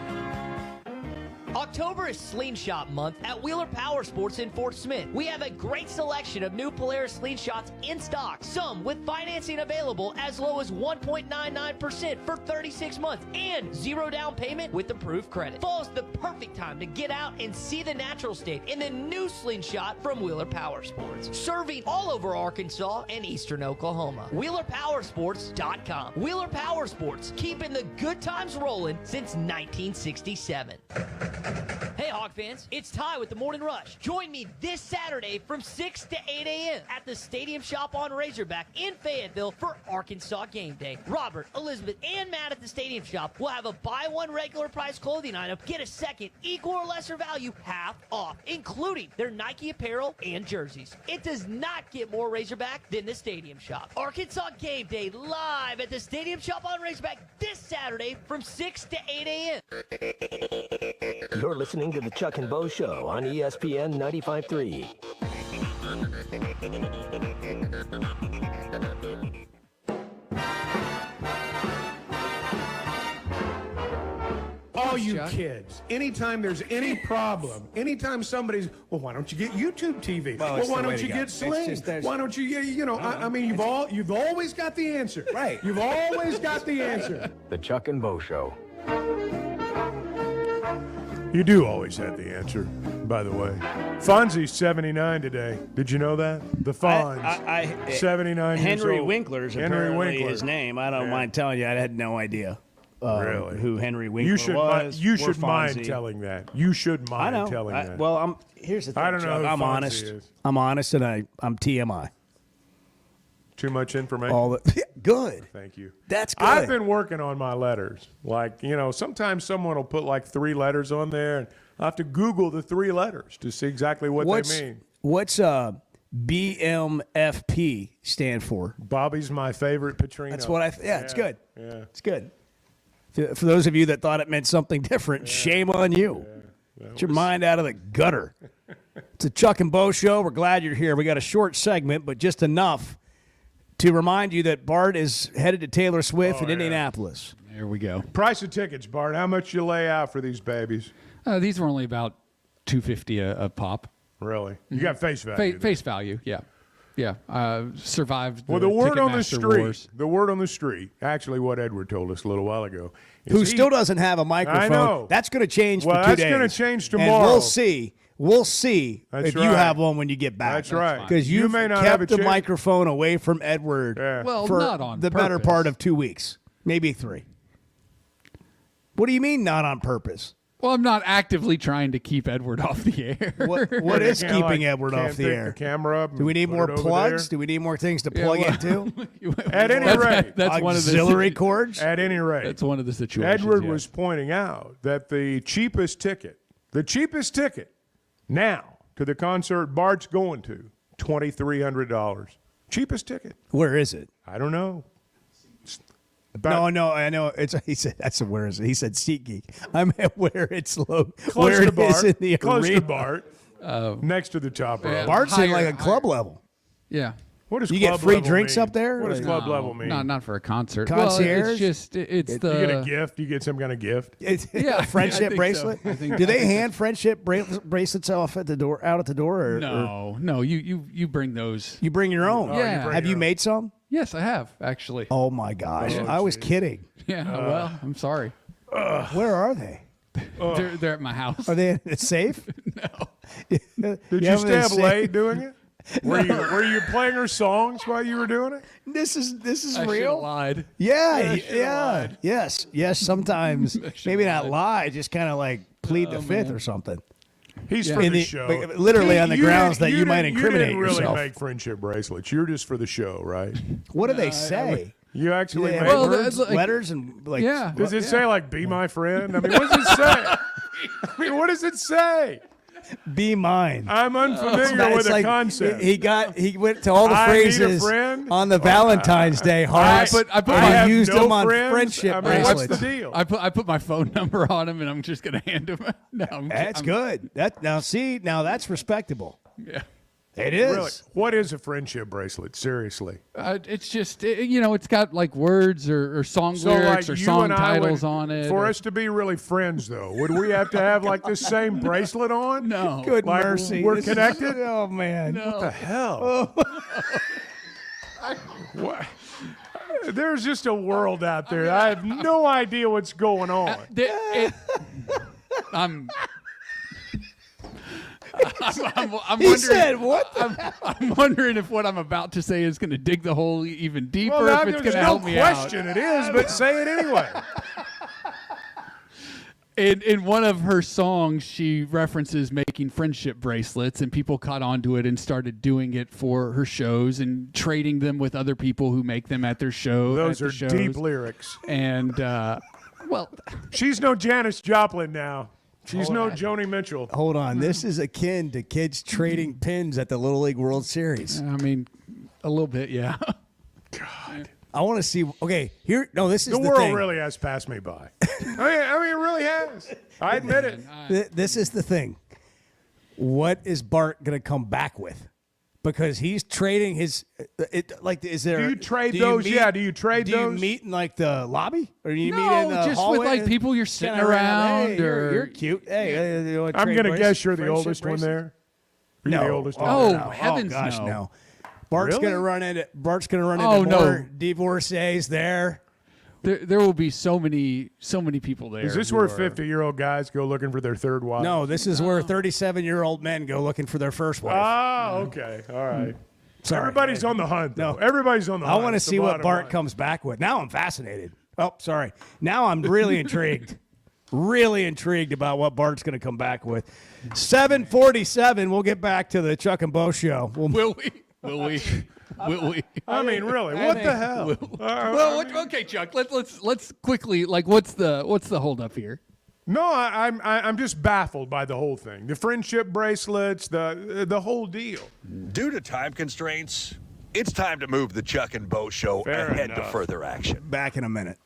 October is Slingshot Month at Wheeler Power Sports in Fort Smith. We have a great selection of new Polaris Slingshots in stock, some with financing available as low as 1.99% for 36 months and 0 down payment with approved credit. Fall is the perfect time to get out and see the natural state in the new Slingshot from Wheeler Power Sports. Serving all over Arkansas and eastern Oklahoma. WheelerPowersports.com. Wheeler Power Sports, keeping the good times rolling since 1967. Hey, Hawk fans, it's Ty with the Morning Rush. Join me this Saturday from 6 to 8 a.m. at the Stadium Shop on Razorback in Fayetteville for Arkansas Game Day. Robert, Elizabeth, and Matt at the Stadium Shop will have a buy one regular price clothing item, get a second equal or lesser value half off, including their Nike apparel and jerseys. It does not get more Razorback than the Stadium Shop. Arkansas Game Day live at the Stadium Shop on Razorback this Saturday from 6 to 8 a.m.
You're listening to the Chuck and Bo Show on ESPN 95.3.
All you kids, anytime there's any problem, anytime somebody's, well, why don't you get YouTube TV? Well, why don't you get Sling? Why don't you get, I mean, you've always got the answer. Right. You've always got the answer.
The Chuck and Bo Show.
You do always have the answer, by the way. Fonzie's 79 today. Did you know that? The Fonz. 79
Henry
years old.
Winkler's
Henry
apparently
Winkler.
his name. I don't mind telling you, I had no idea
Really?
who Henry Winkler was.
You
or
should mind
Fonzie.
telling that. You should mind
I know.
telling that.
Well, here's the thing,
I don't know
Chuck.
who
I'm
Fonzie
honest.
is.
I'm honest, and I'm TMI.
Too much information?
Good.
Thank you.
That's good.
I've been working on my letters. Like, sometimes someone will put like 3 letters on there, and I have to Google the 3 letters to see exactly what they mean.
What's BMFP stand for?
Bobby's my favorite Petrino.
That's what it's good.
Yeah.
It's good. For those of you that thought it meant something different, shame on you. Get your mind out of the gutter. It's a Chuck and Bo show. We're glad you're here. We got a short segment, but just enough to remind you that Bart is headed to Taylor Swift in Indianapolis.
There we go.
Price of tickets, Bart. How much you lay out for these babies?
These were only about $250 a pop.
Really? You got face value.
Face value, yeah. Yeah. Survived the
the word on the
Ticketmaster
street.
wars.
The word on the street. Actually, what Edward told us a little while ago.
Who still doesn't have a microphone.
I know.
That's going to change for 2 days.
Well, that's going to change tomorrow.
And we'll see. We'll see
That's
if
right.
you have one when you get back.
That's right.
Because
You
you've
may not have
kept
a
the
chance.
microphone away from Edward
Well,
for
not on
the better
purpose.
part of 2 weeks, maybe 3. What do you mean not on purpose?
Well, I'm not actively trying to keep Edward off the air.
What is keeping Edward off the air?
The camera up.
Do we need more plugs? Do we need more things to plug into?
At any rate,
that's one of the
auxiliary cords.
At any rate,
that's one of the situations.
Edward was pointing out that the cheapest ticket now to the concert Bart's going to, $2,300. Cheapest ticket.
Where is it?
I don't know.
No, I know. He said that's where is it? He said SeatGeek. I'm at where it's low.
Close
where
to
it
Bart.
is in the
Close
arena.
to Bart. Next to the top row.
Bart's in like a club level.
Yeah.
What does
you
club
get free
level
drinks
mean?
up there?
What does club level mean?
Not for a concert.
Concierge?
Well, it's just it's
You
the
get a gift. You get some kind of gift.
A friendship bracelet.
So. I think
Do they hand friendship bracelets off at the door, out at the door? Or,
No. You bring those.
You bring your own.
Yeah.
Have you made some?
Yes, I have actually.
Oh my gosh! I was kidding.
Yeah. Well, I'm sorry.
Where are they?
They're at my house.
Are they in the safe?
No.
Did you stay up late doing it? Were you playing her songs while you were doing it?
This is
I
real.
should've lied.
Yeah. Yes. Sometimes maybe not lie, just kind of like plead the fifth
man.
or something.
He's for the show.
Literally on the grounds that you might incriminate
You didn't really
yourself.
make friendship bracelets. You're just for the show, right?
What do they say?
You actually
Do they
make
have
words?
words, letters, and like.
Yeah.
Does it say like "Be my friend"? I mean, what does it say? I mean, what does it say?
Be mine.
I'm unfamiliar
It's
with the
like
concept.
He went to all the
I need a
phrases
friend?
on the Valentine's Day hearts.
I put
and
my-
he used
no
them on
friends?
friendship
I mean, what's
bracelets.
the deal?
I put my phone number on him, and I'm just gonna hand him. No,
That's good. Now that's respectable.
Yeah.
It is.
Really? What is a friendship bracelet? Seriously.
It's just it's got like words or song
So,
lyrics
like,
or
you
song
and I
titles
would-
on it.
For us to be really friends, though, would we have to have like the same bracelet on?
No.
Good
Like,
mercy.
we're
This is-
connected?
Oh man.
What the hell? What? There's just a world out there. I have no idea what's going on.
I'm
He
wondering,
said, "What?"
I'm wondering if what I'm about to say is going to dig the hole even deeper.
Well,
if it's going
there's
to
no
help me out.
question it is, but say it anyway.
In one of her songs, she references making friendship bracelets, and people caught on to it and started doing it for her shows and trading them with other people who make them at their show.
Those
at the
are
shows.
deep lyrics.
And well,
She's no Janis Joplin now. She's no Joni Mitchell.
Hold on. This is akin to kids trading pins at the Little League World Series.
I mean, a little bit, yeah.
God.
I want to see. Okay, here. No, this is
The
the
world
thing.
really has passed me by. I mean, it really has. I admit it.
This is the thing. What is Bart going to come back with? Because he's trading his. Is there?
Do you trade those? Yeah, do you trade
do
those?
you meet in like the lobby, or do you meet
No,
in the
just
hallway?
with like people you're sitting
Kinda
around,
Hey, you're
or
cute. Hey, you wanna
I'm
trade
going to
brace-
guess you're the
friendship
oldest one
bracelet?
there. Are you
No.
the oldest one?
Oh,
no.
heavens
gosh,
no.
no. Bart's
Really?
gonna run into.
Oh, no.
more divorcees there.
There will be so many people there.
Is this
who
where
are-
50-year-old guys go looking for their third wife?
No, this is where 37-year-old men go looking for their first wife.
Ah, okay. All right.
Sorry.
Everybody's on the hunt, though.
No.
Everybody's on the
I
hunt.
want to
It's the
see what
bottom
Bart
line.
comes back with. Now I'm fascinated. Oh, sorry. Now I'm really intrigued. Really intrigued about what Bart's going to come back with. 7:47. We'll get back to the Chuck and Bo show.
Will we? Will we? Will we?
I mean, really, what the hell?
Well, okay, Chuck. Let's quickly what's the holdup here?
No, I'm just baffled by the whole thing. The friendship bracelets, the whole deal.
Due to time constraints, it's time to move the Chuck and Bo show
Fair
ahead to
enough.
further action.
Back in a minute.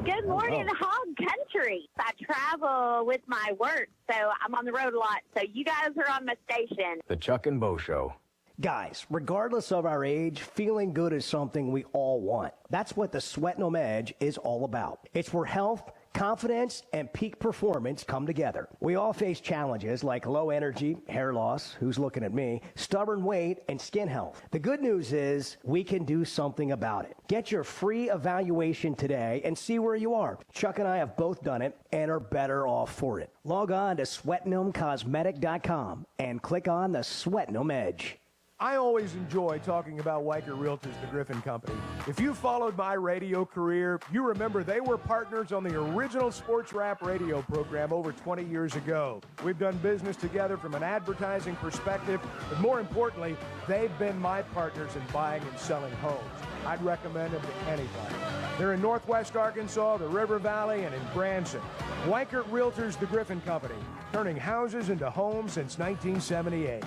Good morning, Hog Country. I travel with my work, so I'm on the road a lot. So you guys are on my station.
The Chuck and Bo Show.
Guys, regardless of our age, feeling good is something we all want. That's what the Sweatnum Edge is all about. It's where health, confidence, and peak performance come together. We all face challenges like low energy, hair loss, who's looking at me, stubborn weight, and skin health. The good news is we can do something about it. Get your free evaluation today and see where you are. Chuck and I have both done it and are better off for it. Log on to SweatnumCosmetic.com and click on the Sweatnum Edge.
I always enjoy talking about Weicker Realtors, the Griffin Company. If you followed my radio career, you remember they were partners on the original sports rap radio program over 20 years ago. We've done business together from an advertising perspective, but more importantly, they've been my partners in buying and selling homes. I'd recommend them to anybody. They're in Northwest Arkansas, the River Valley, and in Branson. Weicker Realtors, the Griffin Company, turning houses into homes since 1978.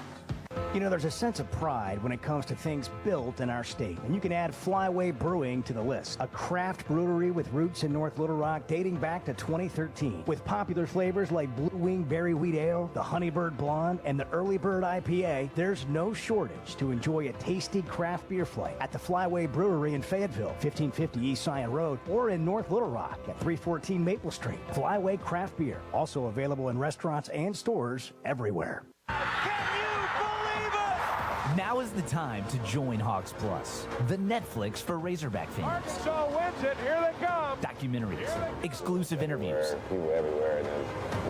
You know, there's a sense of pride when it comes to things built in our state, and you can add Flyway Brewing to the list, a craft brewery with roots in North Little Rock dating back to 2013. With popular flavors like Blue Wing Berry Wheat Ale, the Honeybird Blonde, and the Early Bird IPA, there's no shortage to enjoy a tasty craft beer flight at the Flyway Brewery in Fayetteville, 1550 East Scion Road, or in North Little Rock at 314 Maple Street. Flyway Craft Beer, also available in restaurants and stores everywhere.
Now is the time to join Hogs Plus, the Netflix for Razorback fans.
Arkansas wins it. Here they come.
Documentaries, exclusive interviews,
people everywhere, and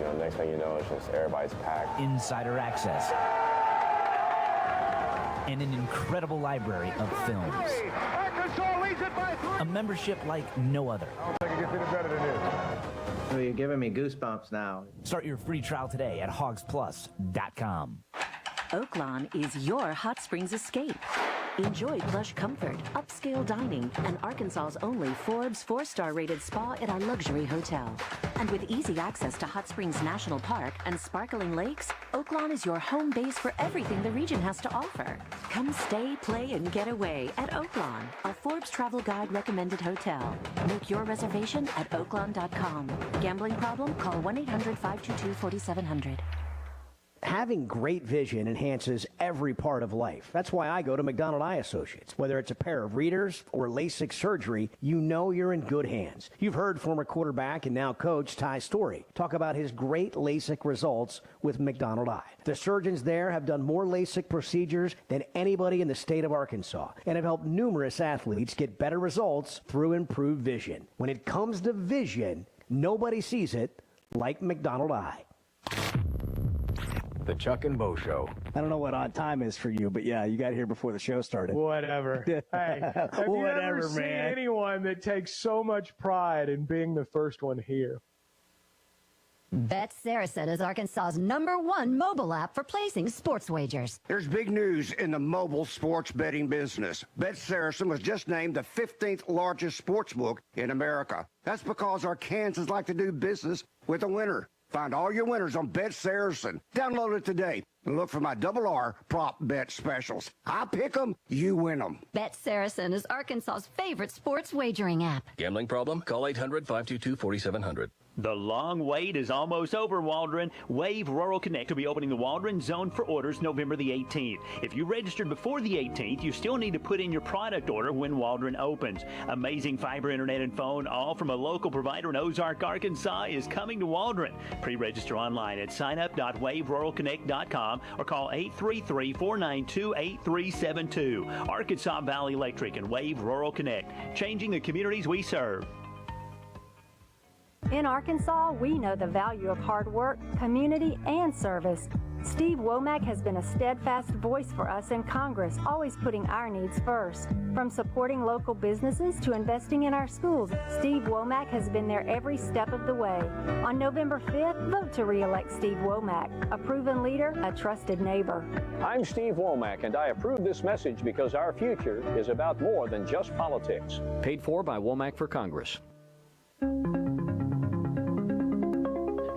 then next thing you know, it's just everybody's packed.
Insider access, and an incredible library of films.
Arkansas leads it by 3.
A membership like no other.
I don't think it gets any better than this.
Oh, you're giving me goosebumps now.
Start your free trial today at hogsplus.com.
Oaklawn is your hot springs escape. Enjoy plush comfort, upscale dining, and Arkansas's only Forbes 4-star rated spa at our luxury hotel. And with easy access to Hot Springs National Park and sparkling lakes, Oaklawn is your home base for everything the region has to offer. Come stay, play, and get away at Oaklawn, a Forbes Travel Guide recommended hotel. Make your reservation at oaklawn.com. Gambling problem? Call 1-800-522-4700.
Having great vision enhances every part of life. That's why I go to McDonald Eye Associates. Whether it's a pair of readers or LASIK surgery, you know you're in good hands. You've heard former quarterback and now coach Ty Story talk about his great LASIK results with McDonald Eye. The surgeons there have done more LASIK procedures than anybody in the state of Arkansas and have helped numerous athletes get better results through improved vision. When it comes to vision, nobody sees it like McDonald Eye.
The Chuck and Bo Show.
I don't know what odd time is for you, but yeah, you got here before the show started.
Whatever. Hey, have you ever seen anyone that takes so much pride in being the first one here?
Bet Saracen is Arkansas's #1 mobile app for placing sports wagers.
There's big news in the mobile sports betting business. Bet Saracen was just named the 15th largest sportsbook in America. That's because Arkansans like to do business with a winner. Find all your winners on Bet Saracen. Download it today and look for my RR prop bet specials. I pick them, you win them.
Bet Saracen is Arkansas's favorite sports wagering app.
Gambling problem? Call 800-522-4700.
The long wait is almost over, Waldron. Wave Rural Connect will be opening the Waldron Zone for orders November the 18th. If you registered before the 18th, you still need to put in your product order when Waldron opens. Amazing fiber internet and phone, all from a local provider in Ozark, Arkansas, is coming to Waldron. Pre-register online at signup.waveruralconnect.com or call 833-492-8372. Arkansas Valley Electric and Wave Rural Connect, changing the communities we serve.
In Arkansas, we know the value of hard work, community, and service. Steve Womack has been a steadfast voice for us in Congress, always putting our needs first. From supporting local businesses to investing in our schools, Steve Womack has been there every step of the way. On November 5th, vote to re-elect Steve Womack, a proven leader, a trusted neighbor.
I'm Steve Womack, and I approve this message because our future is about more than just politics.
Paid for by Womack for Congress.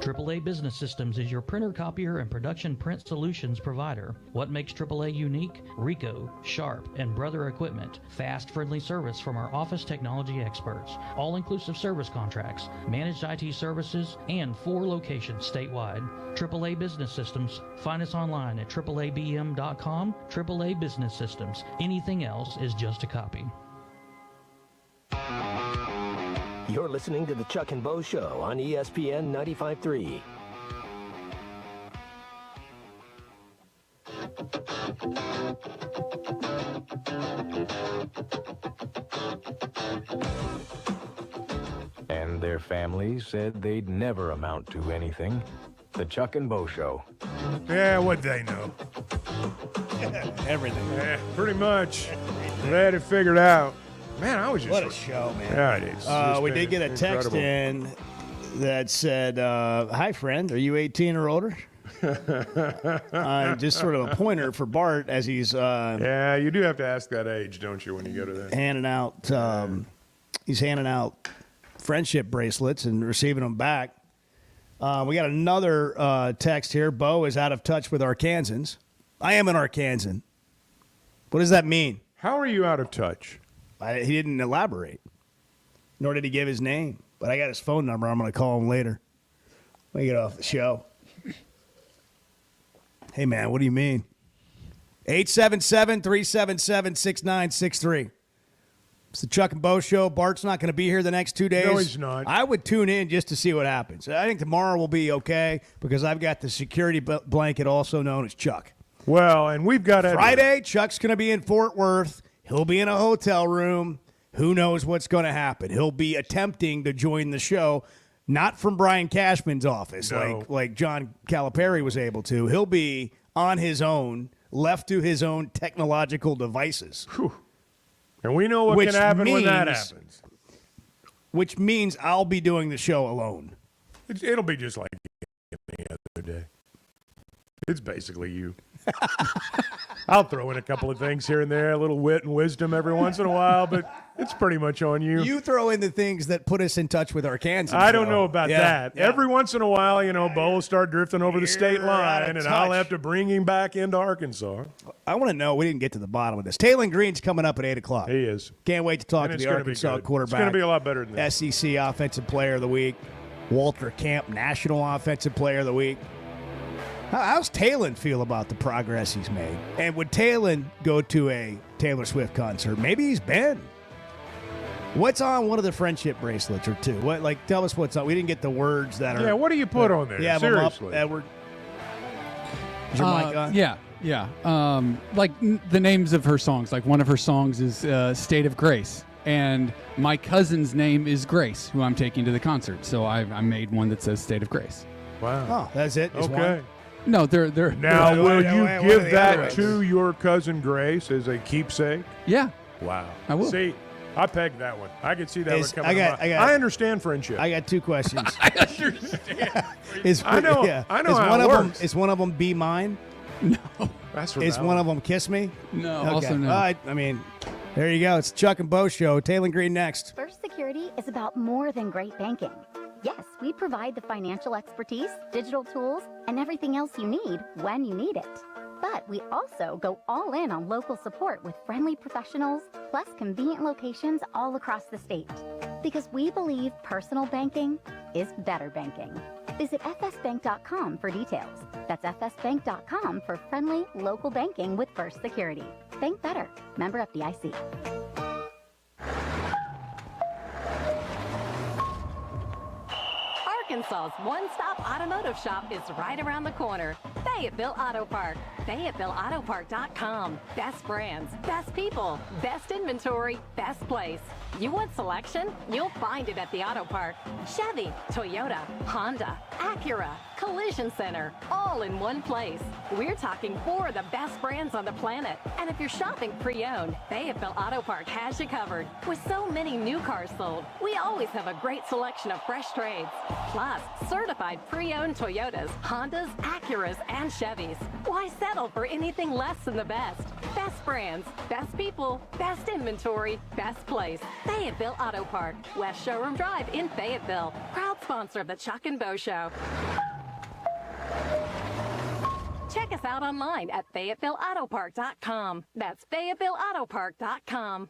AAA Business Systems is your printer, copier, and production print solutions provider. What makes AAA unique? Ricoh, Sharp, and Brother Equipment. Fast, friendly service from our office technology experts. All-inclusive service contracts, managed IT services, and 4 locations statewide. AAA Business Systems. Find us online at AAABM.com. AAA Business Systems. Anything else is just a copy.
You're listening to The Chuck and Bo Show on ESPN 95.3.
And their families said they'd never amount to anything. The Chuck and Bo Show.
Yeah, what'd they know?
Everything.
Yeah, pretty much. They had it figured out. Man, I was just...
What a show, man.
Yeah, it is.
We did get a text in that said, hi, friend, are you 18 or older? Just sort of a pointer for Bart as he's...
yeah, you do have to ask that age, don't you, when you go to that?
Handing out... he's handing out friendship bracelets and receiving them back. We got another text here. Bo is out of touch with Arkansans. I am an Arkansan. What does that mean?
How are you out of touch?
He didn't elaborate, nor did he give his name. But I got his phone number. I'm going to call him later when we get off the show. Hey, man, what do you mean? 877-377-6963. It's the Chuck and Bo Show. Bart's not going to be here the next 2 days.
No, he's not.
I would tune in just to see what happens. I think tomorrow will be okay because I've got the security blanket, also known as Chuck.
Well, and we've got
Friday, Chuck's going to be in Fort Worth. He'll be in a hotel room. Who knows what's going to happen? He'll be attempting to join the show, not from Brian Cashman's office like John Calipari was able to. He'll be on his own, left to his own technological devices.
Whew. And we know what can happen when that happens.
Which means I'll be doing the show alone.
It'll be just like any other day. It's basically you. I'll throw in a couple of things here and there, a little wit and wisdom every once in a while, but it's pretty much on you.
You throw in the things that put us in touch with Arkansas.
I don't know about that.
Yeah.
Every once in a while, Bo will start drifting over the state line, and I'll have to bring him back into Arkansas.
I want to know, we didn't get to the bottom of this. Taylor Green's coming up at 8 o'clock.
He is.
Can't wait to talk to the Arkansas quarterback.
It's going to be a lot better than that.
SEC Offensive Player of the Week. Walter Camp, National Offensive Player of the Week. How's Talon feel about the progress he's made? And would Talon go to a Taylor Swift concert? Maybe he's been. What's on one of the friendship bracelets or two? Tell us what's on. We didn't get the words that are.
Yeah, what do you put on there?
Yeah,
seriously,
Edward. Is your mic on?
Yeah. The names of her songs. Like one of her songs is "State of Grace," and my cousin's name is Grace, who I'm taking to the concert. So I made one that says "State of Grace."
Wow.
Oh, that's it. Just
okay.
one?
No, they're
now. Will you give that to your cousin Grace as a keepsake?
Yeah.
Wow.
I will.
See, I pegged that one. I could see that one coming. I understand friendship.
I got two questions.
I understand.
I know how it works.
Is one of them "Be Mine"?
No.
That's
Is one of them "Kiss Me"?
No.
Okay.
Also no.
I mean, there you go. It's Chuck and Bo Show. Taylor Green next.
First Security is about more than great banking. Yes, we provide the financial expertise, digital tools, and everything else you need when you need it. But we also go all in on local support with friendly professionals, plus convenient locations all across the state. Because we believe personal banking is better banking. Visit fsbank.com for details. That's fsbank.com for friendly local banking with First Security. Bank better. Member FDIC.
Arkansas's one-stop automotive shop is right around the corner. Fayetteville Auto Park. FayettevilleAutopark.com. Best brands, best people, best inventory, best place. You want selection? You'll find it at the Auto Park. Chevy, Toyota, Honda, Acura, Collision Center, all in one place. We're talking 4 of the best brands on the planet. And if you're shopping pre-owned, Fayetteville Auto Park has you covered. With so many new cars sold, we always have a great selection of fresh trades. Plus, certified pre-owned Toyotas, Hondas, Acuras, and Chevys. Why settle for anything less than the best? Best brands, best people, best inventory, best place. Fayetteville Auto Park, West Showroom Drive in Fayetteville. Proud sponsor of the Chuck and Bo Show. Check us out online at FayettevilleAutopark.com. That's FayettevilleAutopark.com.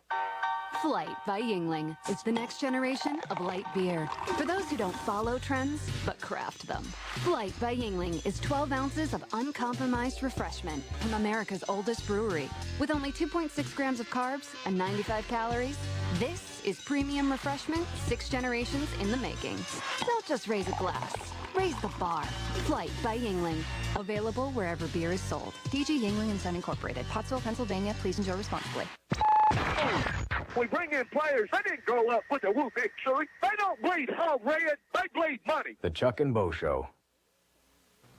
Flight by Yuengling is the next generation of light beer. For those who don't follow trends, but craft them. Flight by Yuengling is 12 ounces of uncompromised refreshment from America's oldest brewery. With only 2.6 grams of carbs and 95 calories, this is premium refreshment 6 generations in the making. Don't just raise a glass. Raise the bar. Flight by Yuengling. Available wherever beer is sold. DG Yuengling and Son Incorporated. Pottsville, Pennsylvania. Please enjoy responsibly.
We bring in players. They didn't grow up with a woo victory. They don't bleed hot red. They bleed money.
The Chuck and Bo Show.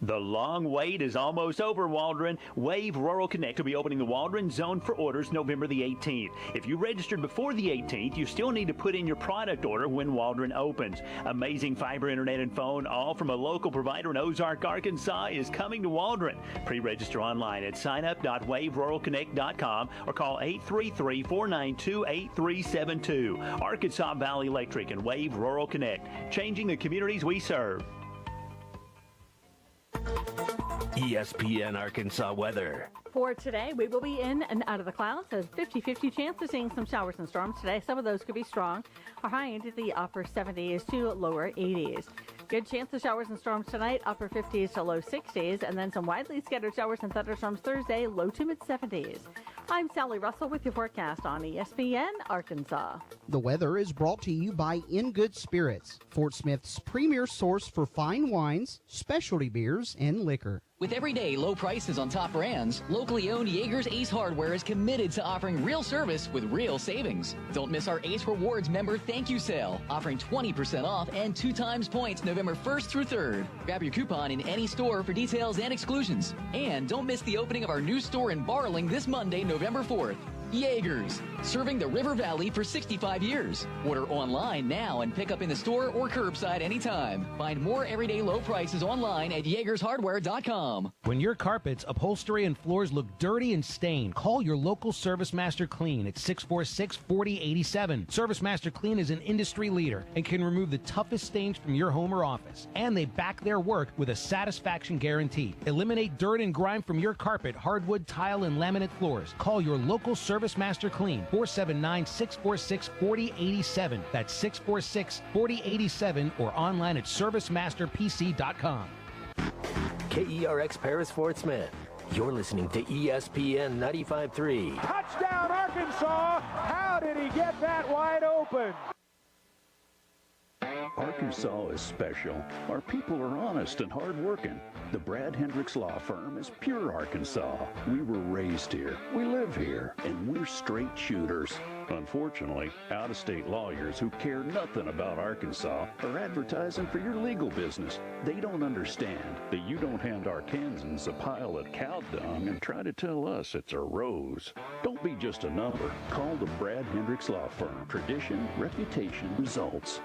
The long wait is almost over, Waldron. Wave Rural Connect will be opening the Waldron Zone for orders November the 18th. If you registered before the 18th, you still need to put in your product order when Waldron opens. Amazing fiber internet and phone, all from a local provider in Ozark, Arkansas, is coming to Waldron. Pre-register online at signup.waveruralconnect.com or call 833-492-8372. Arkansas Valley Electric and Wave Rural Connect, changing the communities we serve.
ESPN Arkansas weather.
For today, we will be in and out of the clouds. A 50-50 chance of seeing some showers and storms today. Some of those could be strong. Our high into the upper 70s to lower 80s. Good chance of showers and storms tonight, upper 50s to low 60s, and then some widely scattered showers and thunderstorms Thursday, low to mid 70s. I'm Sally Russell with your forecast on ESPN Arkansas.
The weather is brought to you by In Good Spirits, Fort Smith's premier source for fine wines, specialty beers, and liquor.
With everyday low prices on top brands, locally owned Yeager's Ace Hardware is committed to offering real service with real savings. Don't miss our Ace Rewards member thank you sale, offering 20% off and 2 times points November 1st through 3rd. Grab your coupon in any store for details and exclusions. And don't miss the opening of our new store in Barling this Monday, November 4th. Yeager's, serving the River Valley for 65 years. Order online now and pick up in the store or curbside anytime. Find more everyday low prices online at YeagersHardware.com.
When your carpets, upholstery, and floors look dirty and stained, call your local Service Master Clean at 646-4087. Service Master Clean is an industry leader and can remove the toughest stains from your home or office. And they back their work with a satisfaction guarantee. Eliminate dirt and grime from your carpet, hardwood, tile, and laminate floors. Call your local Service Master Clean, 479-646-4087. That's 646-4087 or online at servicemasterpc.com.
KERX Paris Fort Smith. You're listening to ESPN 95.3.
Touchdown, Arkansas! How did he get that wide open?
Arkansas is special. Our people are honest and hardworking. The Brad Hendricks Law Firm is pure Arkansas. We were raised here, we live here, and we're straight shooters. Unfortunately, out-of-state lawyers who care nothing about Arkansas are advertising for your legal business. They don't understand that you don't hand Arkansans a pile of cow dung and try to tell us it's a rose. Don't be just a number. Call the Brad Hendricks Law Firm. Tradition, reputation, results.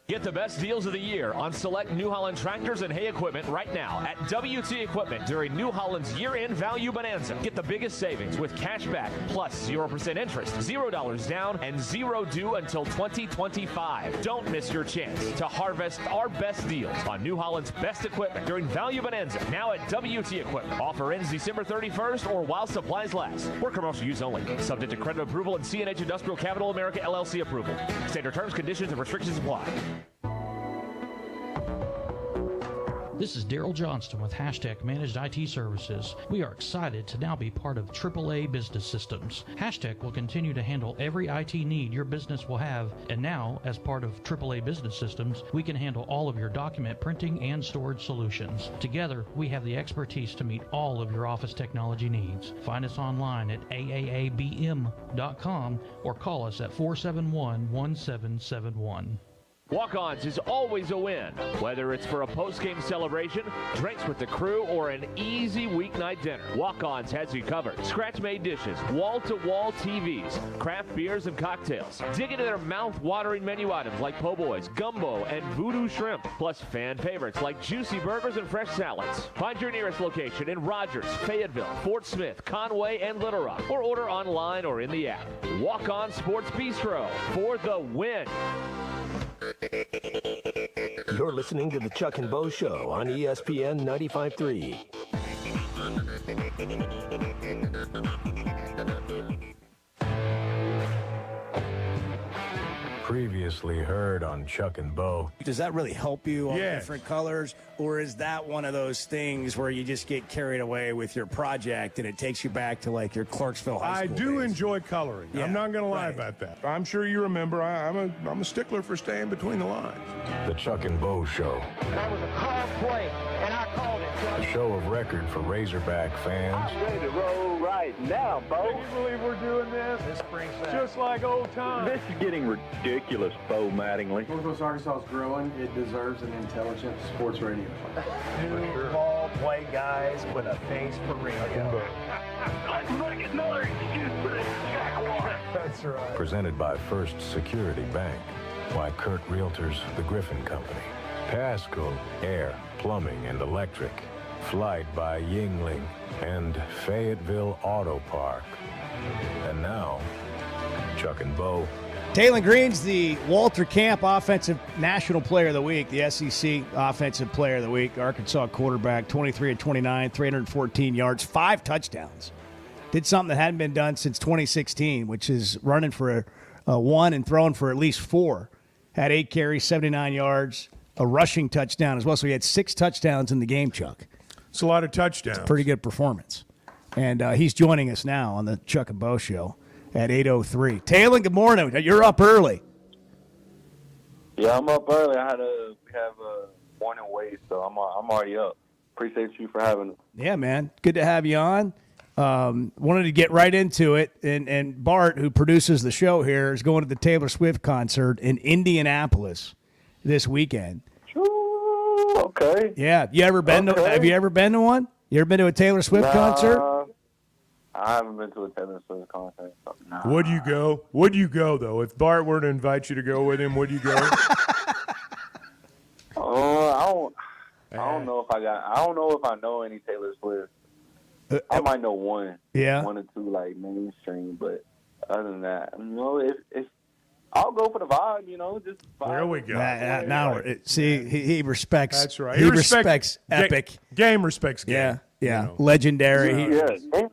Get the best deals of the year on select New Holland tractors and hay equipment right now at WT Equipment during New Holland's year-end value bonanza. Get the biggest savings with cash back plus 0% interest, $0 down, and 0 due until 2025. Don't miss your chance to harvest our best deals on New Holland's best equipment during value bonanza now at WT Equipment. Offer ends December 31st or while supplies last. For commercial use only. Subject to credit approval and CNH Industrial Capital America LLC approval. Standard terms, conditions, and restrictions apply.
This is Daryl Johnston with Hashtag Managed IT Services. We are excited to now be part of AAA Business Systems. Hashtag will continue to handle every IT need your business will have, and now, as part of AAA Business Systems, we can handle all of your document printing and storage solutions. Together, we have the expertise to meet all of your office technology needs. Find us online at aaabm.com or call us at 471-1771.
Walk-Ons is always a win, whether it's for a post-game celebration, drinks with the crew, or an easy weeknight dinner. Walk-Ons has you covered. Scratch-made dishes, wall-to-wall TVs, craft beers and cocktails. Dig into their mouth-watering menu items like po' boys, gumbo, and voodoo shrimp, plus fan favorites like juicy burgers and fresh salads. Find your nearest location in Rogers, Fayetteville, Fort Smith, Conway, and Little Rock, or order online or in the app. Walk-On Sports Bistro for the win.
You're listening to the Chuck and Bo Show on ESPN 95.3.
Previously heard on Chuck and Bo.
Does that really help you on different colors? Or is that one of those things where you just get carried away with your project and it takes you back to like your Clarksville high school
I do
days?
enjoy coloring.
Yeah,
I'm not going to lie about that. I'm sure you remember I'm a stickler for staying between the lines.
The Chuck and Bo Show.
That was a call play, and I called it.
A show of record for Razorback fans.
I'm ready to roll right now, Bo.
Can you believe we're doing this?
This brings back
Just like old times.
This is getting ridiculous, Bo Mattingly.
Northwest Arkansas is growing. It deserves an intelligent sports radio.
New ball
play guys with a face for radio.
That's right.
Presented by First Security Bank. Why Kurt Realtors, the Griffin Company. Pascal Air, Plumbing and Electric. Flight by Yingling and Fayetteville Auto Park. And now, Chuck and Bo.
Taylon Green's the Walter Camp Offensive National Player of the Week, the SEC Offensive Player of the Week. Arkansas quarterback, 23 of 29, 314 yards, 5 touchdowns. Did something that hadn't been done since 2016, which is running for a 1 and throwing for at least 4. Had 8 carries, 79 yards, a rushing touchdown as well. So he had 6 touchdowns in the game, Chuck.
It's a lot of touchdowns.
It's a pretty good performance. And he's joining us now on the Chuck and Bo Show at 8:03. Taylon, good morning. You're up early.
Yeah, I'm up early. We have a morning wait, so I'm already up. Appreciate you for having me.
Yeah, man. Good to have you on. Wanted to get right into it. And Bart, who produces the show here, is going to the Taylor Swift concert in Indianapolis this weekend.
Okay.
Yeah. You ever been to? Have you ever been to one? You ever been to a Taylor Swift concert?
I haven't been to a Taylor Swift concert. So nah.
Would you go? Would you go though? If Bart were to invite you to go with him, would you go?
I don't know if I know any Taylor Swift. I might know one.
Yeah.
1 or 2 like mainstream, but other than that, if I'll go for the vibe, just vibe.
There we go.
He respects.
That's right.
He respects Epic.
Game respects game.
Yeah, yeah. Legendary.
Game.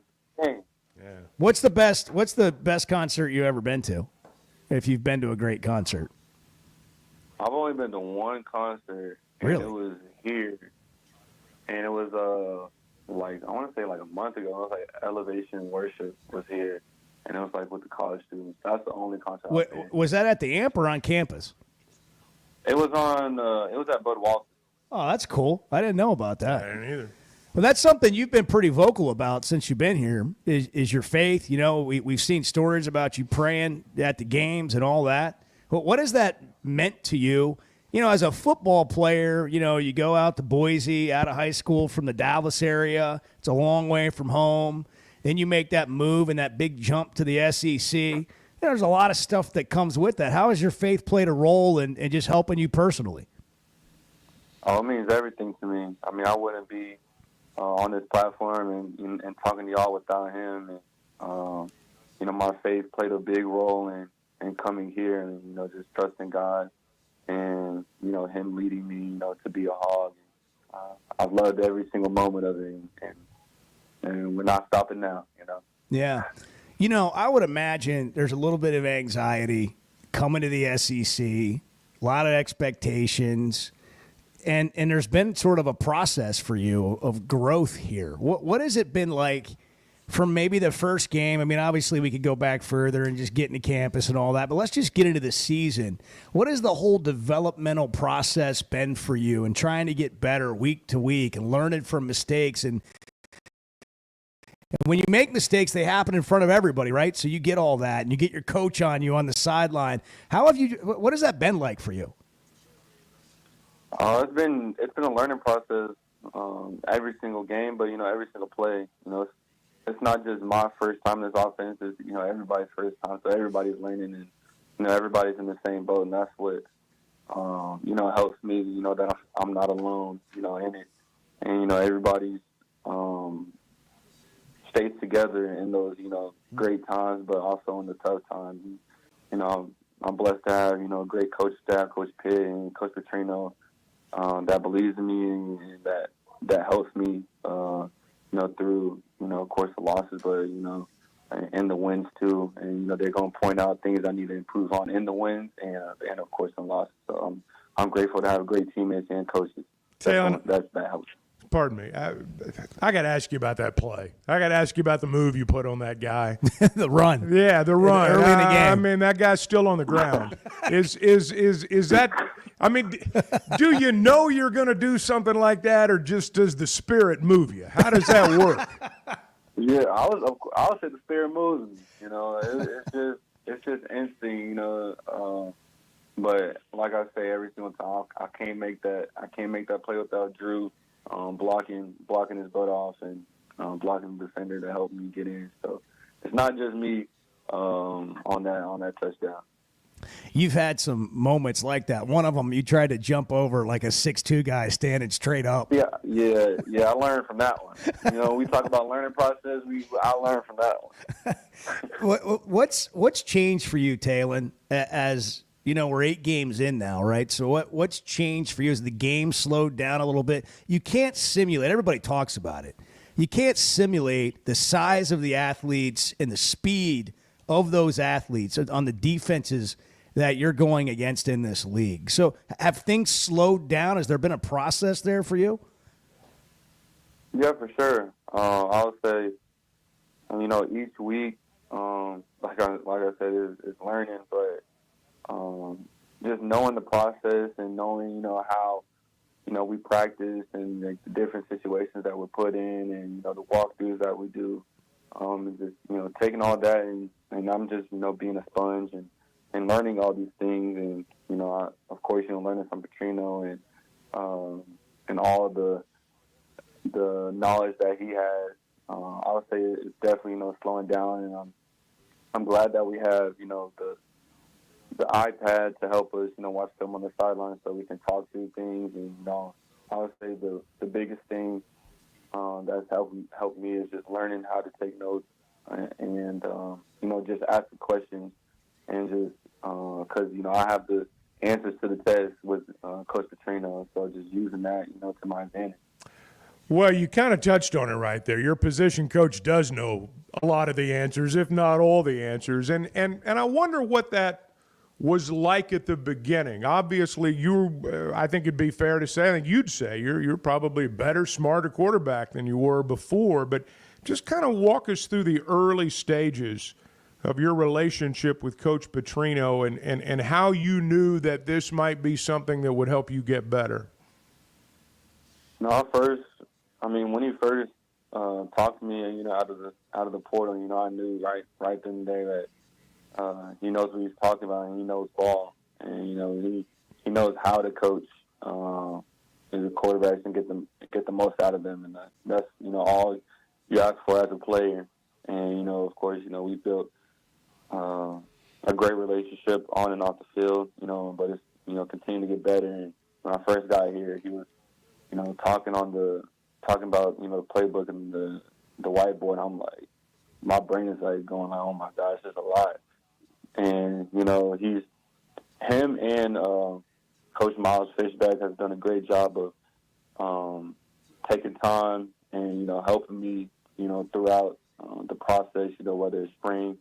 What's the best concert you ever been to? If you've been to a great concert.
I've only been to one concert. And
Really?
It was here, and it was I want to say like a month ago. It was like Elevation Worship was here, and it was like with the college students. That's the only concert. I've been.
Was that at the Amp or on campus?
It was on. It was at Bud Walton.
Oh, that's cool. I didn't know about that.
I didn't either.
Well, that's something you've been pretty vocal about since you've been here, is your faith. We've seen stories about you praying at the games and all that. But what has that meant to you? As a football player, you go out to Boise, out of high school from the Dallas area. It's a long way from home. Then you make that move and that big jump to the SEC. There's a lot of stuff that comes with that. How has your faith played a role in just helping you personally?
Oh, it means everything to me. I mean, I wouldn't be on this platform and talking to y'all without him. And, my faith played a big role in coming here and, just trusting God and, him leading me, to be a Hog. I've loved every single moment of it, and we're not stopping now,
Yeah. I would imagine there's a little bit of anxiety coming to the SEC, a lot of expectations. And there's been sort of a process for you of growth here. What has it been like from maybe the first game? I mean, obviously we could go back further and just get into campus and all that, but let's just get into the season. What has the whole developmental process been for you and trying to get better week to week and learning from mistakes? And when you make mistakes, they happen in front of everybody, right? So you get all that and you get your coach on you on the sideline. What has that been like for you?
It's been a learning process every single game, but every single play. It's not just my first time in this offense. It's everybody's first time, so everybody's learning, and everybody's in the same boat, and that's what helps me. That I'm not alone. In it, and everybody's stays together in those great times, but also in the tough times. I'm blessed to have a great coach staff, Coach Pitt and Coach Petrino. That believes in me and that helps me, through, of course, the losses, but, and the wins too. And, they're going to point out things I need to improve on in the wins and of course, in losses. So I'm grateful to have great teammates and coaches. That helps.
Pardon me. I got to ask you about that play. I got to ask you about the move you put on that guy.
The run.
Yeah, the run.
Early in the game.
I mean, that guy's still on the ground. Is that? I mean, do you know you're going to do something like that, or just does the spirit move you? How does that work?
Yeah, I would say the spirit moves me. It's just instinct. But like I say every single time, I can't make that play without Drew blocking his butt off and blocking the defender to help me get in. So it's not just me on that touchdown.
You've had some moments like that. One of them, you tried to jump over like a 6'2" guy standing straight up.
Yeah. I learned from that one. We talk about learning process. I learned from that one.
What's changed for you, Talon? As we're 8 games in now, right? So what's changed for you? As the game slowed down a little bit? You can't simulate. Everybody talks about it. You can't simulate the size of the athletes and the speed of those athletes on the defenses that you're going against in this league. So have things slowed down? Has there been a process there for you?
Yeah, for sure. I would say, each week, like I said, is learning, but just knowing the process and knowing, how, we practice and the different situations that we're put in and, the walkthroughs that we do, and just, taking all that and I'm just, being a sponge and learning all these things and, of course, learning from Petrino and all of the knowledge that he has. I would say it's definitely, slowing down, and I'm glad that we have, the iPad to help us, watch film on the sidelines so we can talk through things. And, I would say the biggest thing that's helped me is just learning how to take notes and just ask the questions and just because, I have the answers to the test with Coach Petrino, so just using that, to my advantage.
Well, you kind of touched on it right there. Your position coach does know a lot of the answers, if not all the answers. And I wonder what that was like at the beginning. Obviously, I think it'd be fair to say, I think you'd say you're probably a better, smarter quarterback than you were before. But just kind of walk us through the early stages of your relationship with Coach Petrino and how you knew that this might be something that would help you get better.
No, when he first talked to me, out of the portal, I knew right then and there that he knows what he's talking about and he knows ball, and he knows how to coach the quarterbacks and get the most out of them, and that's all you ask for as a player. And of course, we built a great relationship on and off the field, but it's continuing to get better. And when I first got here, he was talking about the playbook and the whiteboard. And I'm like, my brain is like going like, oh my gosh, there's a lot. And him and Coach Miles Fishback has done a great job of taking time and helping me throughout the process, whether it's spring,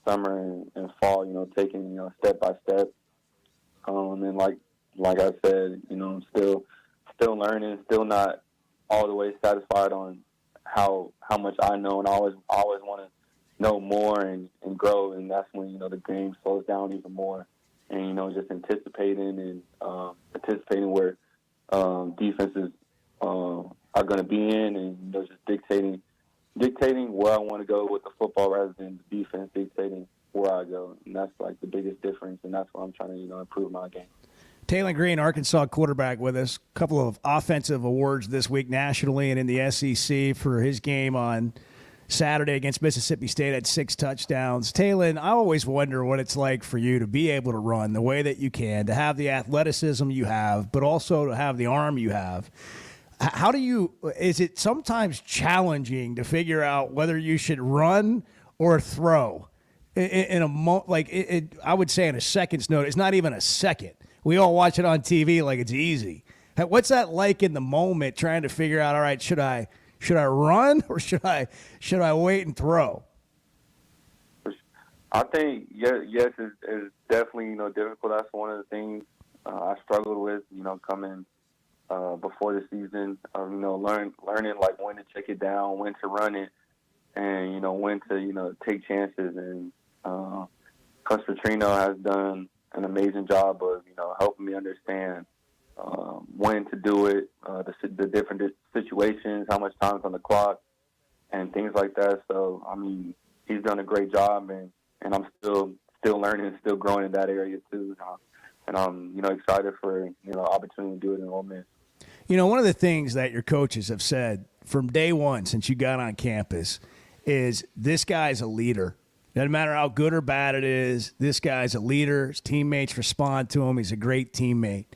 summer, and fall, taking step by step. And like I said, I'm still learning, still not all the way satisfied on how much I know, and I always want to know more and grow, and that's when the game slows down even more, and just anticipating where defenses are going to be in, and just dictating where I want to go with the football rather than the defense dictating where I go, and that's like the biggest difference, and that's where I'm trying to improve my game.
Talon Green, Arkansas quarterback, with us. A couple of offensive awards this week nationally and in the SEC for his game on Saturday against Mississippi State at 6 touchdowns. Talon, I always wonder what it's like for you to be able to run the way that you can, to have the athleticism you have, but also to have the arm you have. How do you – is it sometimes challenging to figure out whether you should run or throw in a I would say in a second's notice? It's not even a second. We all watch it on TV like it's easy. What's that like in the moment, trying to figure out, all right, should I run or should I wait and throw?
I think yes, it's definitely difficult. That's one of the things I struggled with, coming before the season. Learning like when to check it down, when to run it, and when to take chances. And Coach Petrino has done an amazing job of helping me understand when to do it, the different situations, how much time's on the clock, and things like that. So he's done a great job, and I'm still learning and still growing in that area too. And I'm excited for opportunity to do it in Ole Miss.
You know, one of the things that your coaches have said from day one since you got on campus is this guy's a leader. Doesn't matter how good or bad it is, this guy's a leader. His teammates respond to him. He's a great teammate.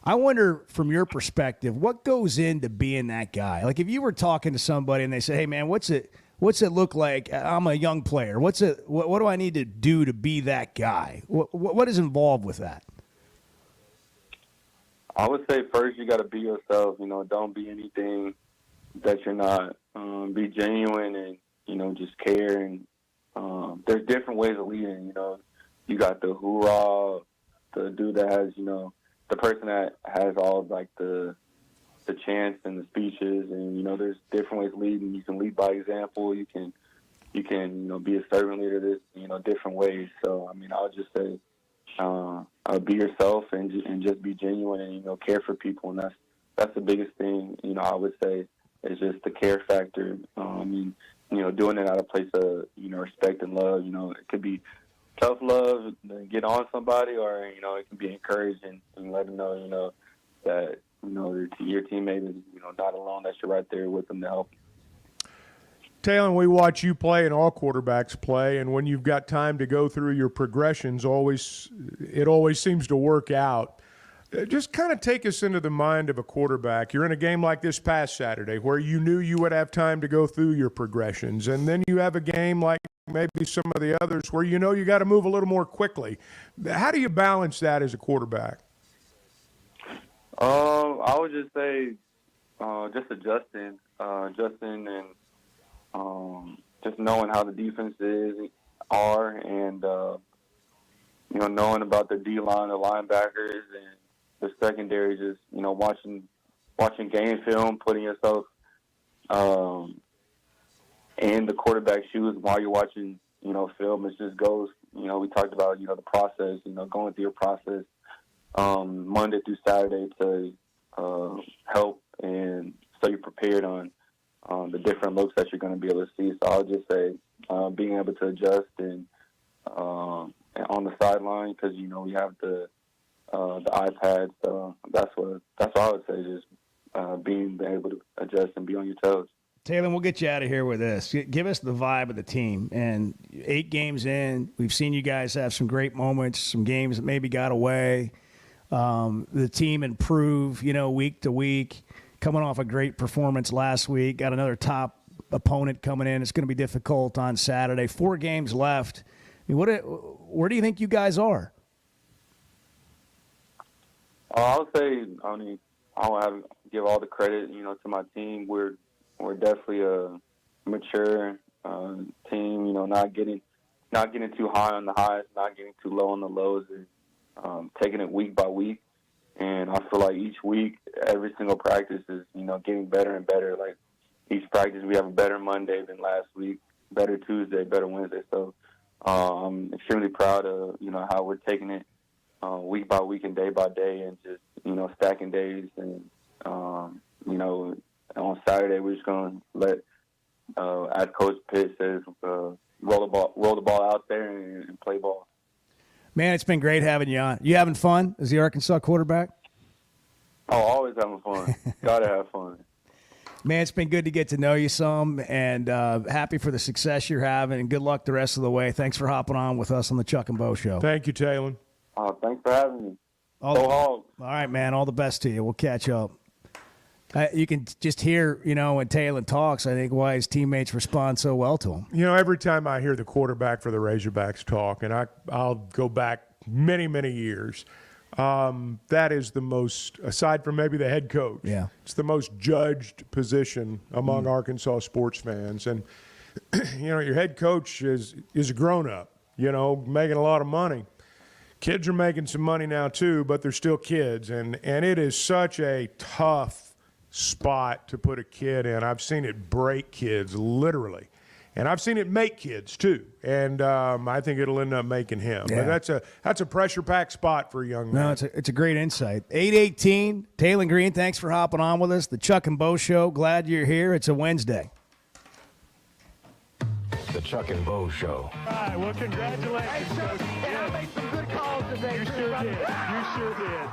I wonder, from your perspective, what goes into being that guy? Like, if you were talking to somebody and they say, hey, man, what's it look like? I'm a young player. What do I need to do to be that guy? What is involved with that?
I would say first you got to be yourself. You know, don't be anything that you're not. Be genuine and, you know, just care. And there's different ways of leading. You know, you got the hoorah, the dude that has, you know, the person that has all of, like, the chants and the speeches. And, you know, there's different ways of leading. You can lead by example. You can, you know, be a servant leader. There's, you know, different ways. So, I mean, I would just say, be yourself and just be genuine and, you know, care for people. And that's the biggest thing, you know, I would say is just the care factor. And, you know, doing it out of a place of, you know, respect and love. You know, it could be tough love to get on somebody, or, you know, it can be encouraging and let them know, you know, that, you know, your teammate is, you know, not alone, that you're right there with them to help.
Talon, we watch you play and all quarterbacks play, and when you've got time to go through your progressions, it always seems to work out. Just kind of take us into the mind of a quarterback. You're in a game like this past Saturday where you knew you would have time to go through your progressions, and then you have a game like maybe some of the others where you know you got to move a little more quickly. How do you balance that as a quarterback?
I would just say just adjusting and just knowing how the defenses are, and you know, knowing about the D-line, the linebackers, and the secondary. Just, you know, watching game film, putting yourself in the quarterback's shoes while you're watching, you know, film. It just goes, you know, we talked about, you know, the process, you know, going through your process Monday through Saturday to help and so you're prepared on the different looks that you're going to be able to see. So I would just say being able to adjust and on the sideline, because, you know, we have the iPad. So that's what I would say, just being able to adjust and be on your toes.
Talon, we'll get you out of here with this. Give us the vibe of the team. And 8 games in, we've seen you guys have some great moments, some games that maybe got away. The team improve, you know, week to week. Coming off a great performance last week. Got another top opponent coming in. It's going to be difficult on Saturday. 4 games left. I mean, where do you think you guys are?
I would say, I mean, I'll give all the credit, you know, to my team. We're definitely a mature team. You know, not getting too high on the highs, not getting too low on the lows, and taking it week by week. And I feel like each week, every single practice is, you know, getting better and better. Like each practice, we have a better Monday than last week, better Tuesday, better Wednesday. So I'm extremely proud of, you know, how we're taking it week by week and day by day, and just, you know, stacking days. And you know, on Saturday we're just gonna let, as Coach Pitt says, roll the ball out there and play ball.
Man, it's been great having you on. You having fun as the Arkansas quarterback?
Oh, always having fun. Gotta have fun.
Man, it's been good to get to know you some, and happy for the success you're having, and good luck the rest of the way. Thanks for hopping on with us on the Chuck and Bo Show.
Thank you, Talon.
Thanks for having me.
All right, man. All the best to you. We'll catch up. You can just hear, you know, when Talon talks, I think why his teammates respond so well to him.
You know, every time I hear the quarterback for the Razorbacks talk, and I'll go back many, many years, that is the most, aside from maybe the head coach, it's the most judged position among Arkansas sports fans. And, you know, your head coach is a grown-up, you know, making a lot of money. Kids are making some money now too, but they're still kids. And it is such a tough spot to put a kid in. I've seen it break kids, literally. And I've seen it make kids too. And I think it'll end up making him.
Yeah.
But that's a pressure-packed spot for a young man.
No, it's a great insight. 8:18, Talon Green, thanks for hopping on with us. The Chuck and Bo Show. Glad you're here. It's a Wednesday.
The Chuck and Bo Show.
All right, well, congratulations, Coach. I made some good calls today. You sure did. You sure did.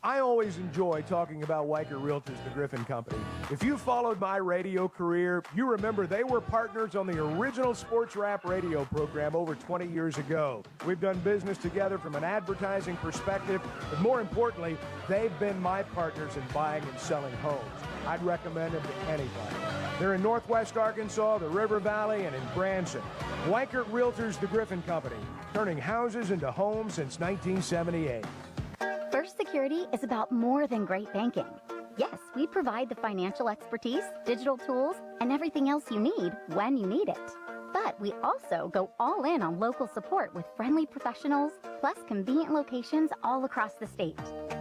I always enjoy talking about Weicker Realtors, the Griffin Company. If you followed my radio career, you remember they were partners on the original sports rap radio program over 20 years ago. We've done business together from an advertising perspective, but more importantly, they've been my partners in buying and selling homes. I'd recommend them to anybody. They're in Northwest Arkansas, the River Valley, and in Branson. Weicker Realtors, the Griffin Company, turning houses into homes since 1978.
First Security is about more than great banking. Yes, we provide the financial expertise, digital tools, and everything else you need when you need it. But we also go all in on local support with friendly professionals, plus convenient locations all across the state.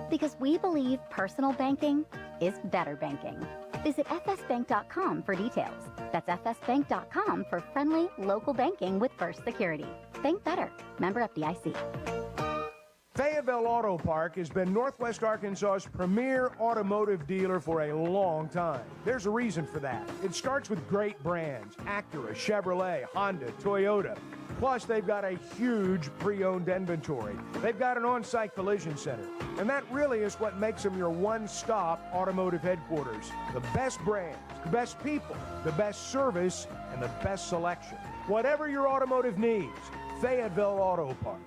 Because we believe personal banking is better banking. Visit fsbank.com for details. That's fsbank.com for friendly local banking with First Security. Bank better. Member FDIC.
Fayetteville Auto Park has been Northwest Arkansas's premier automotive dealer for a long time. There's a reason for that. It starts with great brands: Acura, Chevrolet, Honda, Toyota. Plus, they've got a huge pre-owned inventory. They've got an on-site collision center. And that really is what makes them your one-stop automotive headquarters. The best brands, the best people, the best service, and the best selection. Whatever your automotive needs, Fayetteville Auto Park.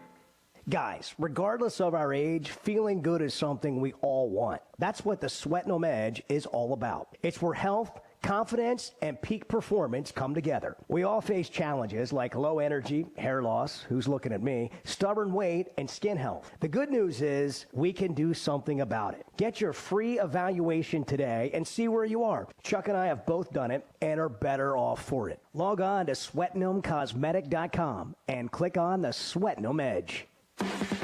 Guys, regardless of our age, feeling good is something we all want. That's what the Sweatnum Edge is all about. It's where health, confidence, and peak performance come together. We all face challenges like low energy, hair loss, who's looking at me, stubborn weight, and skin health. The good news is we can do something about it. Get your free evaluation today and see where you are. Chuck and I have both done it and are better off for it. Log on to SweatnumCosmetic.com and click on the Sweatnum Edge.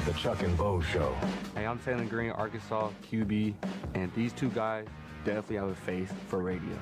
The Chuck and Bo Show.
Hey, I'm Taylor Green, Arkansas QB, and these two guys definitely have a face for radio.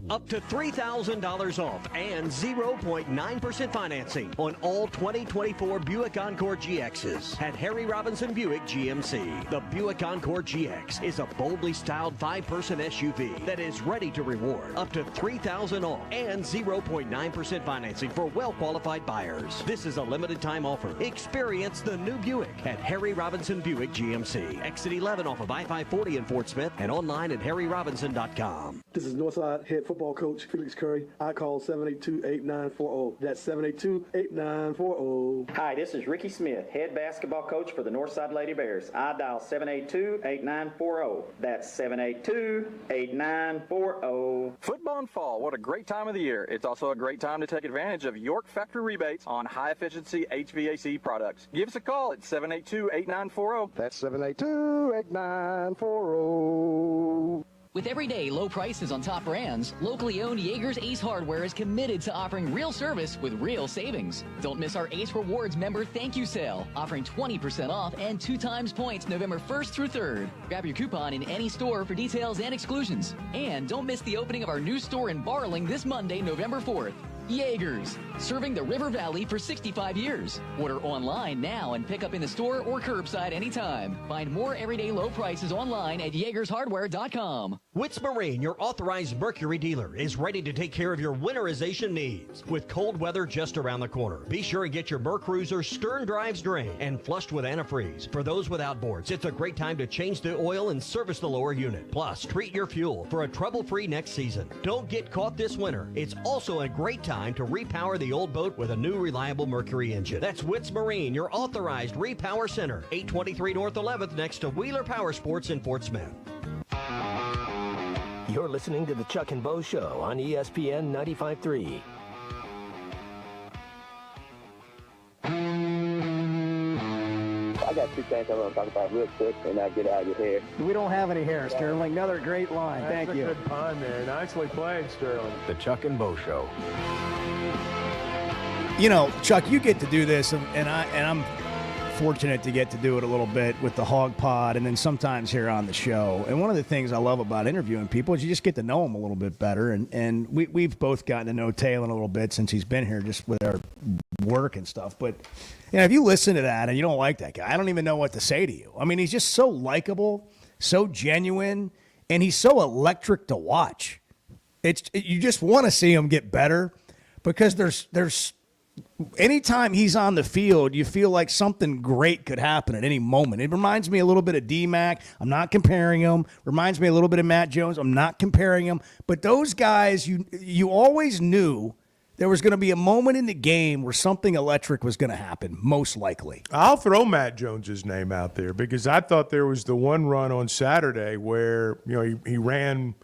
Up to $3,000 off and 0.9% financing on all 2024 Buick Encore GXs at Harry Robinson Buick GMC. The Buick Encore GX is a boldly styled 5-person SUV that is ready to reward. Up to $3,000 off and 0.9% financing for well-qualified buyers. This is a limited time offer. Experience the new Buick at Harry Robinson Buick GMC. Exit 11 off of I-540 in Fort Smith and online at harryrobinson.com.
This is Northside Head Football Coach Felix Curry. I call 782-8940. That's 782-8940.
Hi, this is Ricky Smith, head basketball coach for the Northside Lady Bears. I dial 782-8940. That's 782-8940.
Football and fall, what a great time of the year. It's also a great time to take advantage of York Factory rebates on high-efficiency HVAC products. Give us a call at 782-8940.
That's 782-8940.
With everyday low prices on top brands, locally owned Yeager's Ace Hardware is committed to offering real service with real savings. Don't miss our Ace Rewards member thank you sale, offering 20% off and 2 times points November 1st through 3rd. Grab your coupon in any store for details and exclusions. And don't miss the opening of our new store in Barling this Monday, November 4th. Yeager's, serving the River Valley for 65 years. Order online now and pick up in the store or curbside anytime. Find more everyday low prices online at YeagersHardware.com.
Witz Marine, your authorized Mercury dealer, is ready to take care of your winterization needs. With cold weather just around the corner, be sure and get your Mercruiser stern drives drained and flushed with antifreeze. For those with outboards, it's a great time to change the oil and service the lower unit. Plus, treat your fuel for a trouble-free next season. Don't get caught this winter. It's also a great time to repower the old boat with a new reliable Mercury engine. That's Witz Marine, your authorized repower center. 823 North 11th next to Wheeler Power Sports in Fort Smith.
You're listening to the Chuck and Bo Show on ESPN 95.3.
I got 2 things I want to talk about real quick, and I'll get out of your hair.
We don't have any hair, Sterling. Another great line.
That's
Thank you.
That's a good pun there. Nicely played, Sterling.
The Chuck and Bo Show.
You know, Chuck, you get to do this, and I'm fortunate to get to do it a little bit with the Hog Pod and then sometimes here on the show. And one of the things I love about interviewing people is you just get to know them a little bit better. And we've both gotten to know Taylor a little bit since he's been here just with our work and stuff. But you know, if you listen to that and you don't like that guy, I don't even know what to say to you. I mean, he's just so likable, so genuine, and he's so electric to watch. You just want to see him get better because there's anytime he's on the field, you feel like something great could happen at any moment. It reminds me a little bit of D-Mac. I'm not comparing him. Reminds me a little bit of Matt Jones. I'm not comparing him. But those guys, you always knew there was going to be a moment in the game where something electric was going to happen, most likely.
I'll throw Matt Jones's name out there because I thought there was the one run on Saturday where, he ran,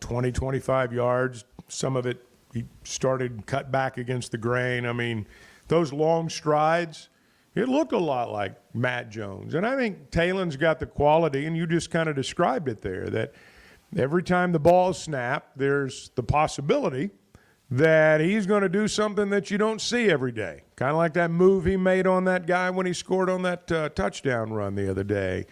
20, 25 yards. Some of it he started cut back against the grain. I mean, those long strides, it looked a lot like Matt Jones. And I think Taylon's got the quality, and you just kind of described it there, that every time the ball's snapped, there's the possibility that he's going to do something that you don't see every day. Kind of like that move he made on that guy when he scored on that touchdown run the other day.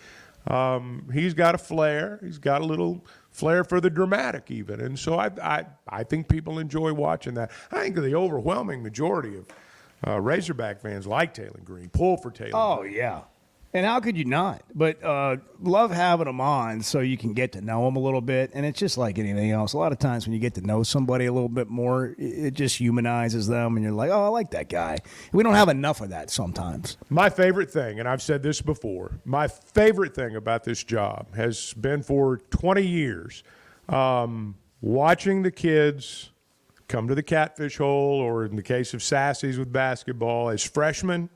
He's got a flair. He's got a little flair for the dramatic even. And so I think people enjoy watching that. I think the overwhelming majority of Razorback fans like Taylon Green, pull for Taylon.
Oh,
Green.
yeah. And how could you not? But love having them on so you can get to know them a little bit. And it's just like anything else. A lot of times when you get to know somebody a little bit more, it just humanizes them. And you're like, oh, I like that guy. We don't have enough of that sometimes.
My favorite thing, and I've said this before, my favorite thing about this job has been for 20 years, watching the kids come to the Catfish Hole, or in the case of Sassy's with basketball, as freshmen.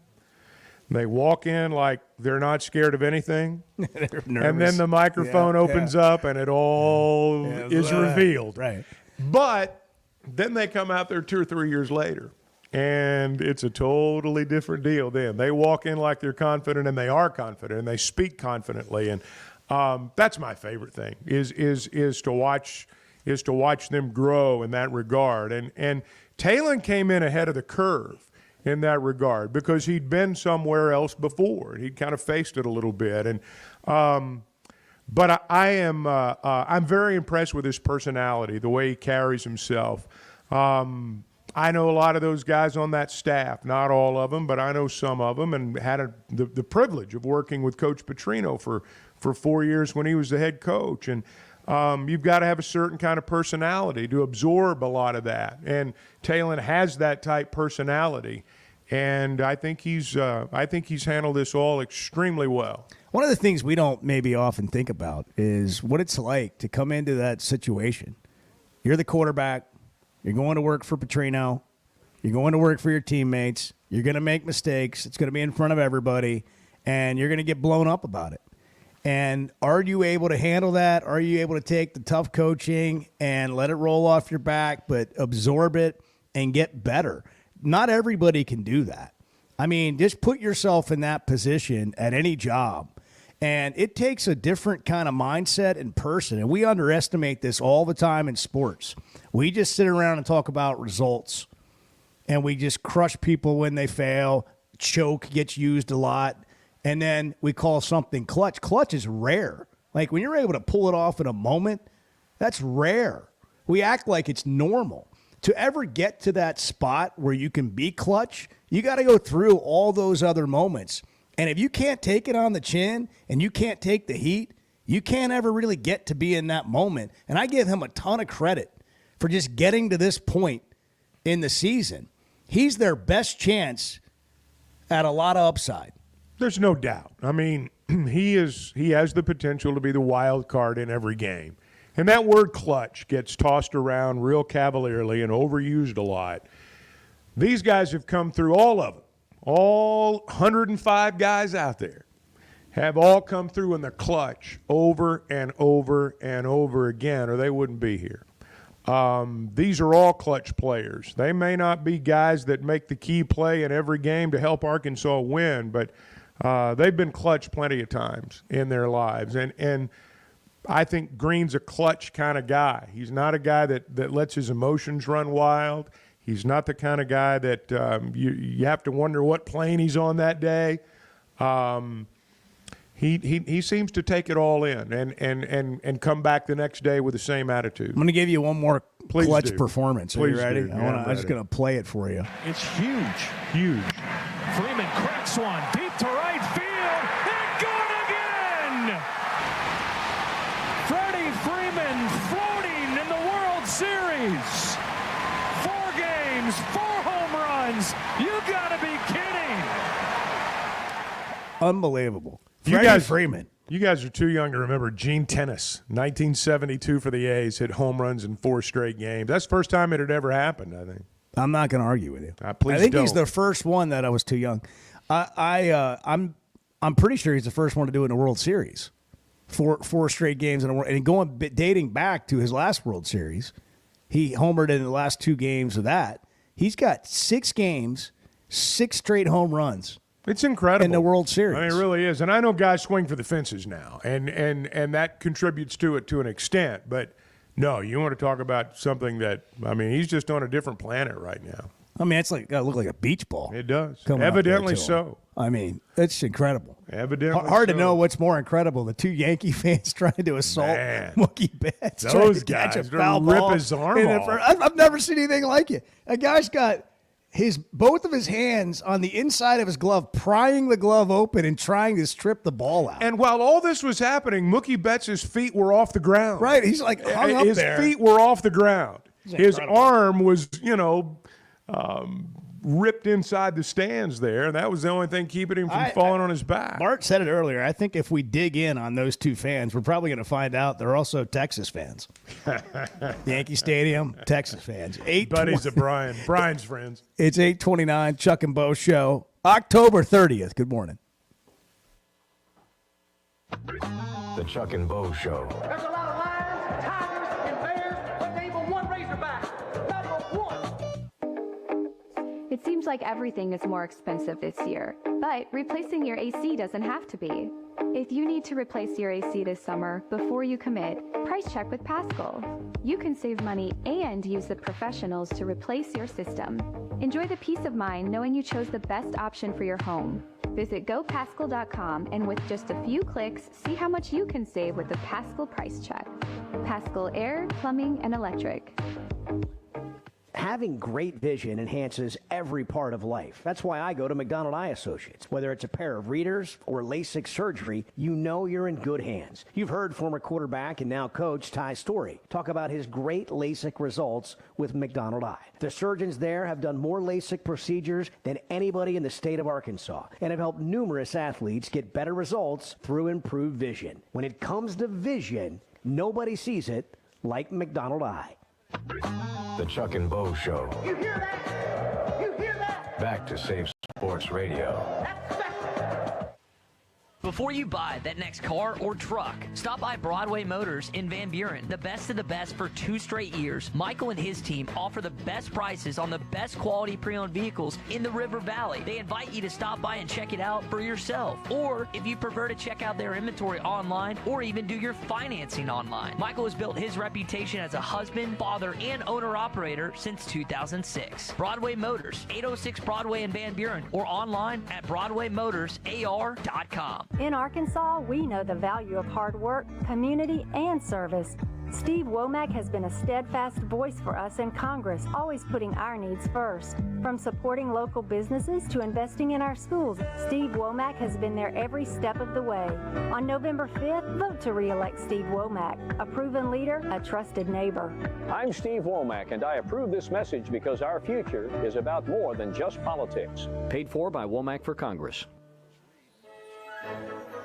They walk in like they're not scared of anything.
They're nervous.
And then the microphone opens up and it all is revealed.
Right.
But then they come out there 2 or 3 years later, and it's a totally different deal then. They walk in like they're confident, and they are confident, and they speak confidently. And that's my favorite thing is to watch them grow in that regard. And Taylon came in ahead of the curve in that regard because he'd been somewhere else before. He'd kind of faced it a little bit. And but I'm very impressed with his personality, the way he carries himself. I know a lot of those guys on that staff, not all of them, but I know some of them, and had the privilege of working with Coach Petrino for 4 years when he was the head coach. And you've got to have a certain kind of personality to absorb a lot of that. And Taylon has that type personality, and I think he's handled this all extremely well.
One of the things we don't maybe often think about is what it's like to come into that situation. You're the quarterback. You're going to work for Petrino. You're going to work for your teammates. You're going to make mistakes. It's going to be in front of everybody, and you're going to get blown up about it. And are you able to handle that? Are you able to take the tough coaching and let it roll off your back, but absorb it and get better? Not everybody can do that. I mean, just put yourself in that position at any job. And it takes a different kind of mindset and person. And we underestimate this all the time in sports. We just sit around and talk about results. And we just crush people when they fail. Choke gets used a lot. And then we call something clutch. Clutch is rare. Like when you're able to pull it off in a moment, that's rare. We act like it's normal. To ever get to that spot where you can be clutch, you got to go through all those other moments. And if you can't take it on the chin and you can't take the heat, you can't ever really get to be in that moment. And I give him a ton of credit for just getting to this point in the season. He's their best chance at a lot of upside.
There's no doubt. I mean, he has the potential to be the wild card in every game. And that word clutch gets tossed around real cavalierly and overused a lot. These guys have come through, all of them. All 105 guys out there have all come through in the clutch over and over and over again, or they wouldn't be here. These are all clutch players. They may not be guys that make the key play in every game to help Arkansas win, but they've been clutch plenty of times in their lives. And I think Green's a clutch kind of guy. He's not a guy that lets his emotions run wild. He's not the kind of guy that you have to wonder what plane he's on that day. He seems to take it all in and come back the next day with the same attitude.
I'm going to give you one more clutch performance. Are you ready?
I'm
just going to play it for you.
It's huge.
Huge.
Freeman cracks one deep to right field. And good again! Freddie Freeman floating in the World Series. 4 games, 4 home runs,
Unbelievable.
You
Freeman.
You guys are too young to remember Gene Tennis, 1972 for the A's, hit home runs in 4 straight games. That's the first time it had ever happened, I think.
I'm not going to argue with you.
Please
I think
don't.
he's the first one that I was too young. I'm pretty sure he's the first one to do it in a World Series. 4 straight games in a World, and dating back to his last World Series, he homered in the last 2 games of that. He's got 6 games, 6 straight home runs.
It's incredible.
In the World Series.
I mean, it really is. And I know guys swing for the fences now, and that contributes to it to an extent. But, no, you want to talk about something that, I mean, he's just on a different planet right now.
I mean, it's like got to look like a beach ball.
It does.
Coming up
Evidently
there to him.
so.
I mean, it's incredible.
Evidently
hard
so.
to know what's more incredible: the 2 Yankee fans trying to assault Mookie Betts,
Those
trying to catch
guys,
a
they're
foul
rip
ball
his arm
in the
off.
front. I've never seen anything like it. A guy's got both of his hands on the inside of his glove, prying the glove open and trying to strip the ball out.
And while all this was happening, Mookie Betts' feet were off the ground.
Right, he's like hung up there.
His feet were off the ground.
It's
His
incredible.
arm was, ripped inside the stands there, and that was the only thing keeping him from falling on his back.
Bart said it earlier. I think if we dig in on those 2 fans, we're probably going to find out they're also Texas fans. Yankee Stadium, Texas fans.
Buddies of Brian. Brian's friends.
It's 8:29, Chuck and Bo Show, October 30th. Good morning.
The Chuck and Bo Show.
There's a lot of lions, tigers, and bears, but there ain't but one razorback. Not but one.
It seems like everything is more expensive this year, but replacing your AC doesn't have to be. If you need to replace your AC this summer, before you commit, price check with Paschal. You can save money and use the professionals to replace your system. Enjoy the peace of mind knowing you chose the best option for your home. Visit GoPaschal.com and with just a few clicks, see how much you can save with the Paschal price check. Paschal Air, Plumbing, and Electric.
Having great vision enhances every part of life. That's why I go to McDonald Eye Associates. Whether it's a pair of readers or LASIK surgery, you know you're in good hands. You've heard former quarterback and now coach Ty Story talk about his great LASIK results with McDonald Eye. The surgeons there have done more LASIK procedures than anybody in the state of Arkansas and have helped numerous athletes get better results through improved vision. When it comes to vision, nobody sees it like McDonald Eye.
The Chuck and Bo Show.
You hear that? You hear that?
Back to Safe Sports Radio.
Before you buy that next car or truck, stop by Broadway Motors in Van Buren. The best of the best for 2 straight years. Michael and his team offer the best prices on the best quality pre-owned vehicles in the River Valley. They invite you to stop by and check it out for yourself. Or if you prefer to check out their inventory online or even do your financing online. Michael has built his reputation as a husband, father, and owner-operator since 2006. Broadway Motors, 806 Broadway in Van Buren, or online at BroadwayMotorsAR.com.
In Arkansas, we know the value of hard work, community, and service. Steve Womack has been a steadfast voice for us in Congress, always putting our needs first. From supporting local businesses to investing in our schools, Steve Womack has been there every step of the way. On November 5th, vote to re-elect Steve Womack, a proven leader, a trusted neighbor.
I'm Steve Womack, and I approve this message because our future is about more than just politics.
Paid for by Womack for Congress.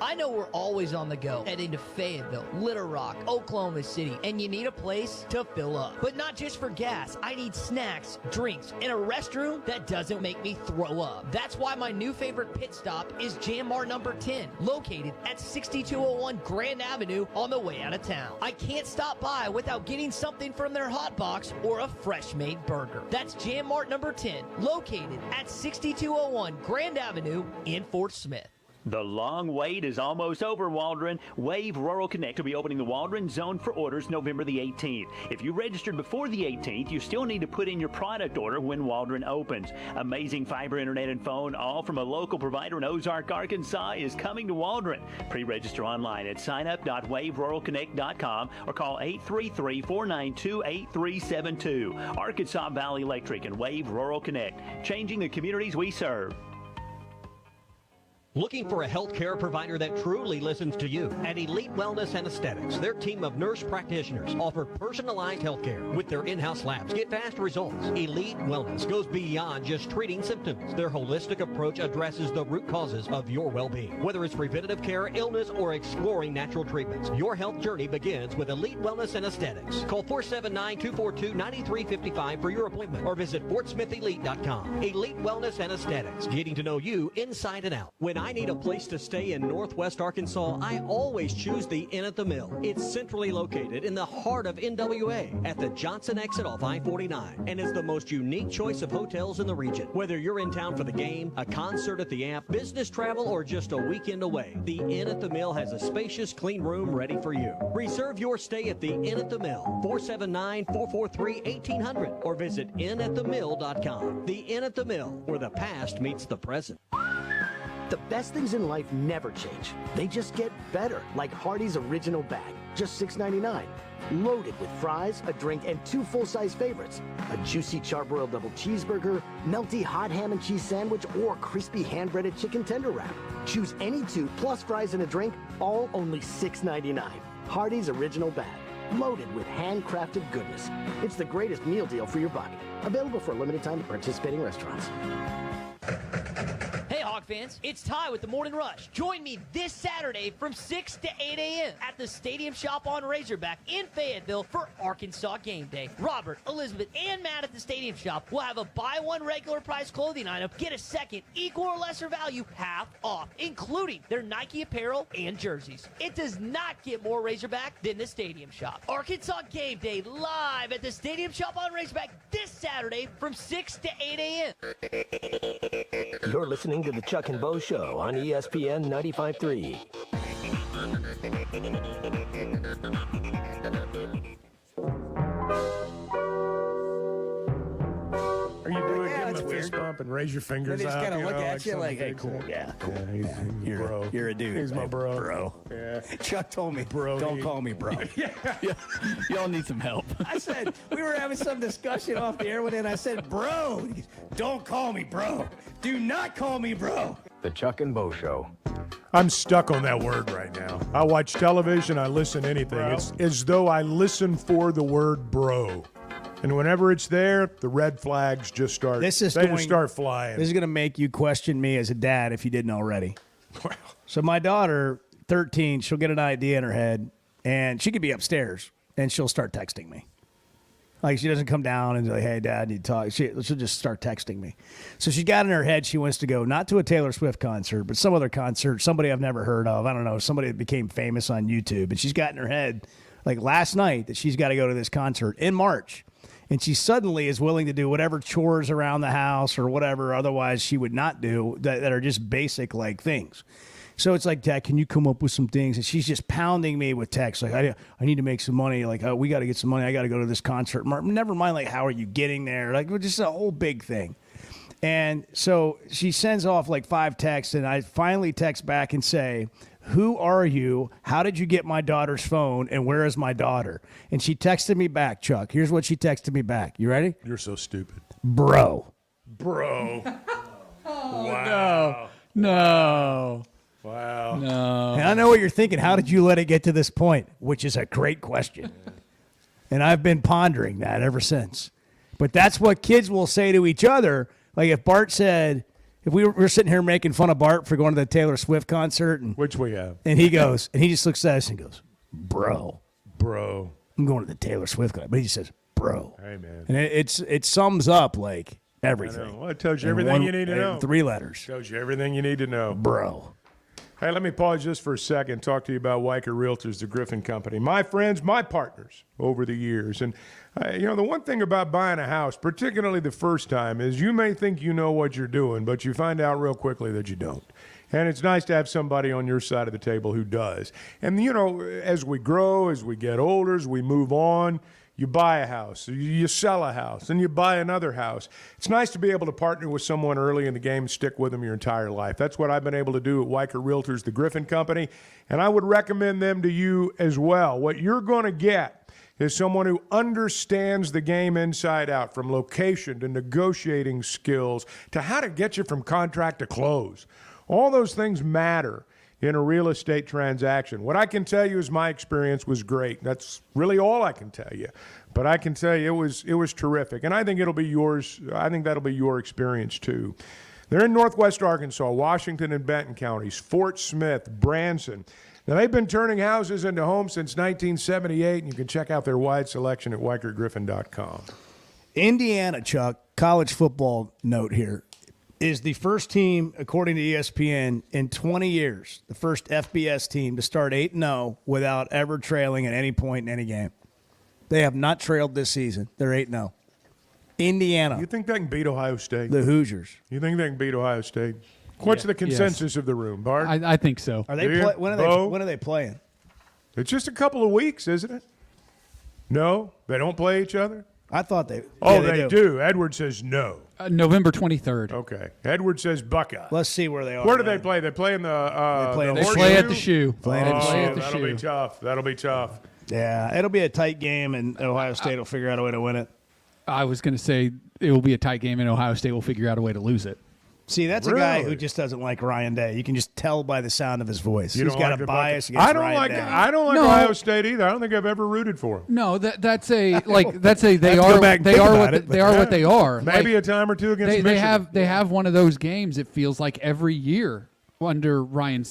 I know we're always on the go, heading to Fayetteville, Little Rock, Oklahoma City, and you need a place to fill up. But not just for gas, I need snacks, drinks, and a restroom that doesn't make me throw up. That's why my new favorite pit stop is Jam Mart number 10, located at 6201 Grand Avenue on the way out of town. I can't stop by without getting something from their hot box or a fresh made burger. That's Jam Mart number 10, located at 6201 Grand Avenue in Fort Smith.
The long wait is almost over, Waldron. Wave Rural Connect will be opening the Waldron Zone for orders November the 18th. If you registered before the 18th, you still need to put in your product order when Waldron opens. Amazing fiber internet and phone, all from a local provider in Ozark, Arkansas, is coming to Waldron. Pre-register online at signup.waveruralconnect.com or call 833-492-8372. Arkansas Valley Electric and Wave Rural Connect, changing the communities we serve.
Looking for a healthcare provider that truly listens to you? At Elite Wellness and Aesthetics, their team of nurse practitioners offer personalized healthcare with their in-house labs. Get fast results. Elite Wellness goes beyond just treating symptoms. Their holistic approach addresses the root causes of your well-being. Whether it's preventative care, illness, or exploring natural treatments, your health journey begins with Elite Wellness and Aesthetics. Call 479-242-9355 for your appointment or visit FortSmithElite.com. Elite Wellness and Aesthetics, getting to know you inside and out. When I need a place to stay in Northwest Arkansas, I always choose the Inn at the Mill. It's centrally located in the heart of NWA at the Johnson exit off I-49 and is the most unique choice of hotels in the region. Whether you're in town for the game, a concert at the Amp, business travel, or just a weekend away, the Inn at the Mill has a spacious, clean room ready for you. Reserve your stay at the Inn at the Mill, 479-443-1800, or visit innatthemill.com. The Inn at the Mill, where the past meets the present.
The best things in life never change. They just get better, like Hardee's Original Bag, just $6.99. Loaded with fries, a drink, and 2 full-size favorites. A juicy charbroiled double cheeseburger, melty hot ham and cheese sandwich, or crispy hand-breaded chicken tender wrap. Choose any 2 plus fries and a drink, all only $6.99. Hardee's Original Bag, loaded with handcrafted goodness. It's the greatest meal deal for your buck. Available for a limited time at participating restaurants.
Hey, Hog fans, it's Ty with the Morning Rush. Join me this Saturday from 6 to 8 a.m. at the Stadium Shop on Razorback in Fayetteville for Arkansas Game Day. Robert, Elizabeth, and Matt at the Stadium Shop will have a buy one regular price clothing item, get a second equal or lesser value half off, including their Nike apparel and jerseys. It does not get more Razorback than the Stadium Shop. Arkansas Game Day live at the Stadium Shop on Razorback this Saturday from 6 to 8 a.m.
You're listening to the Chuck and Bo Show on ESPN 95.3.
Are you doing give him a fist bump and raise your fingers
They just
up?
kind of look
know,
at you
some
like, hey,
kids
cool.
do?
Yeah, cool.
He's a bro.
You're a dude.
He's my bro.
Bro.
Yeah.
Chuck told me,
Bro,
don't call me bro.
Y'all need some help.
I said, we were having some discussion off the air with it, and I said, bro. He goes, don't call me bro. Do not call me bro.
The Chuck and Bo Show.
I'm stuck on that word right now. I watch television, I listen to anything.
Bro.
It's as though I listen for the word bro. And whenever it's there, the red flags just start. Just start flying.
This is going to make you question me as a dad if you didn't already. So my daughter, 13, she'll get an idea in her head, and she could be upstairs, and she'll start texting me. Like, she doesn't come down and say, hey, Dad, I need to talk. She'll just start texting me. So she's got in her head she wants to go not to a Taylor Swift concert, but some other concert, somebody I've never heard of. I don't know, somebody that became famous on YouTube. And she's got in her head, like last night, that she's got to go to this concert in March. And she suddenly is willing to do whatever chores around the house or whatever otherwise she would not do that are just basic, like, things. So it's like, Dad, can you come up with some things? And she's just pounding me with texts. Like, I need to make some money. Like, we got to get some money. I got to go to this concert. Never mind, like, how are you getting there? Like, just a whole big thing. And so she sends off like 5 texts, and I finally text back and say, who are you? How did you get my daughter's phone? And where is my daughter? And she texted me back, Chuck. Here's what she texted me back. You ready?
You're so stupid.
Bro.
Bro.
Wow. No.
Wow.
No.
And I know what you're thinking. How did you let it get to this point? Which is a great question. And I've been pondering that ever since. But that's what kids will say to each other. Like if Bart said, if we were sitting here making fun of Bart for going to the Taylor Swift concert.
Which we have.
And he goes, and he just looks at us and goes, bro.
Bro.
I'm going to the Taylor Swift concert. But he just says, bro.
Hey, man.
And it sums up like everything.
Well, it tells you everything you need to know.
3 letters.
Tells you everything you need to know.
Bro.
Hey, let me pause just for a second and talk to you about Weicker Realtors, the Griffin Company. My friends, my partners over the years. And, the one thing about buying a house, particularly the first time, is you may think you know what you're doing, but you find out real quickly that you don't. And it's nice to have somebody on your side of the table who does. And, as we grow, as we get older, as we move on, you buy a house, you sell a house, and you buy another house. It's nice to be able to partner with someone early in the game and stick with them your entire life. That's what I've been able to do at Weicker Realtors, the Griffin Company, and I would recommend them to you as well. What you're going to get is someone who understands the game inside out, from location to negotiating skills to how to get you from contract to close. All those things matter in a real estate transaction. What I can tell you is my experience was great. That's really all I can tell you. But I can tell you it was terrific. And I think it'll be yours. I think that'll be your experience too. They're in Northwest Arkansas, Washington and Benton counties, Fort Smith, Branson. Now, they've been turning houses into homes since 1978, and you can check out their wide selection at WeichertGriffin.com.
Indiana, Chuck, college football note here, is the first team, according to ESPN, in 20 years, the first FBS team to start 8-0 without ever trailing at any point in any game. They have not trailed this season. They're 8-0. Indiana.
You think they can beat Ohio State?
The Hoosiers.
You think they can beat Ohio State? What's the consensus of the room, Bart?
I think so.
Are they when are they playing?
It's just a couple of weeks, isn't it? No? They don't play each other?
I thought they
Oh, they do. Edward says no.
November 23rd.
Okay. Edward says Buckeye.
Let's see where they are.
Where do they play? They play in the
They play at the Shoe.
That'll be tough. That'll be tough.
Yeah, it'll be a tight game, and Ohio State will figure out a way to win it.
I was going to say it will be a tight game, and Ohio State will figure out a way to lose it.
See, that's a guy who just doesn't like Ryan Day. You can just tell by the sound of his voice. He's got a bias against Ryan Day.
I don't like Ohio State either. I don't think I've ever rooted for him.
No, they are what they are.
Maybe a time or two against Michigan.
They have one of those games. It feels like every year under Ryan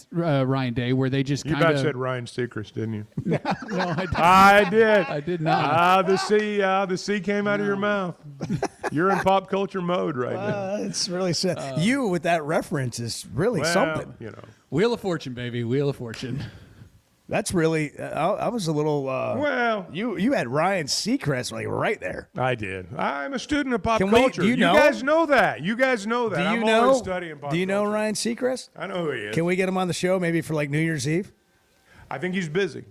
Day, where they just kind of.
You about said Ryan Seacrest, didn't you?
No, I didn't.
I did.
I did not.
The C came out of your mouth. You're in pop culture mode right now.
It's really sad. You with that reference is really something.
You know,
Wheel of Fortune, baby, Wheel of Fortune.
That's really. I was a little. You had Ryan Seacrest like right there.
I did. I'm a student of pop culture. You guys know that. You guys know that. I'm always studying pop culture.
Do you know Ryan Seacrest?
I know who he is.
Can we get him on the show maybe for like New Year's Eve?
I think he's busy.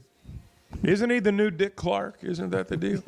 Isn't he the new Dick Clark? Isn't that the deal?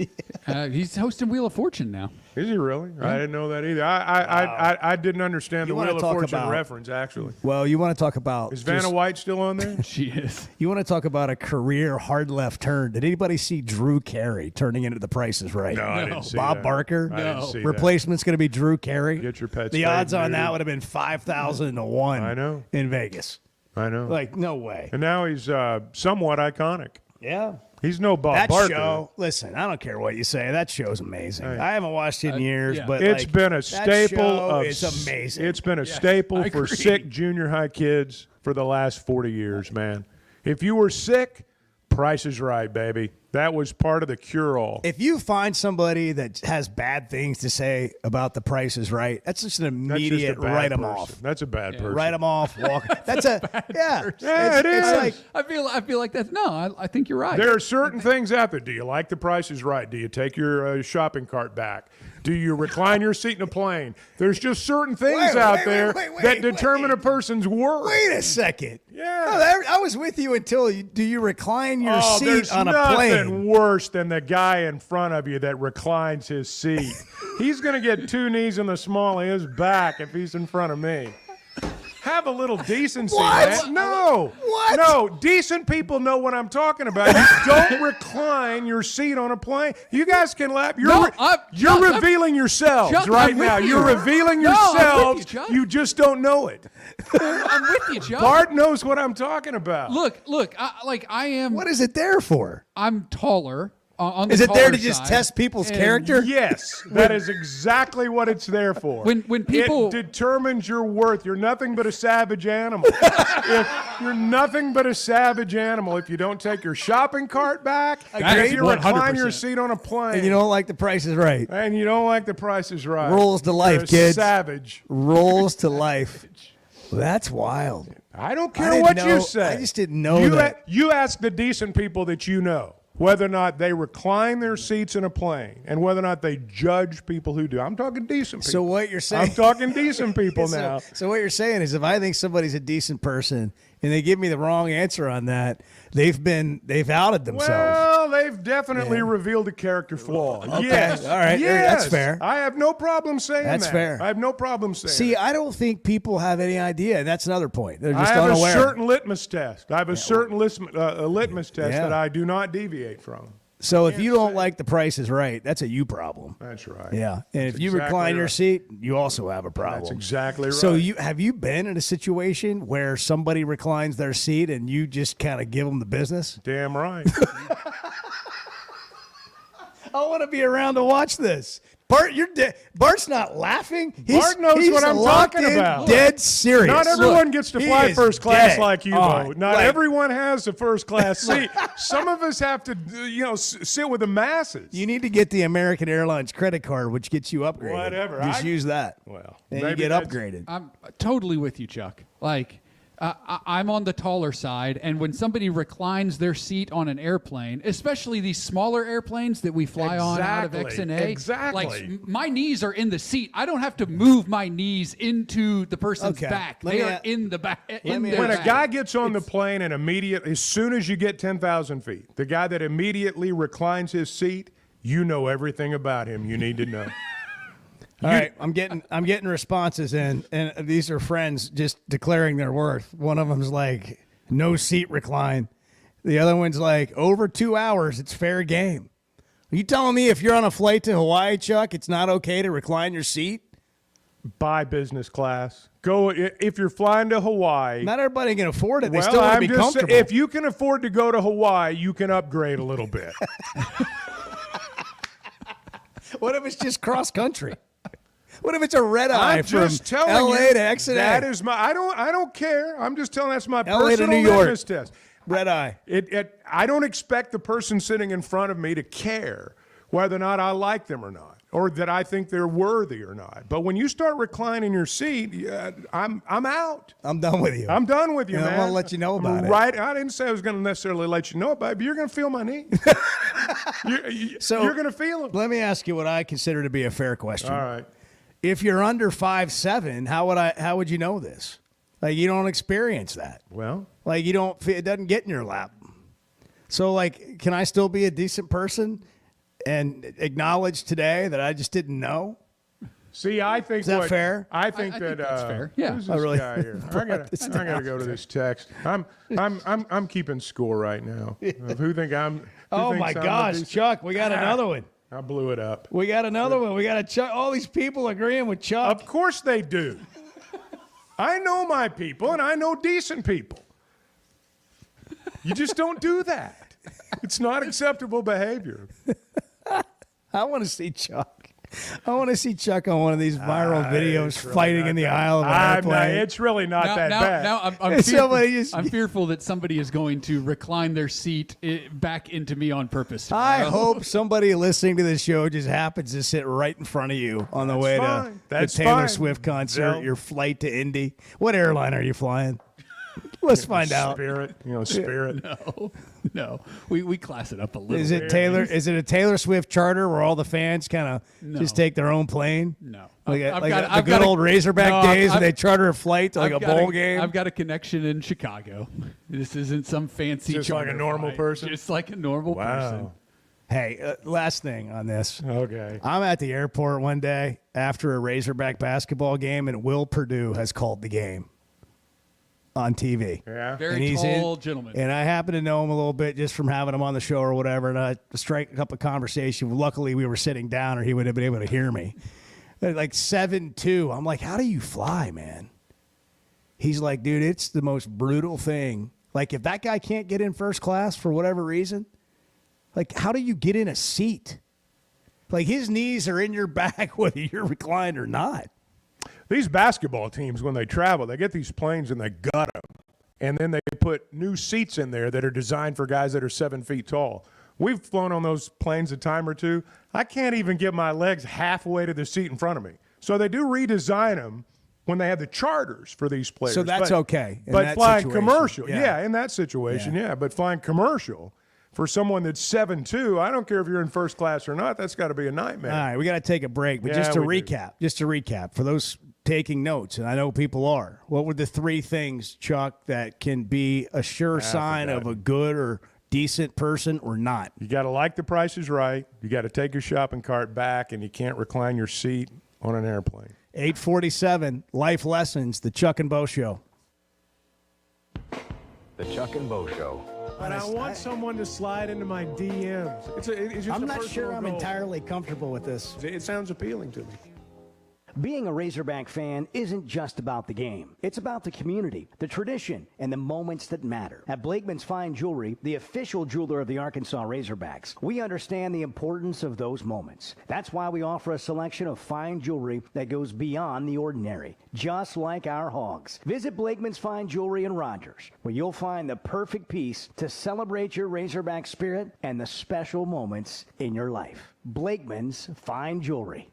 He's hosting Wheel of Fortune now.
Is he really? Yeah. I didn't know that either. I didn't understand the Wheel of Fortune reference, actually.
Well, you want to talk about...
Is Vanna White still on there?
She is.
You want to talk about a career hard left turn. Did anybody see Drew Carey turning into The Price is Right?
No, I didn't see
Bob
that.
Barker?
I didn't see
Replacement's going to be Drew Carey.
Get your pets
The
spayed
odds on
and
that
neutered.
would have been 5,000 to 1
I know.
in Vegas.
I know.
Like, no way.
And now he's somewhat iconic.
Yeah.
He's no Bob
That
Barker.
show, listen, I don't care what you say. That show's amazing. I haven't watched it in years, but
it's been a
that
staple
show
of.
It's amazing.
It's been a staple
I
for
agree.
sick junior high kids for the last 40 years, man. If you were sick, Price is Right, baby. That was part of the cure-all.
If you find somebody that has bad things to say about The Price is Right, that's just an immediate write them off.
That's a bad person.
Write them off. Walk. That's a yeah.
Yeah, it is.
It's like
I feel like that's I think you're right.
There are certain things out there. Do you like The Price is Right? Do you take your shopping cart back? Do you recline your seat in a plane? There's just certain things out there that determine a person's worth.
Wait a second.
Yeah.
Oh, I was with you until do you recline your seat
there's
on a
nothing
plane?
worse than the guy in front of you that reclines his seat. He's going to get 2 knees in the small of his back if he's in front of me. Have a little decency, man. No.
What?
No, decent people know what I'm talking about. You don't recline your seat on a plane. You guys can laugh. You're revealing yourselves
Chuck,
right
I'm with
now.
you.
You're revealing
No, I'm with
yourselves.
you, Chuck.
You just don't know it.
I'm with you, Chuck.
Bart knows what I'm talking about.
Look. I am.
What is it there for?
I'm taller. On the
Is it there to
taller
just
side.
test people's
And
character?
Yes, that is exactly what it's there for.
When people
it determines your worth. You're nothing but a savage animal. You're nothing but a savage animal if you don't take your shopping cart back. If you recline your seat on a plane.
And you don't like The Price is Right.
And you don't like The Price is Right.
Rules to life,
You're a
kids.
Savage.
Rules to life. That's wild.
I don't care what you say.
I just didn't know that.
You ask the decent people that you know whether or not they recline their seats in a plane and whether or not they judge people who do. I'm talking decent people.
So what you're saying?
I'm talking decent people now.
So what you're saying is, if I think somebody's a decent person and they give me the wrong answer on that, they've outed themselves.
Well, they've definitely revealed a character flaw.
Okay.
Yes.
All right.
Yes.
That's fair.
I have no problem saying
That's
that.
fair.
I have no problem saying
See,
that.
I don't think people have any idea, and that's another point. They're just
I have
unaware.
a certain litmus test. I have a certain litmus test
Yeah.
that I do not deviate from.
So if you don't like The Price is Right, that's a you problem.
That's right.
Yeah, and
That's
if you
exactly
recline your
right.
seat, you also have a problem.
That's exactly right.
So have you been in a situation where somebody reclines their seat and you just kind of give them the business?
Damn right.
I want to be around to watch this. Bart, you're dead. Bart's not laughing.
Bart knows
he's
what I'm
locked
talking
in,
about.
Dead serious.
Not everyone
Look,
gets to
he
fly
is
first class
dead
like you,
on.
though. Not
Like,
everyone has a first class seat. Some of us have to, sit with the masses.
You need to get the American Airlines credit card, which gets you upgraded.
Whatever.
Just use that.
Well,
and you
maybe
get
that's-
upgraded.
I'm totally with you, Chuck. Like, I'm on the taller side, and when somebody reclines their seat on an airplane, especially these smaller airplanes that we fly on out of
Exactly.
XNA,
Exactly.
like my knees are in the seat. I don't have to move my knees into the person's
Okay.
back.
Let
They
me
are
a-
in the back.
When a guy gets on the plane and as soon as you get 10,000 feet, the guy that immediately reclines his seat, you know everything about him you need to know.
All right, I'm getting responses in, and these are friends just declaring their worth. One of them's like, no seat recline. The other one's like, over 2 hours, it's fair game. Are you telling me if you're on a flight to Hawaii, Chuck, it's not okay to recline your seat?
Buy business class. Go if you're flying to Hawaii.
Not everybody can afford it. They
Well,
still want to
I'm
be
just
comfortable.
saying, if you can afford to go to Hawaii, you can upgrade a little bit.
What if it's just cross country? What if it's a red eye
I'm
from
just telling
L.A.
you,
to XNA?
that is my. I don't care. I'm just telling that's my
LA to
personal
New York.
litmus test.
Red eye.
I don't expect the person sitting in front of me to care whether or not I like them or not, or that I think they're worthy or not. But when you start reclining your seat, I'm out.
I'm done with you.
I'm done with you,
And
man.
I want to let you know about it.
Right? I didn't say I was going to necessarily let you know about it, but you're going to feel my knee. You're going to feel them.
Let me ask you what I consider to be a fair question.
All right.
If you're under 5'7", how would you know this? Like, you don't experience that.
Well,
like, it doesn't get in your lap. So, like, can I still be a decent person and acknowledge today that I just didn't know?
See, I think
Is that fair?
I think that
that's fair. Yeah.
Who's
I
this
really
guy here? I
brought this
gotta
down.
go to this text. I'm keeping score right now. Of who think I'm? Who
Oh,
thinks
my
I'm the
gosh,
decent-
Chuck, we got another one.
I blew it up.
We got another one. We got a Chuck. All these people agreeing with Chuck.
Of course they do. I know my people, and I know decent people. You just don't do that. It's not acceptable behavior.
I want to see Chuck. I want to see Chuck on one of these viral videos fighting in the aisle of an airplane.
It's really not that bad.
Now I'm fearful that somebody is going to recline their seat back into me on purpose.
I
tomorrow.
hope somebody listening to this show just happens to sit right in front of you on the way to
fine.
the
That's
Taylor
fine.
Swift concert,
They'll-
your flight to Indy. What airline are you flying? Let's find out.
Spirit, Spirit.
No, we class it up a little.
Is it Taylor? Is it a Taylor Swift charter where all the fans kind of just take their own plane?
No,
like,
I've
like
got-
the
I've
good
got a-
old Razorback
No,
days when
I've-
they charter a flight to like
I've
a
got
bowl game.
I've got a connection in Chicago. This isn't some fancy.
Just like a
charter
normal
flight.
person?
Just like a normal person.
Hey, last thing on this.
Okay.
I'm at the airport one day after a Razorback basketball game, and Will Perdue has called the game on TV.
Yeah.
Very
And he's
tall gentleman.
And I happen to know him a little bit just from having him on the show or whatever. And I strike up a conversation. Luckily, we were sitting down, or he would have been able to hear me. Like 7'2". I'm like, how do you fly, man? He's like, dude, it's the most brutal thing. Like, if that guy can't get in first class for whatever reason, like, how do you get in a seat? Like, his knees are in your back whether you're reclined or not.
These basketball teams, when they travel, they get these planes and they gut them. And then they put new seats in there that are designed for guys that are 7 feet tall. We've flown on those planes a time or two. I can't even get my legs halfway to the seat in front of me. So they do redesign them when they have the charters for these players.
So that's okay in
But
that
flying
situation.
commercial,
Yeah.
in that situation, yeah. But flying commercial for someone that's 7'2", I don't care if you're in first class or not, that's got to be a nightmare.
All right, we got to take a break. But
Yeah,
just to
we do.
recap, for those taking notes, and I know people are, what were the three things, Chuck, that can be a sure sign of a good or decent person or not?
You got to like The Price is Right. You got to take your shopping cart back, and you can't recline your seat on an airplane.
847, Life Lessons, the Chuck and Bo Show.
The Chuck and Bo Show.
But I want someone to slide into my DMs. It's just
I'm
a
not sure
personal
I'm
goal.
entirely comfortable with this.
It sounds appealing to me.
Being a Razorback fan isn't just about the game. It's about the community, the tradition, and the moments that matter. At Blakeman's Fine Jewelry, the official jeweler of the Arkansas Razorbacks, we understand the importance of those moments. That's why we offer a selection of fine jewelry that goes beyond the ordinary, just like our hogs. Visit Blakeman's Fine Jewelry in Rogers, where you'll find the perfect piece to celebrate your Razorback spirit and the special moments in your life. Blakeman's Fine Jewelry.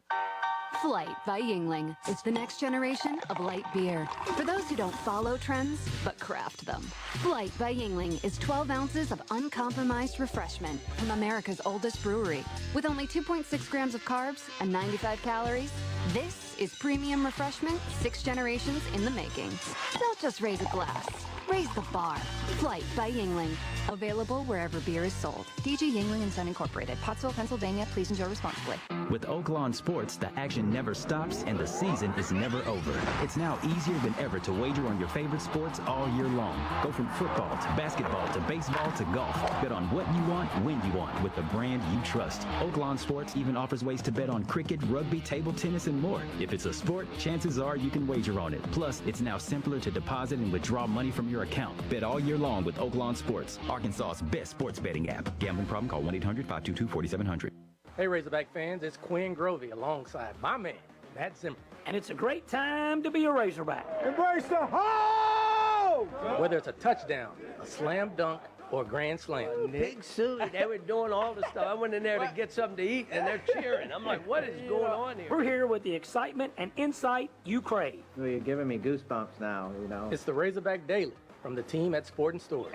Flight by Yingling. It's the next generation of light beer. For those who don't follow trends, but craft them. Flight by Yingling is 12 ounces of uncompromised refreshment from America's oldest brewery. With only 2.6 grams of carbs and 95 calories, this is premium refreshment 6 generations in the making. Don't just raise a glass. Raise the bar. Flight by Yingling. Available wherever beer is sold. DG Yingling and Son Incorporated. Pottsville, Pennsylvania. Please enjoy responsibly.
With Oaklawn Sports, the action never stops and the season is never over. It's now easier than ever to wager on your favorite sports all year long. Go from football to basketball to baseball to golf. Bet on what you want, when you want, with the brand you trust. Oaklawn Sports even offers ways to bet on cricket, rugby, table tennis, and more. If it's a sport, chances are you can wager on it. Plus, it's now simpler to deposit and withdraw money from your account. Bet all year long with Oaklawn Sports, Arkansas's best sports betting app. Gambling problem? Call 1-800-522-4700.
Hey Razorback fans, it's Quinn Grovey alongside my man, Matt Zimmer. And it's a great time to be a Razorback.
Embrace the home!
Whether it's a touchdown, a slam dunk, or a grand slam.
Big Susie, they were doing all the stuff. I went in there to get something to eat, and they're cheering. I'm like, what is going on here?
We're here with the excitement and insight you crave.
Well, you're giving me goosebumps now, you know.
It's the Razorback Daily from the team at Sport and Store.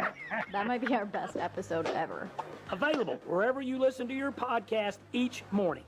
That might be our best episode ever.
Available wherever you listen to your podcast each morning.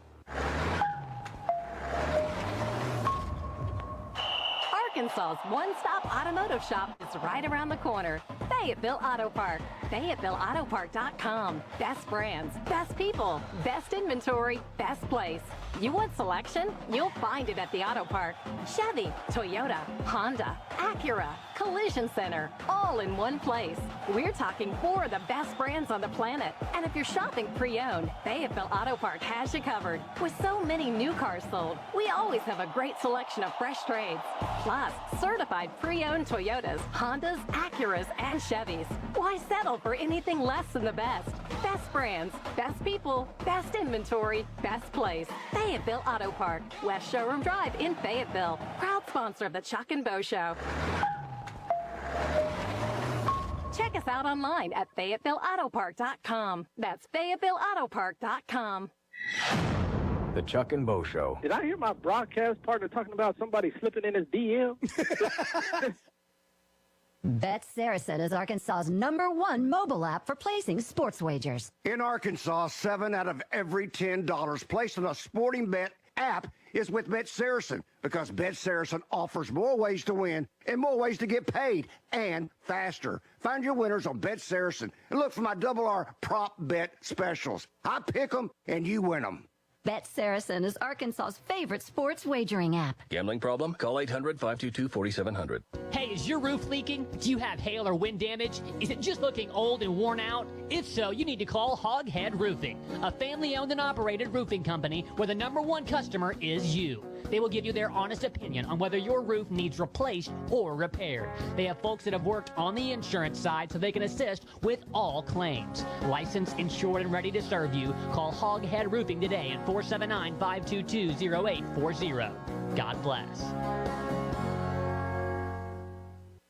Arkansas's one-stop automotive shop is right around the corner. Fayetteville Auto Park. FayettevilleAutoPark.com. Best brands, best people, best inventory, best place. You want selection? You'll find it at the Auto Park. Chevy, Toyota, Honda, Acura, Collision Center, all in one place. We're talking 4 of the best brands on the planet. And if you're shopping pre-owned, Fayetteville Auto Park has you covered. With so many new cars sold, we always have a great selection of fresh trades. Plus, certified pre-owned Toyotas, Hondas, Acuras, and Chevys. Why settle for anything less than the best? Best brands, best people, best inventory, best place. Fayetteville Auto Park, West Showroom Drive in Fayetteville. Proud sponsor of the Chuck and Bo Show. Check us out online at FayettevilleAutoPark.com. That's FayettevilleAutoPark.com.
The Chuck and Bo Show.
Did I hear my broadcast partner talking about somebody slipping in his DM?
Bet Saracen is Arkansas's #1 mobile app for placing sports wagers.
In Arkansas, 7 out of every $10 placed on a sporting bet app is with Bet Saracen, because Bet Saracen offers more ways to win and more ways to get paid, and faster. Find your winners on Bet Saracen and look for my R prop bet specials. I pick them and you win them.
Bet Saracen is Arkansas's favorite sports wagering app.
Gambling problem? Call 800-522-4700.
Hey, is your roof leaking? Do you have hail or wind damage? Is it just looking old and worn out? If so, you need to call Hoghead Roofing, a family-owned and operated roofing company where the #1 customer is you. They will give you their honest opinion on whether your roof needs replaced or repaired. They have folks that have worked on the insurance side so they can assist with all claims. Licensed, insured, and ready to serve you. Call Hoghead Roofing today at 479-522-0840. God bless.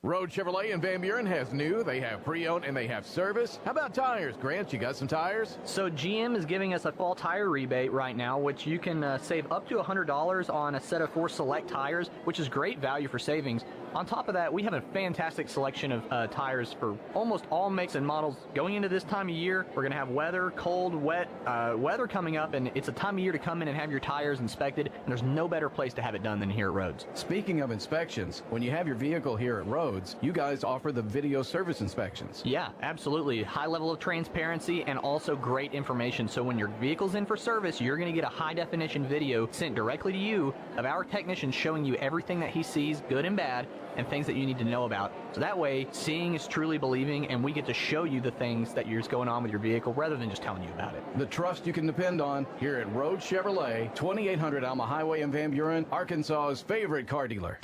Road Chevrolet in Van Buren has new, they have pre-owned, and they have service. How about tires, Grant? You got some tires?
So GM is giving us a fall tire rebate right now, which you can save up to $100 on a set of 4 select tires, which is great value for savings. On top of that, we have a fantastic selection of tires for almost all makes and models. Going into this time of year, we're going to have weather, cold, wet weather coming up, and it's a time of year to come in and have your tires inspected, and there's no better place to have it done than here at Rhodes.
Speaking of inspections, when you have your vehicle here at Rhodes, you guys offer the video service inspections.
Yeah, absolutely. High level of transparency and also great information. So when your vehicle's in for service, you're going to get a high-definition video sent directly to you of our technician showing you everything that he sees, good and bad,
and things that you need to know about. So that way, seeing is truly believing, and we get to show you the things that is going on with your vehicle rather than just telling you about it.
The trust you can depend on here at Road Chevrolet, 2800 Alma Highway in Van Buren, Arkansas's favorite car dealer.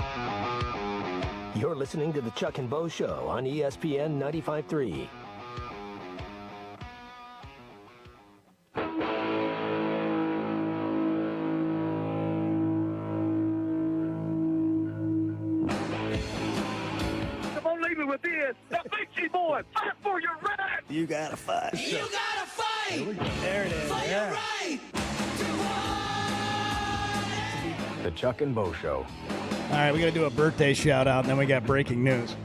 You're listening to the Chuck and Bo Show on ESPN 95.3.
Come on, leave me with this. The Beachy Boys, fight for your right.
You gotta fight.
You gotta fight.
There it is. Yeah.
The Chuck and Bo Show.
All right, we got to do a birthday shout out, and then we got breaking news.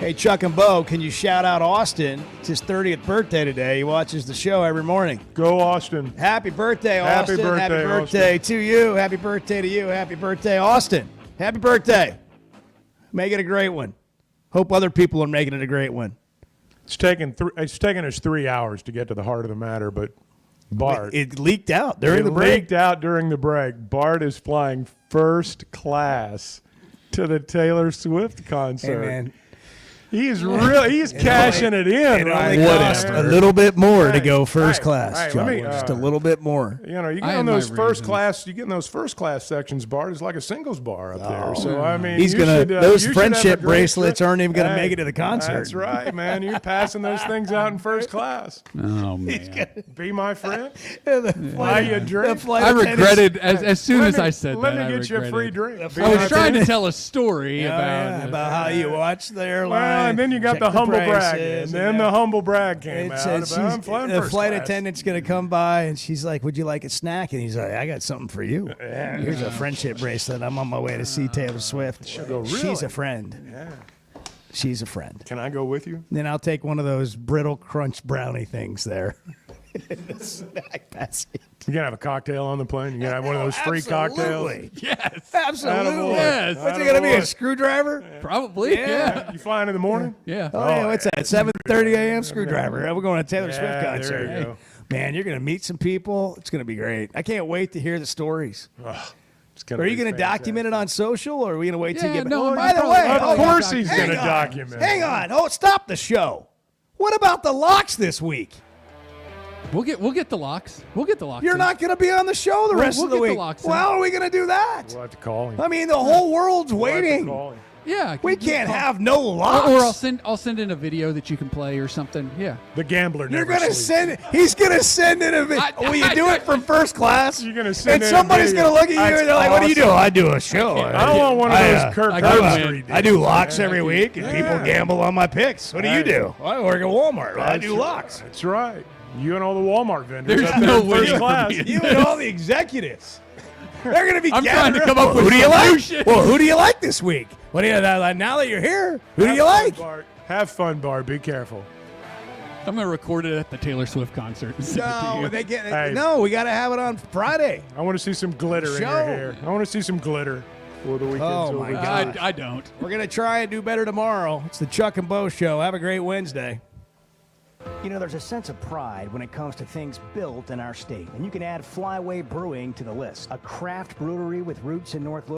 Hey, Chuck and Bo, can you shout out Austin? It's his 30th birthday today. He watches the show every morning.
Go, Austin.
Happy birthday,
Happy
Austin.
birthday,
Happy birthday to you. Happy birthday to you. Happy birthday, Austin. Happy birthday. Make it a great one. Hope other people are making it a great one.
It's taken us 3 hours to get to the heart of the matter, but Bart.
It leaked out during the break.
It leaked out during the break. Bart is flying first class to the Taylor Swift concert.
Hey, man.
He's cashing it in.
It only cost a little bit more to go first class.
Hey,
John. Just a little bit more.
You know, you get in those first class. You get in those first class sections. Bart is like a singles bar up there. So I mean,
he's gonna. Those friendship bracelets aren't even gonna make it to the concert.
That's right, man. You're passing those things out in first class.
Oh man,
be my friend. Buy you a drink.
I regretted as soon as I said
let
that.
Let me
I
get you a free drink.
I was trying to tell a story
about how you watch the airline.
Well, and then you got
check
the humble brag.
prices,
And then the humble brag came out. I'm flying
the
first
flight
class.
attendant's going to come by, and she's like, would you like a snack? And he's like, I got something for you. Here's a friendship bracelet. I'm on my way to see Taylor Swift.
She'll go,
She's
really?
a friend.
Yeah.
She's a friend.
Can I go with you?
Then I'll take one of those brittle crunch brownie things there. Snack basket.
You gonna have a cocktail on the plane? You gonna have one of those free
Absolutely.
cocktails?
Yes,
absolutely.
Yes.
What's it gonna be? A screwdriver?
Probably. Yeah.
You flying in the morning?
Yeah.
Oh, yeah. What's that? 7:30 a.m. screwdriver. We're going to Taylor Swift
there
concert.
you go.
Man, you're gonna meet some people. It's gonna be great. I can't wait to hear the stories. Are you going to document it on social, or are we going to wait till you get
no,
By the way,
of course he's
hang
going to
on.
document.
Hang on. Oh, stop the show. What about the locks this week?
We'll get the locks. We'll get the locks.
You're not going to be on the show the rest
we'll
of the
get the
week.
locks in.
Well, how are we going to do that?
We'll have to call him.
I mean, the whole world's
We'll have to
waiting.
call him.
Yeah,
We can't have no locks.
Or I'll send in a video that you can play or something. Yeah.
The gambler
You're
never
going to
sleeps.
send. He's going to send in a video. Will you do it from first class?
You're going to send
And
in a
somebody's
video.
going to look at you
That's
and they're like, "What do you do?"
awesome.
I do a show.
I want one of those Kirk Herbstreit
I do
deals.
locks every
Yeah.
week, and people gamble on my picks. What do you do? I work at Walmart. I do locks.
That's right. You and all the Walmart vendors.
There's
up there
no
in
way
first
for
class.
me.
You and all the executives. They're going to be
I'm trying to
gathering
come up with
who do you
solutions.
like? Well, who do you like this week? What do you now that you're here? Who do you like?
Have fun, Bart. Be careful.
I'm gonna record it at the Taylor Swift concert. And send it to
No,
you.
they get
Hey.
no. We got to have it on Friday.
I want to see some glitter in
Show.
your hair. I want to see some glitter for the weekend's
Oh,
over.
my God.
I don't.
We're going to try and do better tomorrow. It's the Chuck and Bo Show. Have a great Wednesday.
You know, there's a sense of pride when it comes to things built in our state, and you can add Flyway Brewing to the list, a craft brewery with roots in North Louisville.